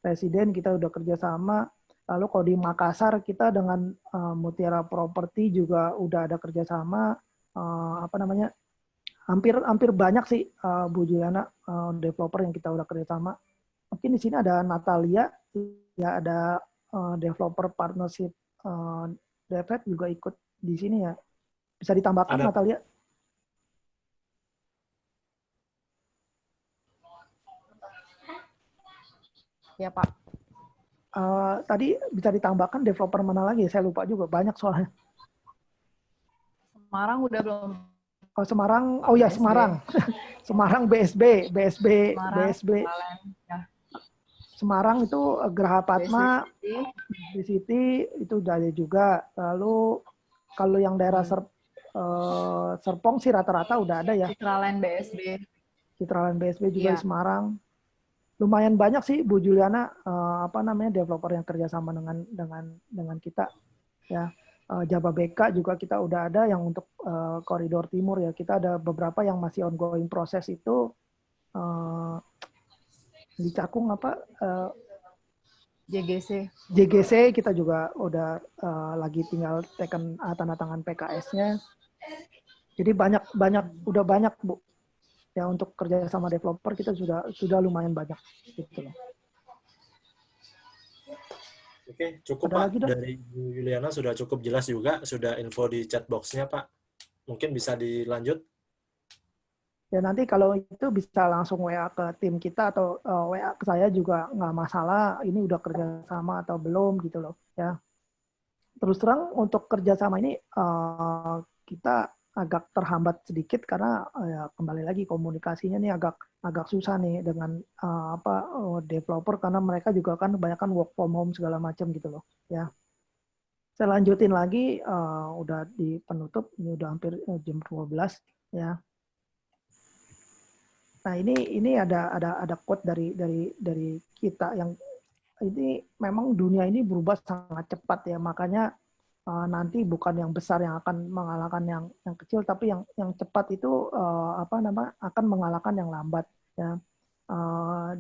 Presiden kita udah kerjasama. Lalu kalau di Makassar kita dengan Mutiara Property juga udah ada kerjasama. Hampir banyak sih Bu Juliana developer yang kita udah kerjasama. Mungkin di sini ada Natalia, ya ada developer partnership Devet juga ikut di sini ya. Bisa ditambahkan Ada. Natalia? Ya Pak. Tadi bisa ditambahkan developer mana lagi? Saya lupa juga, banyak soalnya. Semarang udah belum? Oh Semarang, oh ya BSB. Semarang, Semarang BSB, Semarang, BSB. ya. Semarang itu Geraha Padma, BSD di City itu udah ada juga. Lalu kalau yang daerah Serpong sih rata-rata udah ada ya. Citraland BSB. Citraland BSB juga Iya. di Semarang. Lumayan banyak sih Bu Juliana developer yang kerjasama dengan kita ya. Jababeka juga kita udah ada yang untuk koridor timur ya. Kita ada beberapa yang masih ongoing proses itu di Cakung JGC kita juga udah lagi tinggal tanda tangan PKS-nya. Jadi udah banyak Bu. Ya untuk kerja sama developer kita sudah lumayan banyak gitu loh. Oke, cukup Ada Pak. lagi, Dok? Dari Bu Juliana sudah cukup jelas juga, sudah info di chat box-nya Pak. Mungkin bisa dilanjut. Ya nanti kalau itu bisa langsung WA ke tim kita atau WA ke saya juga nggak masalah. Ini udah kerja sama atau belum gitu loh ya. Terus terang untuk kerjasama ini kita agak terhambat sedikit karena ya kembali lagi komunikasinya nih agak susah nih dengan developer karena mereka juga kan kebanyakan work from home segala macam gitu loh ya. Saya lanjutin lagi udah di penutup, ini udah hampir jam 12 ya. Nah ini ada quote dari kita yang ini memang dunia ini berubah sangat cepat ya, makanya nanti bukan yang besar yang akan mengalahkan yang kecil, tapi yang cepat itu akan mengalahkan yang lambat ya.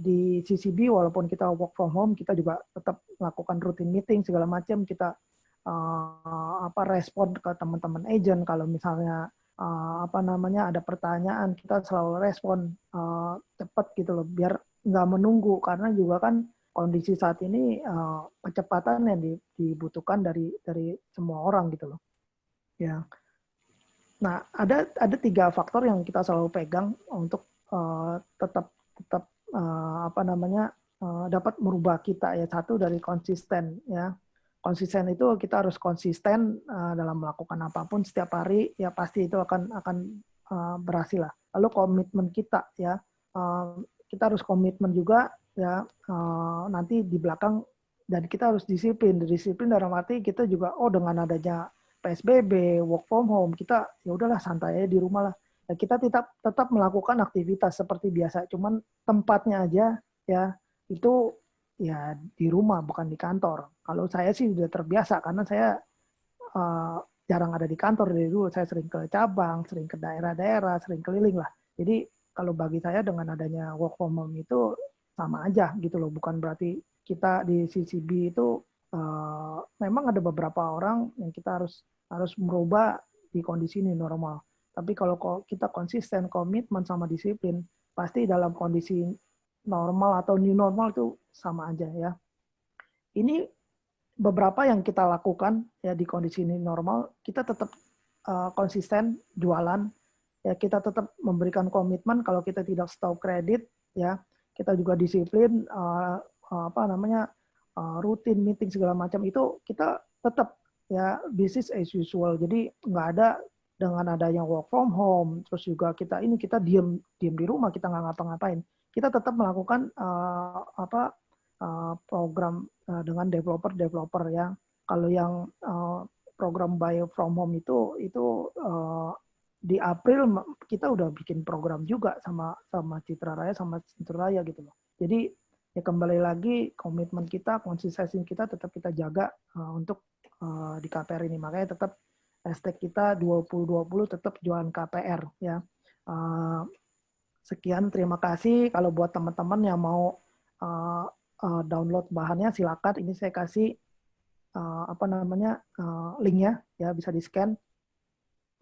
Di CCB walaupun kita work from home, kita juga tetap melakukan routine meeting segala macam, kita respon ke teman-teman agent kalau misalnya ada pertanyaan, kita selalu respon cepat gitu loh, biar nggak menunggu, karena juga kan kondisi saat ini kecepatan yang dibutuhkan dari semua orang gitu loh. Ya. Nah, ada 3 faktor yang kita selalu pegang untuk tetap dapat merubah kita ya. Satu dari konsisten ya. Konsisten itu kita harus konsisten dalam melakukan apapun setiap hari ya, pasti itu akan berhasil lah. Lalu komitmen kita ya, kita harus komitmen juga ya, nanti di belakang, dan kita harus disiplin dalam arti kita juga dengan adanya PSBB, work from home, kita ya udahlah santai aja di rumah lah. Ya, kita tetap melakukan aktivitas seperti biasa, cuman tempatnya aja ya itu ya di rumah bukan di kantor. Kalau saya sih sudah terbiasa karena saya jarang ada di kantor dari dulu. Saya sering ke cabang, sering ke daerah-daerah, sering keliling lah. Jadi kalau bagi saya dengan adanya work from home itu sama aja gitu loh. Bukan berarti kita di CCB itu memang ada beberapa orang yang kita harus merubah di kondisi ini normal. Tapi kalau kita konsisten, komitmen sama disiplin, pasti dalam kondisi normal atau new normal itu sama aja ya. Ini beberapa yang kita lakukan ya di kondisi ini normal, kita tetap konsisten jualan, ya kita tetap memberikan komitmen kalau kita tidak stop kredit, ya kita juga disiplin, rutin meeting segala macam itu kita tetap ya business as usual. Jadi nggak ada dengan adanya work from home, terus juga kita diem di rumah, kita nggak ngapa-ngapain. Kita tetap melakukan program dengan developer ya. Kalau yang program buy from home itu di April kita udah bikin program juga sama Citra Raya sama Sentur Raya gitu loh. Jadi ya kembali lagi komitmen kita, konsistensi kita tetap kita jaga untuk di KPR ini. Makanya tetap hashtag kita 2020 tetap jualan KPR ya. Sekian, terima kasih. Kalau buat teman-teman yang mau download bahannya silakan. Ini saya kasih linknya ya, bisa di scan.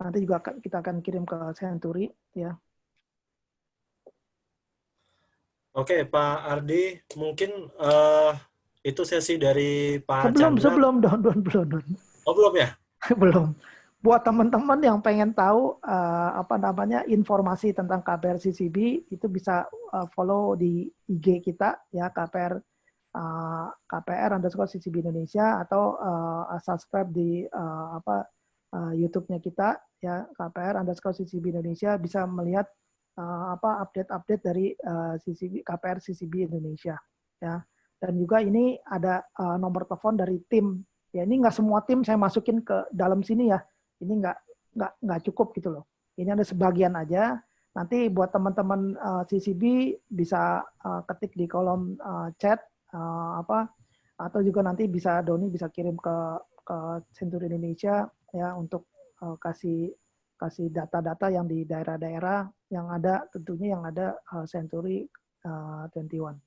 Nanti juga kita akan kirim ke Century ya. Oke, Pak Ardi, mungkin itu sesi dari Pak Sebelum Chandra. belum. Oh, belum ya? Belum. Buat teman-teman yang pengen tahu informasi tentang KPR CCB, itu bisa follow di IG kita ya, KPR_CCB Indonesia, atau subscribe di YouTube-nya kita ya, KPR_CCB Indonesia, bisa melihat update-update dari KPR CCB Indonesia ya. Dan juga ini ada nomor telepon dari tim ya. Ini nggak semua tim saya masukin ke dalam sini ya. Ini nggak cukup gitu loh. Ini ada sebagian aja. Nanti buat teman-teman CCB bisa ketik di kolom chat atau juga nanti Doni bisa kirim ke Century Indonesia ya, untuk kasih data-data yang di daerah-daerah yang ada, tentunya yang ada Century 21.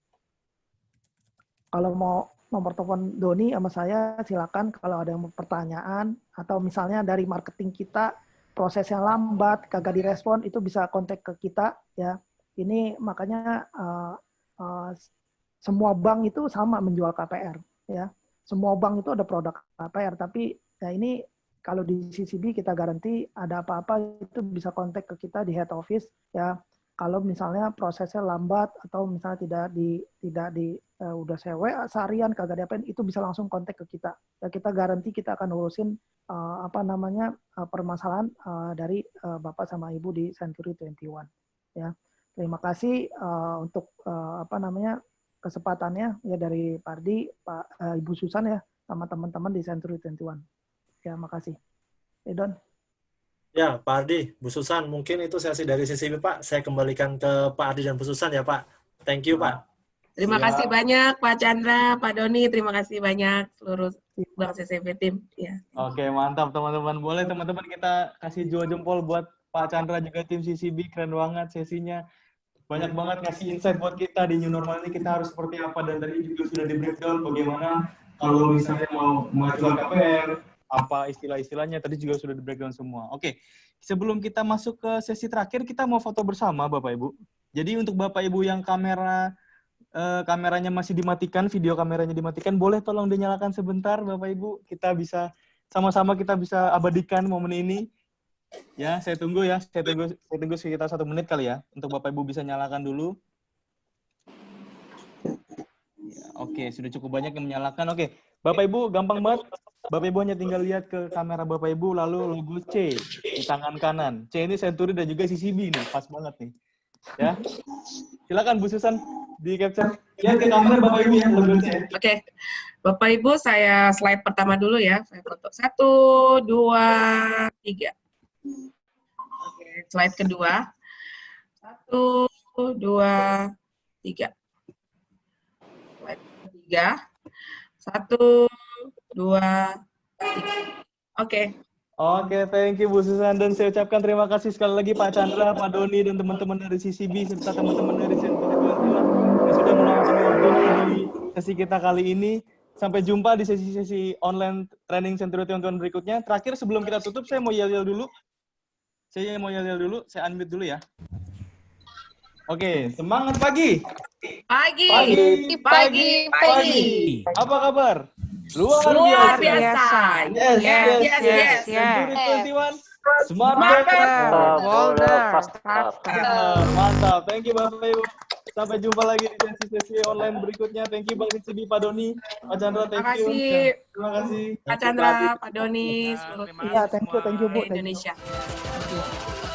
Kalau mau nomor telepon Doni sama saya, silakan. Kalau ada yang mau pertanyaan, atau misalnya dari marketing kita, prosesnya lambat, kagak direspon, itu bisa kontak ke kita ya. Ini makanya semua bank itu sama menjual KPR ya. Semua bank itu ada produk KPR, tapi ya ini kalau di CCB kita garansi ada apa-apa itu bisa kontak ke kita di head office ya. Kalau misalnya prosesnya lambat atau misalnya tidak di udah saya WA seharian kagak diapain, itu bisa langsung kontak ke kita. Ya, kita garansi kita akan urusin permasalahan dari Bapak sama Ibu di Century 21 ya. Terima kasih untuk kesempatannya ya, dari Pak Ardi, Ibu Susan ya, sama teman-teman di Century 21. Ya, makasih. Don. Ya, Pak Ardi, Bu Susan, mungkin itu sesi dari CCB, Pak. Saya kembalikan ke Pak Ardi dan Bu Susan ya, Pak. Thank you, Pak. Terima kasih banyak Pak Chandra, Pak Doni, terima kasih banyak seluruh Bank CCB tim. Ya. Oke, mantap teman-teman. Boleh teman-teman kita kasih dua jempol buat Pak Chandra juga tim CCB, keren banget sesinya. Banyak banget ngasih insight buat kita di new normal ini kita harus seperti apa, dan tadi juga sudah di breakdown bagaimana kalau misalnya mau mengajukan KPR, apa istilah-istilahnya tadi juga sudah di breakdown semua. Oke, sebelum kita masuk ke sesi terakhir, kita mau foto bersama Bapak Ibu. Jadi untuk Bapak Ibu yang kameranya masih dimatikan, video kameranya dimatikan, boleh tolong dinyalakan sebentar Bapak Ibu. Kita bisa sama-sama kita bisa abadikan momen ini. Ya, saya tunggu sekitar 1 menit kali ya, untuk Bapak Ibu bisa nyalakan dulu. Ya, oke, sudah cukup banyak yang menyalakan. Oke, Bapak Ibu gampang banget. Bapak Ibu hanya tinggal lihat ke kamera Bapak Ibu, lalu logo C di tangan kanan. C ini Century dan juga CCB nih, pas banget nih. Ya, silakan Bu Susan di capture. Lihat ke kamera Bapak Ibu ya, logo C. Oke, Bapak Ibu saya slide pertama dulu ya. Saya foto 1, 2, 3. Oke, slide kedua. 1, 2, 3. Slide ketiga. 1, 2, 3. Oke. Oke, thank you Bu Susan, dan saya ucapkan terima kasih sekali lagi Pak Chandra, Pak Doni, dan teman-teman dari CCB serta teman-teman dari Century 21 yang sudah meluangkan waktunya di sesi kita kali ini. Sampai jumpa di sesi-sesi online training Century 21 berikutnya. Terakhir sebelum kita tutup, saya mau yel-yel dulu. Saya unmute dulu ya. Oke, semangat pagi. Pagi. Apa kabar? Luar Luar biasa. biasa. Yes. Century 21. Smarter. Bolder. Ya, mantap. Thank you Bapak Ibu. Sampai jumpa lagi di sesi-sesi online berikutnya. Thank you Bang Sibi, Pak Doni, Pak Chandra, Terima thank you. kasih Terima kasih. Pak Chandra, Pak Doni, seluruh Iya, thank you Bu. Indonesia. Thank you.